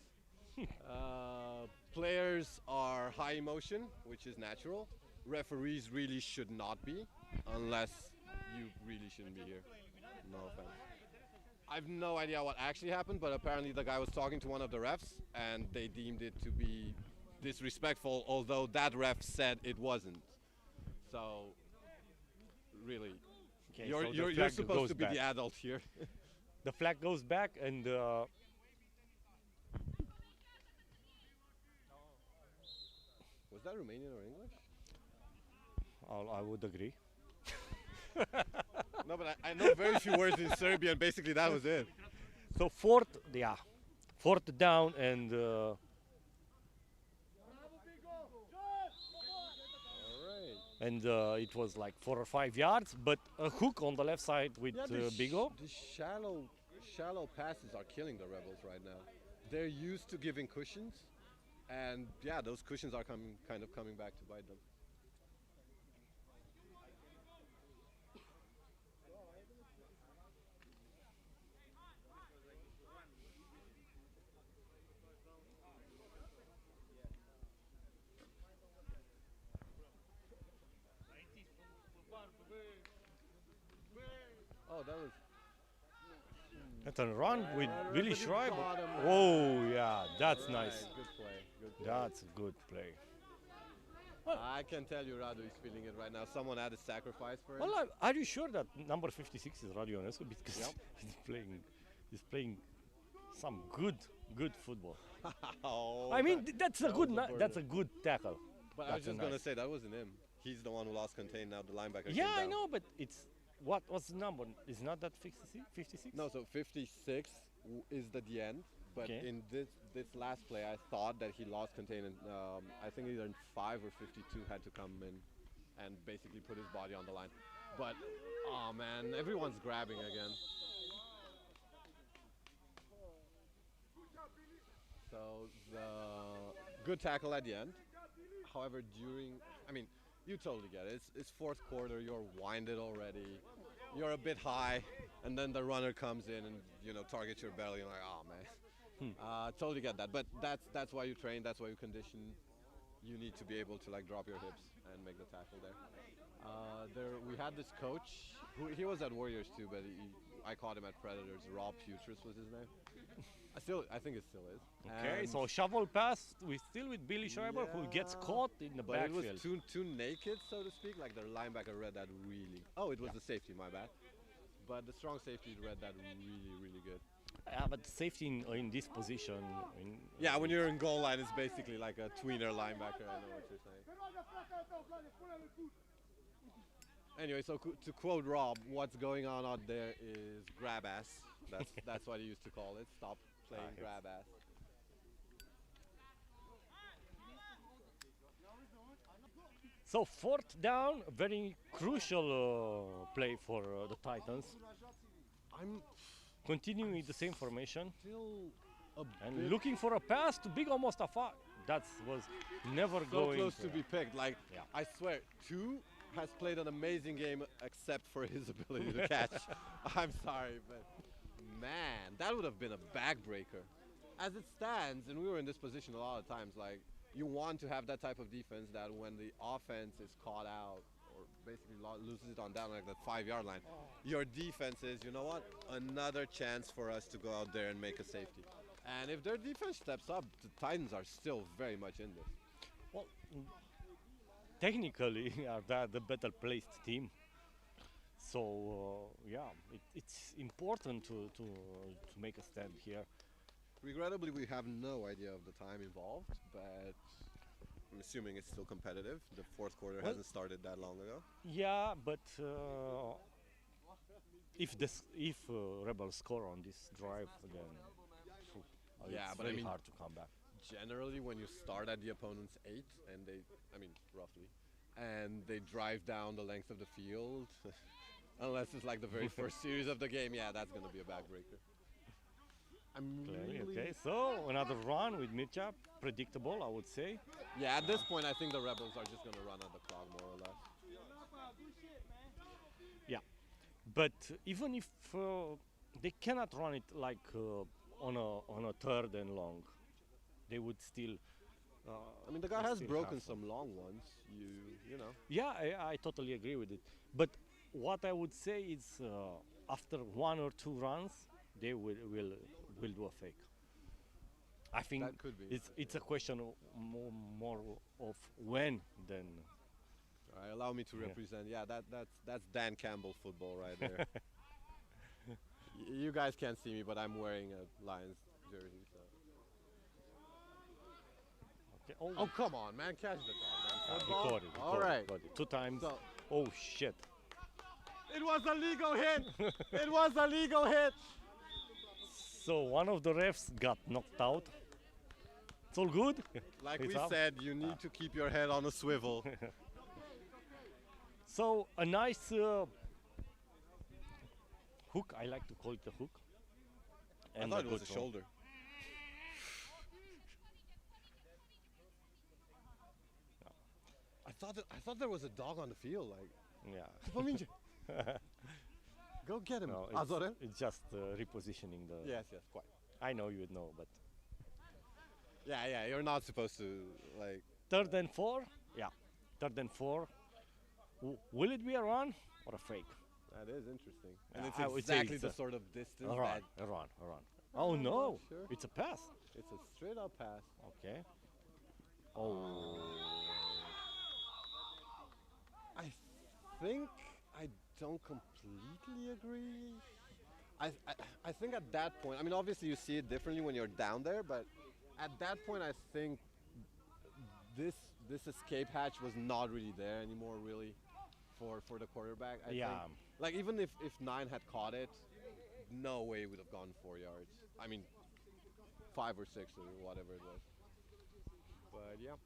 Players are high emotion, which is natural. Referees really should not be, unless you really shouldn't be here. No offense. I've no idea what actually happened, but apparently the guy was talking to one of the refs, and they deemed it to be disrespectful, although that ref said it wasn't. So, really, Okay, you're, so the you're flag supposed goes to be back. the adult here. The flag goes back, and Was that Romanian or English? I would agree. No, but I know very few words in Serbian. Basically, that was it. So fourth down, and All right. it was like 4 or 5 yards, but a hook on the left side with Bigo. The shallow passes are killing the Rebels right now. They're used to giving cushions, and yeah, those cushions are kind of coming back to bite them. Oh, that was. That's a run with Willie but you Schreiber. got him. Oh yeah, that's Right, nice. Good play. Good play. That's a good play. I can tell you Radu is feeling it right now. Someone had a sacrifice for him. Well, are you sure that number 56 is Radio Ionescu? Because Yep. he's playing some good football. Oh, I mean, that's a that good was a that's a burner. good tackle. But I was That's a just gonna nice. say that wasn't him. He's the one who lost contain. Now the linebacker. Yeah, came I down. know, but it's what's the number? Is not that 56? No, so 56 is the end. But Okay. in this last play, I thought that he lost contain. And I think either in 5 or 52 had to come in and basically put his body on the line. But oh man, everyone's grabbing again. So the good tackle at the end. However, you totally get it. It's fourth quarter. You're winded already. You're a bit high, and then the runner comes in and targets your belly. You're like, oh man. Totally get that. But that's why you train. That's why you condition. You need to be able to like drop your hips and make the tackle there. We had this coach. He was at Warriors too, but I caught him at Predators. Rob Putris was his name. I think it still is. Okay, And- so shovel pass. We still with Billy Schreiber, who gets Yeah, caught in the but it backfield. was too naked, so to speak. Like the linebacker read that really. Oh, it was the safety. My bad. But the strong safety read that really good. Yeah, but safety in this position. Yeah, when you're in goal line, it's basically like a tweener linebacker. I know what you're saying. Anyway, so to quote Rob, what's going on out there is grab ass. That's what he used to call it. Stop playing Okay. grab ass. So fourth down, very crucial play for the Titans. I'm Continuing with the same formation still a and bit looking for a pass to Big Mustafa. That was never so going close to be picked. Like, Yeah. I swear, two has played an amazing game except for his ability to catch. I'm sorry, but man, that would have been a backbreaker. As it stands, and we were in this position a lot of times, like, you want to have that type of defense that when the offense is caught out or basically loses it on down like that 5-yard line, your defense is, you know what, another chance for us to go out there and make a safety. And if their defense steps up, the Titans are still very much in this. Well, technically, are that the better placed team. So yeah, it's important to make a stand here. Regrettably, we have no idea of the time involved, but I'm assuming it's still competitive. The fourth quarter Well- hasn't started that long ago. Yeah, but if Rebels score on this drive, then phew, Yeah, it's but I very mean- hard to come back. Generally, when you start at the opponent's 8, and roughly, and they drive down the length of the field, unless it's like the very first series of the game, yeah, that's going to be a backbreaker. I'm Clearly, really, okay, so another run with Mircea, predictable, I would say. yeah, at this point, I think the Rebels are just going to run out the clock more or less. Yeah, but even if they cannot run it like on a third and long, they would still. I mean, the guy They has still broken have some long ones. You know. Yeah, I totally agree with it. But what I would say is, after 1 or 2 runs, they will do a fake. I think That could be. it's a question of more of when than. All right, allow me to Yeah. represent. Yeah, that's Dan Campbell football right there. You guys can't see me, but I'm wearing a Lions jersey. So. Okay. Oh, come on, man, catch the ball, man. he Football? caught it. All right. 2 times. So Oh shit! it was a legal hit. It was a legal hit. So one of the refs got knocked out. It's all good. Like It's we up. said, you need to keep your head on a swivel. So a nice hook. I like to call it a hook. I thought it was a shoulder. I thought there was a dog on the field. Like, Yeah. go get him, No, Azore. it's just repositioning the. Yes, quite. I know you would know, but Yeah, you're not supposed to like. 3rd and 4. Yeah, 3rd and 4. Will it be a run or a fake? That is interesting. And Yeah, it's I would say exactly it's the a- sort of distance A run, that a run, a run. Oh no! sure. It's a pass. it's a straight up pass. Okay. Oh. I think I don't completely agree. I think at that point, I mean, obviously you see it differently when you're down there, but at that point, I think this escape hatch was not really there anymore, really, for the quarterback. I Yeah. think, like even if 9 had caught it, no way it would have gone 4 yards. I mean, 5 or 6 or whatever it was. But yeah,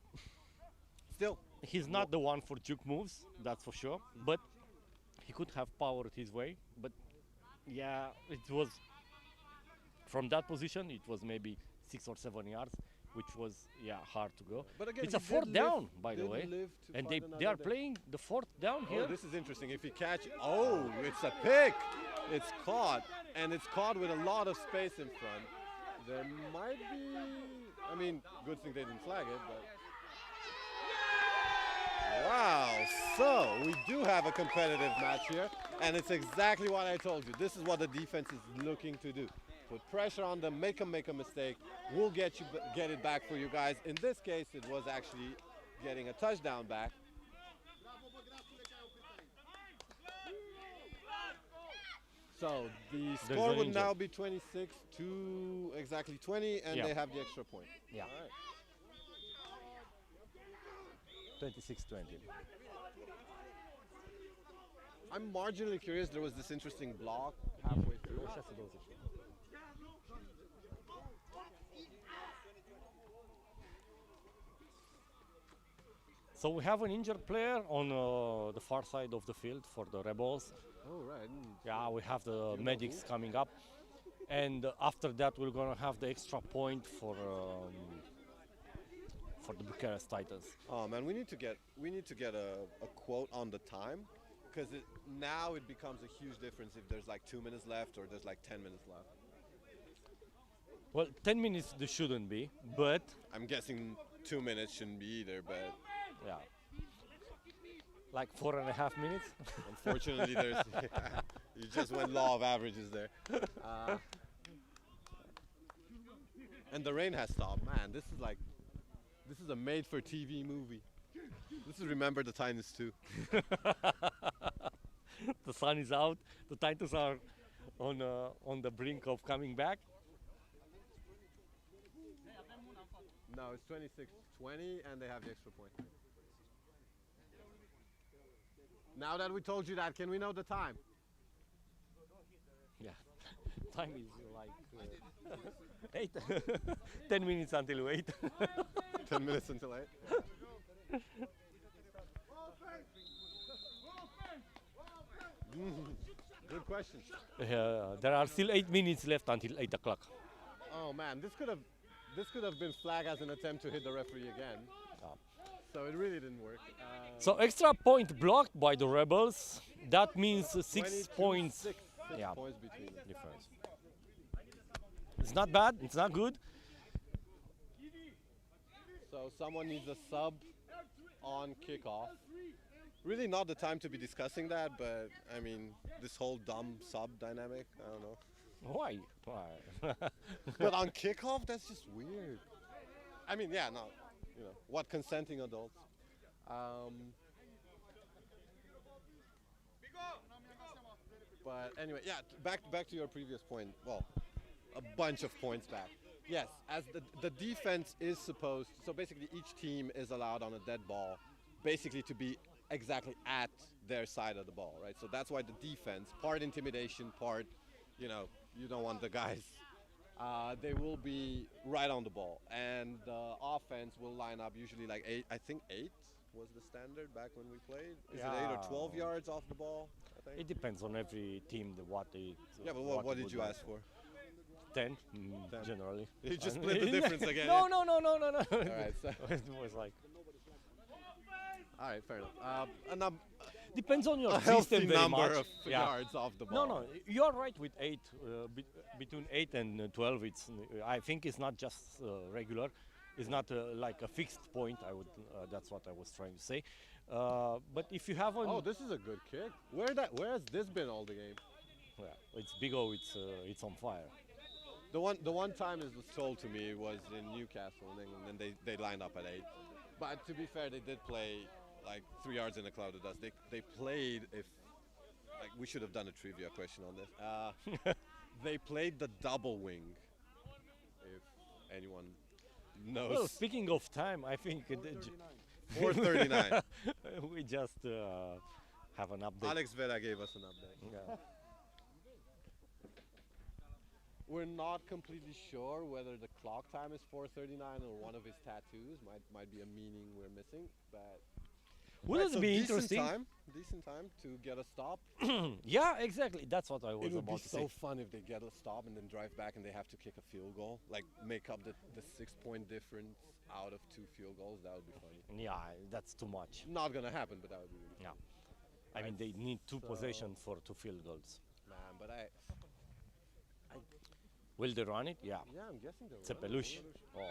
still. He's not the one for juke moves, that's for sure. But he could have powered his way. But yeah, it was from that position. It was maybe 6 or 7 yards, which was hard to go. But again, It's he a 4th did down, live- by the did way, live to and fight they another are day. playing the 4th down Oh, here. this is interesting. If he catch, oh, it's a pick. It's caught, and it's caught with a lot of space in front. There might be. I mean, good thing they didn't flag it, but Wow, so we do have a competitive match here, and it's exactly what I told you. This is what the defense is looking to do. Put pressure on them, make a mistake. We'll get it back for you guys. In this case, it was actually getting a touchdown back. So the score would now be 26 to exactly 20, and they have the extra point. Yeah. All right. 26-20. I'm marginally curious. There was this interesting block halfway through. So we have an injured player on the far side of the field for the Rebels. Oh, right. Yeah, we have the medics coming up, and after that we're gonna have the extra point for the Bucharest Titans. Oh man, we need to get a quote on the time, because now it becomes a huge difference if there's like 2 minutes left or there's like 10 minutes left. Well, 10 minutes there shouldn't be, but I'm guessing 2 minutes shouldn't be either, but yeah, like 4.5 minutes. unfortunately there's you just went law of averages there. And the rain has stopped. Man, this is a made-for-TV movie. This is Remember the Titans too. The sun is out. The Titans are on the brink of coming back. No, it's 26-20, and they have the extra point. Now that we told you that, can we know the time? Yeah, time is like 8. 10 minutes until 8. 10 minutes until 8. Good question. There are still 8 minutes left until 8 o'clock. Oh man, this could have been flagged as an attempt to hit the referee again. So it really didn't work. So extra point blocked by the Rebels. That means 6 points. 6 Yeah. points between them. Difference. It's not bad. It's not good. So someone needs a sub on kickoff. Really not the time to be discussing that, but I mean, this whole dumb sub dynamic, I don't know. Why? But on kickoff, that's just weird. I mean, yeah, no, what consenting adults. But anyway, yeah, back to your previous point. Well, a bunch of points back. Yes, as the defense is supposed, so basically each team is allowed on a dead ball, basically to be exactly at their side of the ball, right? So that's why the defense, part intimidation, part, you don't want the guys. They will be right on the ball, and the offense will line up usually like 8. I think 8 was the standard back when we played. Is it 8 or 12 yards off the ball? I think. It depends on every team what they. Yeah, but what did you ask for? 10, 10. Generally. You just split the difference again. No. All right, so It was like. all right, fair enough. Depends on your A system healthy very number much. of yards off the No, ball. you're right with 8. Between 8 and 12, it's. I think it's not just regular. It's not like a fixed point. That's what I was trying to say. But if you have Oh, this is a good kick. Where has this been all the game? yeah, it's Bigo. It's on fire. The one time it was told to me was in Newcastle in England, and they lined up at 8. But to be fair, they did play like 3 yards in a cloud of dust. They played we should have done a trivia question on this. They played the double wing. If anyone knows. Well, speaking of time, I think 4:39. we just have an update. Alex Vera gave us an update. Yeah. We're not completely sure whether the clock time is 4:39 or one of his tattoos might be a meaning we're missing, but Wouldn't so it be decent interesting? Decent time to get a stop. Yeah, exactly. That's what I was It would be about to so say. fun if they get a stop and then drive back and they have to kick a field goal, like make up the 6-point difference out of 2 field goals. That would be funny. Yeah, that's too much. Not gonna happen, but that would be really Yeah. I mean, they need 2 possessions for 2 field goals. man. But Will they run it? Yeah. yeah, I'm guessing they're It's a peluche. Oh.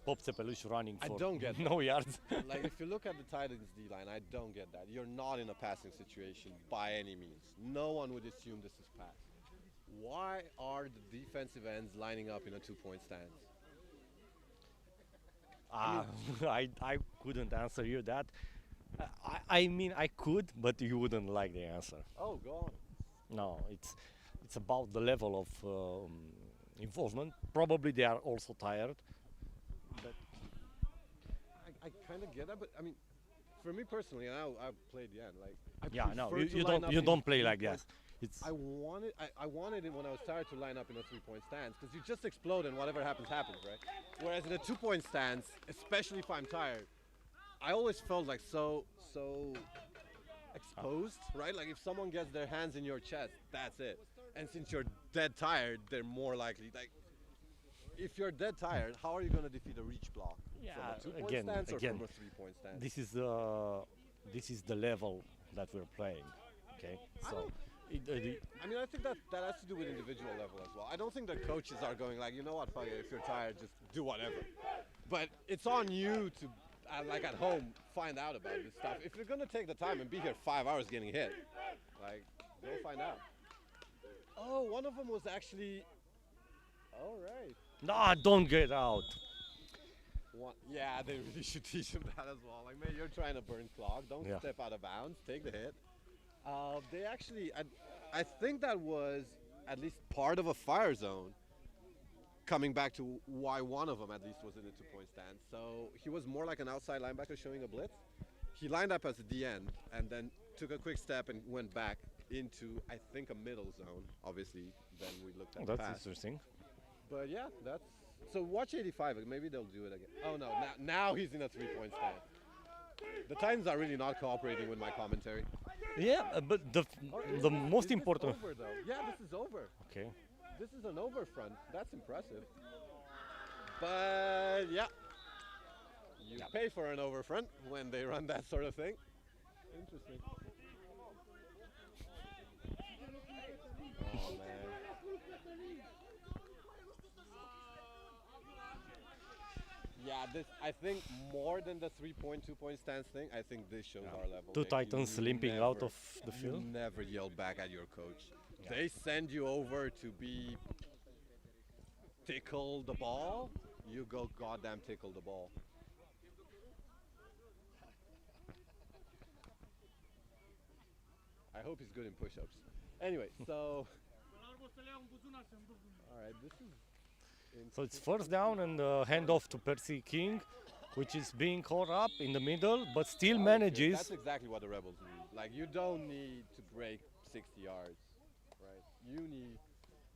Pop Țepeluș running I for don't get no yards. Like, if you look at the Titans D-line, I don't get that. You're not in a passing situation by any means. No one would assume this is pass. Why are the defensive ends lining up in a two-point stance? I couldn't answer you that. I mean, I could, but you wouldn't like the answer. Oh, go on. No, it's about the level of involvement. Probably they are also tired. But I kind of get that, but I mean, for me personally, and I played the end. Like, I yeah, no, prefer to you line don't up you in don't play like three-point. that. It's I wanted it when I was tired to line up in a three-point stance because you just explode and whatever happens, happens, right? Whereas in a two-point stance, especially if I'm tired, I always felt like so exposed, right? Like if someone gets their hands in your chest, that's it. And since you're dead tired, they're more likely. Like if you're dead tired, how are you going to defeat a reach block? Yeah, from a two-point again, stance or again, from a three-point stance? this is the level that we're playing. Okay, so. I mean, I think that has to do with individual level as well. I don't think the coaches are going like, you know what, fuck it, if you're tired, just do whatever. But it's on you to, like at home, find out about this stuff. If you're going to take the time and be here 5 hours getting hit, like, go find out. Oh, one of them was actually, all right. Nah, don't get out. Yeah, they really should teach him that as well. Like, man, you're trying to burn clock. Don't Yeah. step out of bounds. Take the hit. They actually, I think that was at least part of a fire zone. Coming back to why one of them at least was in a two-point stance. So he was more like an outside linebacker showing a blitz. He lined up as a D end and then took a quick step and went back into, I think, a middle zone. Obviously, then we looked at the That's pass. interesting. But yeah, that's so. Watch 85. Maybe they'll do it again. Oh no! Now he's in a three-point stance. The Titans are really not cooperating with my commentary. Yeah, but the most Is this important. over though? Yeah, this is over. Okay. This is an over front. That's impressive. But yeah, you pay for an over front when they run that sort of thing. Interesting. Oh man. Yeah, this I think more than the 3-point, 2-point stance thing. I think this shows our level. Two Like, Titans you limping out never- of the field. You never yell back at your coach. They send you over to be tickle the ball. You go goddamn tickle the ball. I hope he's good in push-ups. Anyway, so all right, this is. So it's first down and handoff to Percy King, which is being caught up in the middle, but still manages. That's exactly what the Rebels need. Like, you don't need to break 60 yards, right? You need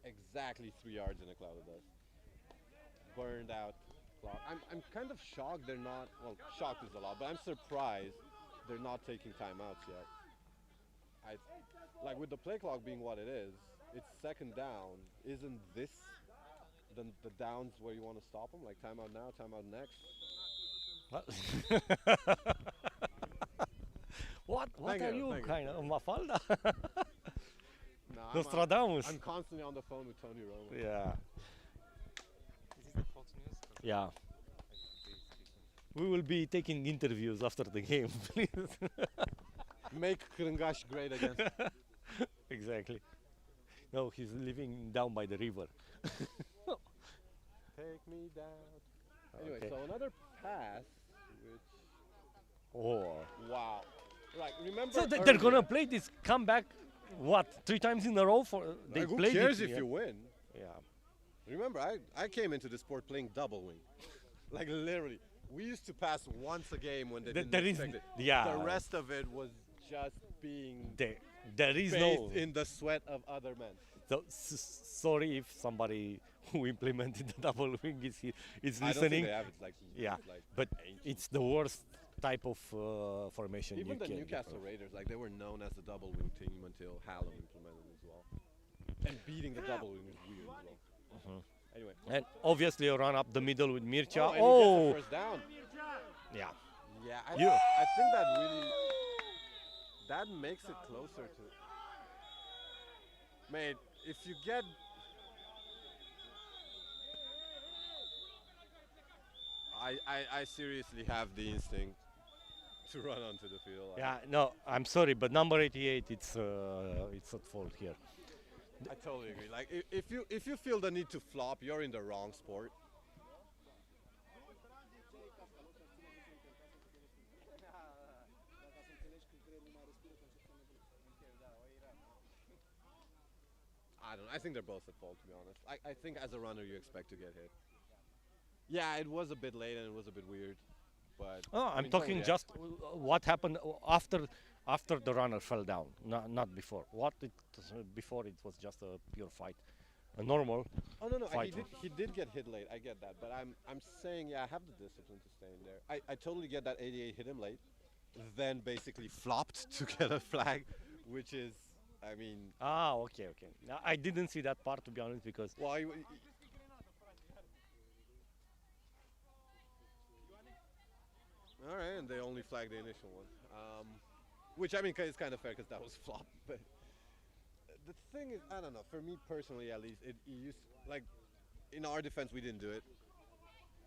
exactly 3 yards in a cloud of dust. Burned out clock. I'm kind of shocked they're not, well, shocked is a lot, but I'm surprised they're not taking timeouts yet. Like, with the play clock being what it is, it's second down. Isn't this the downs where you want to stop them? Like, timeout now, timeout next? What Thank are you, you, thank you. kind of Mafalda? No, Nostradamus. I'm constantly on the phone with Tony Romo. Yeah, Is this the Fox News? yeah. We will be taking interviews after the game, please. Make Krngash great again. Exactly. No, he's living down by the river. Take me down. Anyway, Okay. so another pass, which, Oh. wow. Like, remember So they're earlier- gonna play this comeback, what, 3 times in a row? They Like, who played cares it, if yeah. you win? Yeah. Remember, I came into the sport playing double wing. Like, literally. We used to pass once a game when they didn't There is, expect it. yeah. The rest of it was just being There is bathed no. in the sweat of other men. So, sorry if somebody who implemented the double wing is I don't think listening. they have it. Like, Yeah, it's like but ancient. it's the worst type of formation Even you the can Newcastle get. Raiders, like, they were known as the double wing team until Hallam implemented it as well. And beating the double wing is weird as well. Anyway. And obviously, a run up the middle with Mircea. And he Oh, gets the first down. yeah. Yeah, I You- think that really that makes it closer to. Mate, if you get. I seriously have the instinct to run onto the field. Yeah, no, I'm sorry, but number 88, it's at fault here. I totally agree. Like if you feel the need to flop, you're in the wrong sport. I don't know. I think they're both at fault, to be honest. I think as a runner, you expect to get hit. Yeah, it was a bit late and it was a bit weird, but Oh, I I'm mean, talking totally, just what happened after the runner fell down, not before. Before it was just a pure fight, a normal. Oh no, fight. he did get hit late. I get that, but I'm saying yeah, I have the discipline to stay in there. I totally get that 88 hit him late, then basically flopped to get a flag, which is I mean, Ah, okay. Now, I didn't see that part, to be honest, because well, all right, and they only flagged the initial one, which I mean is kind of fair because that was flop. But the thing is, I don't know. For me personally, at least, it used like in our defense we didn't do it.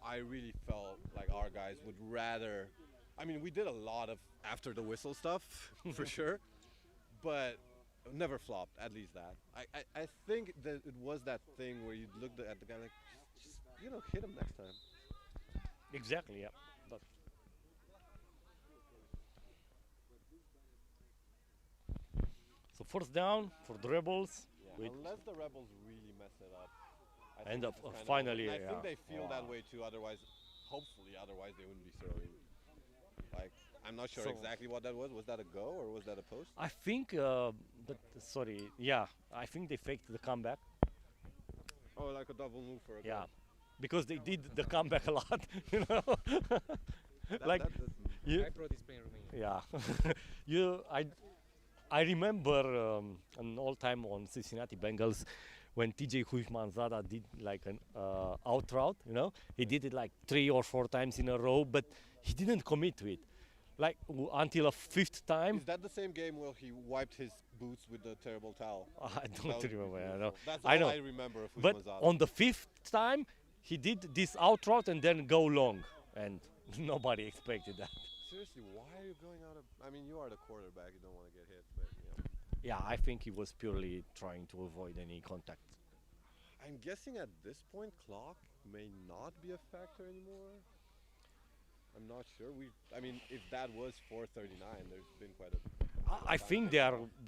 I really felt like our guys would rather. I mean, we did a lot of after the whistle stuff for sure, but never flopped. At least that. I think that it was that thing where you looked at the guy like, just hit him next time. exactly, yeah. But so first down for the Rebels. Yeah, with- unless the rebels really mess it up. I And think of- this is kinda finally, over. And I think yeah. they feel that Wow. way too. Otherwise, hopefully, otherwise they wouldn't be throwing. Like, I'm not sure So- exactly what that was. Was that a go or was that a post? I think sorry, yeah, I think they faked the comeback. Oh, like a double move for a Yeah, goal. because they did the comeback a lot, you know. like you, I pro display in Romania. yeah, I remember an old time on Cincinnati Bengals when TJ Huishmanzada did like an out route, he did it like 3 or 4 times in a row, but he didn't commit to it, like until a 5th time. Is that the same game where he wiped his boots with the terrible towel? I That don't was remember. I beautiful. know. That's I all know. I remember of But Huishmanzada. on the 5th time, he did this out route and then go long, and nobody expected that. Seriously, why are you going out of? I mean, you are the quarterback. You don't want to get hit, but Yeah, I think he was purely trying to avoid any contact. I'm guessing at this point, clock may not be a factor anymore. I'm not sure. I mean, if that was 4:39, there's been quite a. I think they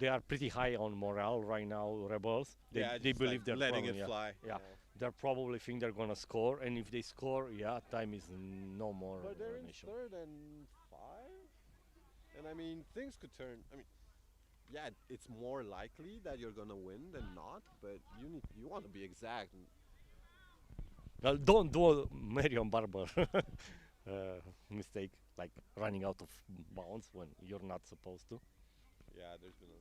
are pretty high on morale right now, Rebels. They just believe like they're letting probably, it fly. Yeah, they probably think they're gonna score, and if they score, yeah, time is no more But they're an in issue. 3rd and 5, and I mean things could turn. I mean, yeah, it's more likely that you're gonna win than not, but you want to be exact. And Well, don't do a Marion Barber mistake, like running out of bounds when you're not supposed to. yeah, there's been a.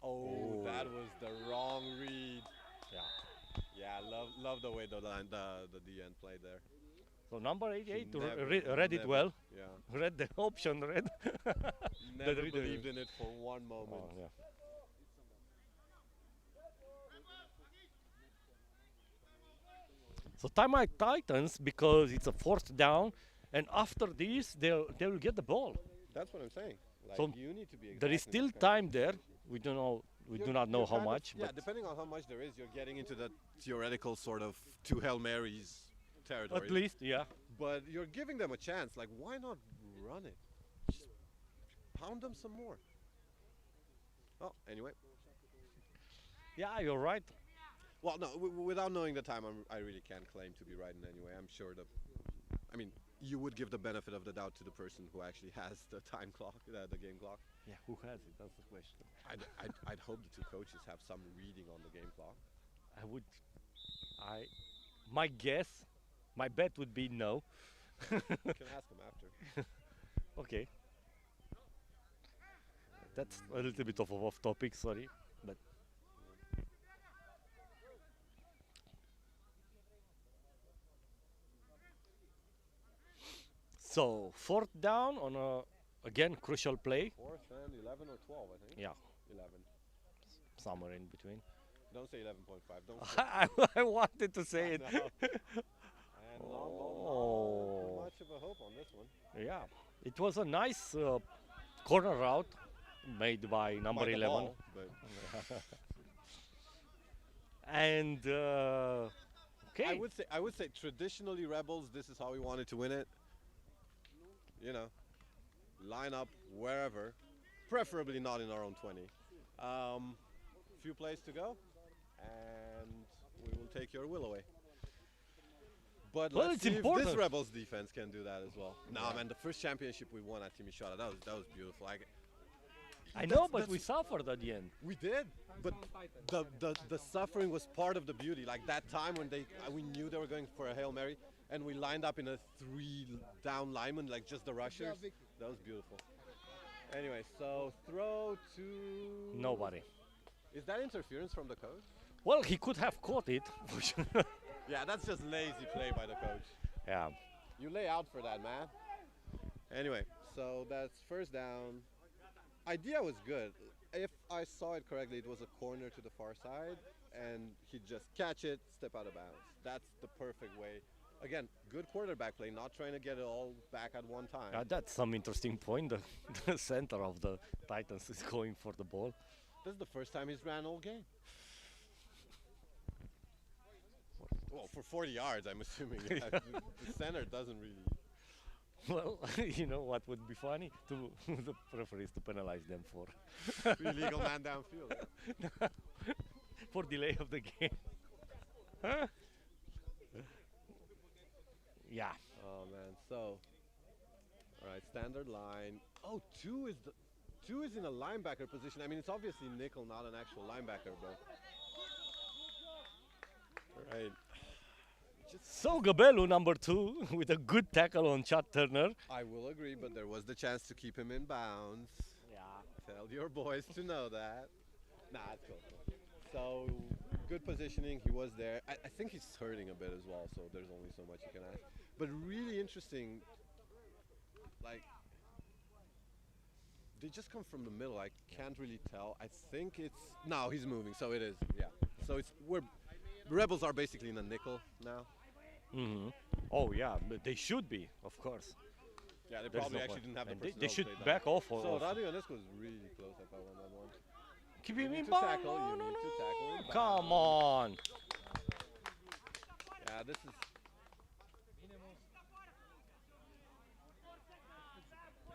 Oh, that was the wrong read. Yeah. Yeah, love the way the DN played there. So number 88 Never- read it never- well. Yeah. Read the option, read. Never reader- believed in it for one moment. Oh, yeah. So timeout Titans, because it's a 4th down, and after this they will get the ball. That's what I'm saying. Like, So you need to be exact. There is in still this kind of- time there. We do You're- not know you're how kind of- much, Yeah, but depending on how much there is, you're getting into the theoretical sort of 2 Hail Marys territory. at least, yeah. But you're giving them a chance. Like, why not run it? Just pound them some more. Oh, anyway. Yeah, you're right. Well, no, without knowing the time, I really can't claim to be right in any way. I'm sure I mean, you would give the benefit of the doubt to the person who actually has the time clock, the game clock. Yeah, who has it? That's the question. I'd hope the 2 coaches have some reading on the game clock. My guess, my bet would be no. You can ask them after. Okay. That's a little bit of off topic, sorry, but so 4th down on a again crucial play. 4th and 11 or 12, I think. Yeah, 11. somewhere in between. Don't say 11.5. Don't. I wanted to say it. No. long ball. Oh. Not much of a hope on this one. Yeah, it was a nice corner route made by number By the 11. ball, but And okay, I would say traditionally Rebels, this is how we wanted to win it. You know, line up wherever, preferably not in our own 20. Few plays to go, and we will take your will away. But Well, let's it's see if important. this Rebels defense can do that as well. Nah, man, the first championship we won at Timișoara, that was beautiful. I know, but we suffered at the end. We did, but the suffering was part of the beauty. Like that time when we knew they were going for a Hail Mary, and we lined up in a 3 down lineman, like just the rushers. That was beautiful. Anyway, so throw to... Nobody. Is that interference from the coach? Well, he could have caught it. For sure. Yeah, that's just lazy play by the coach. Yeah. You lay out for that, man. Anyway, so that's first down. Idea was good. If I saw it correctly, it was a corner to the far side, and he'd just catch it, step out of bounds. That's the perfect way. Again, good quarterback play, not trying to get it all back at one time. That's some interesting point. The center of the Titans is going for the ball. This is the first time he's ran all game. Well, for 40 yards, I'm assuming. The center doesn't really... Well, you know what would be funny? The referees to penalize them for illegal man downfield. for delay of the game. Yeah. Oh man, so all right, standard line. Oh, two is in a linebacker position. I mean, it's obviously nickel, not an actual linebacker, but all right. So Gabelu, number 2, with a good tackle on Chad Turner. I will agree, but there was the chance to keep him in bounds. Yeah. Tell your boys to know that. Nah, it's cool. So good positioning. He was there. I think he's hurting a bit as well, so there's only so much you can ask. But really interesting. Like, they just come from the middle. I can't really tell. I think it's no. He's moving, so it is. Yeah. So Rebels are basically in a nickel now. Mm-hmm. Oh yeah, but they should be, of course. Yeah, they There's probably no actually point. didn't have the And personnel they to should play that. back off. So Radionescu was really close, I thought, on that one. Keep You him need in to bounds. tackle, No, you no, need to no. tackle in Come on. Yeah, this is...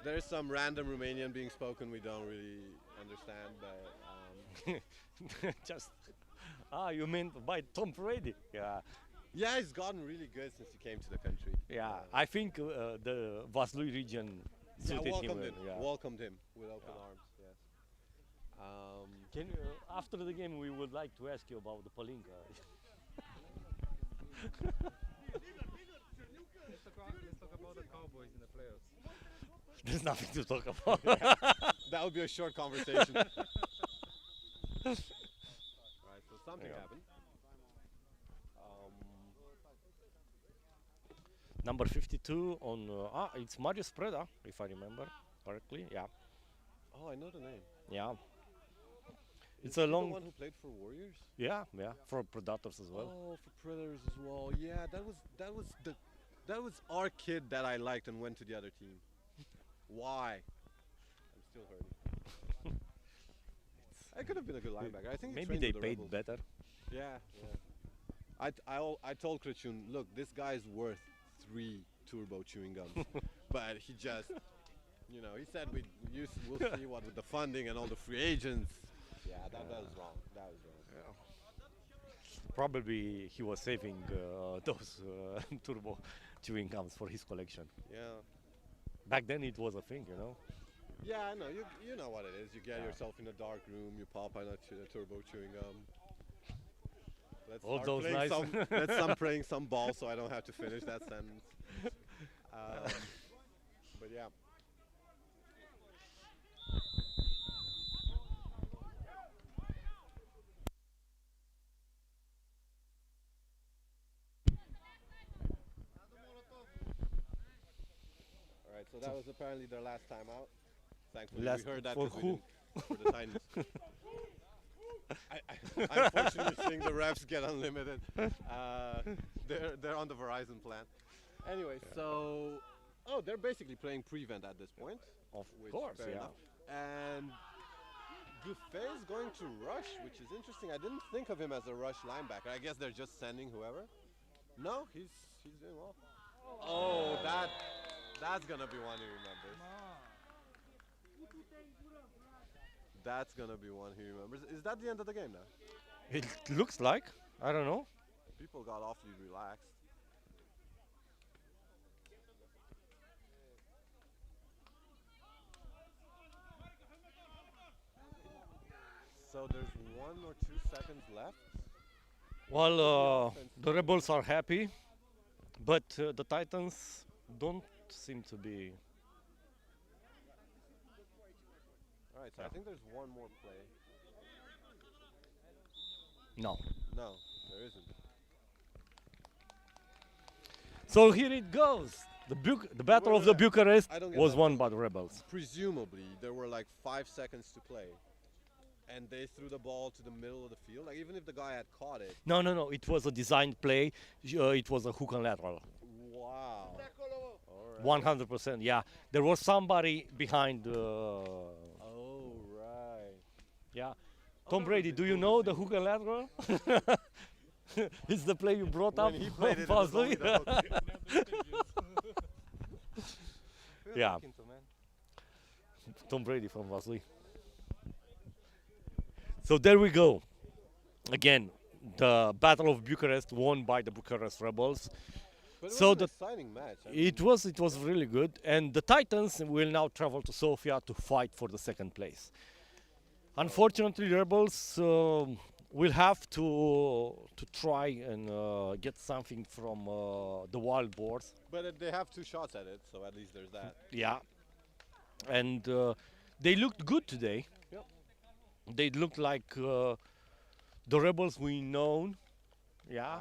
There's some random Romanian being spoken we don't really understand, but... Just you mean by Tom Brady? Yeah. Yeah, he's gotten really good since he came to the country. Yeah, I think the Vaslui region suited him. Welcomed him with open arms. Yes. Can you, after the game, we would like to ask you about the Palinka. Let's talk about the Cowboys in the playoffs. There's nothing to talk about. That would be a short conversation. Right, so something happened. Number 52 on it's Marius Preda, if I remember correctly. Yeah, Oh, I know the name. yeah. It's Is a he long. the one who played for Warriors? Yeah, for Predators as well. Oh, for Predators as well. Yeah, that was our kid that I liked and went to the other team. Why? I'm still hurting. I could have been a good linebacker. I think he Maybe trained they with the paid Rebels. better. Yeah, yeah. I told Crăciun, look, this guy's worth 3 turbo chewing gums, but he just, you know, he said we'll see what with the funding and all the free agents. Yeah, that was wrong. That was wrong. Yeah. Probably he was saving those turbo chewing gums for his collection. Yeah. Back then it was a thing, you know. Yeah, I know. You know what it is. You get yourself in a dark room, you pop on a turbo chewing gum. Let's All start those playing nice- let's playing some ball so I don't have to finish that sentence. But yeah. All right, so that was apparently their last time out. Thankfully, Last we heard that for 'cause we who? didn't- for the Titans. Unfortunately, seeing the refs get unlimited. They're on the Verizon plan. Anyway, so they're basically playing prevent at this point. Of Which, course, fair yeah. enough. And Buffet is going to rush, which is interesting. I didn't think of him as a rush linebacker. I guess they're just sending whoever. No, he's doing well. Oh, that's gonna be one he remembers. That's gonna be one he remembers. Is that the end of the game now? It looks like. I don't know. People got awfully relaxed. So there's 1 or 2 seconds left. Well, the Rebels are happy, but the Titans don't seem to be. All right, so I think there's one more play. No. No, there isn't. So here it goes. The Battle of the Bucharest I don't get was that. won by the Rebels. Presumably, there were like 5 seconds to play. And they threw the ball to the middle of the field. Like, even if the guy had caught it. No. It was a designed play. It was a hook and lateral. Wow. All right. 100%. Yeah. There was somebody behind. Oh, right. Yeah. Tom Brady, do you know the hook and lateral? It's the play you brought up. When he played it, it was only the hook. Yeah. Tom Brady from Vaslui. So there we go. Again, the Battle of Bucharest won by the Bucharest Rebels. But it So was the- an exciting match. I mean, It was really good, and the Titans will now travel to Sofia to fight for the second place. Unfortunately, Rebels will have to try and get something from the wild boars. but they have 2 shots at it, so at least there's that. Yeah, and they looked good today. Yep. They looked like the Rebels we known. Yeah,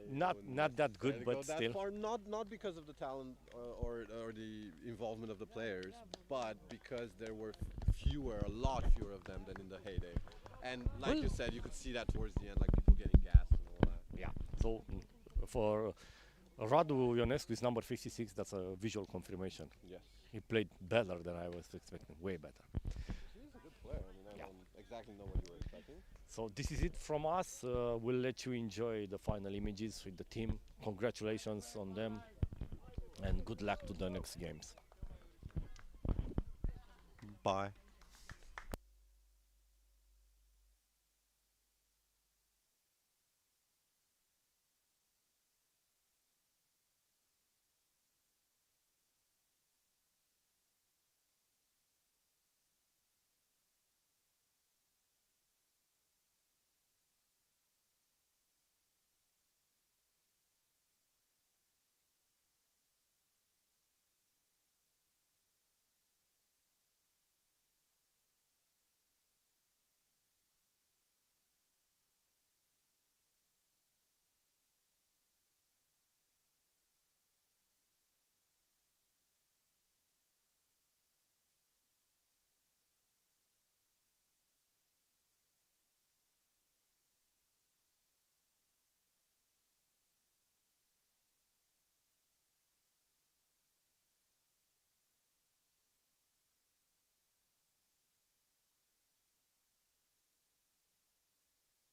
not that good, Go but that still. far, not because of the talent or the involvement of the players, but because there were a lot fewer of them than in the heyday. And like Well- you said, you could see that towards the end, like people getting gassed and all that. Yeah. So for Radu Ionescu is number 56. That's a visual confirmation. Yes. He played better than I was expecting. Way better. He's a good player. I mean, I Yeah. don't exactly know what you were expecting. So this is it from us. We'll let you enjoy the final images with the team. Congratulations on them, and good luck to the next games. Bye.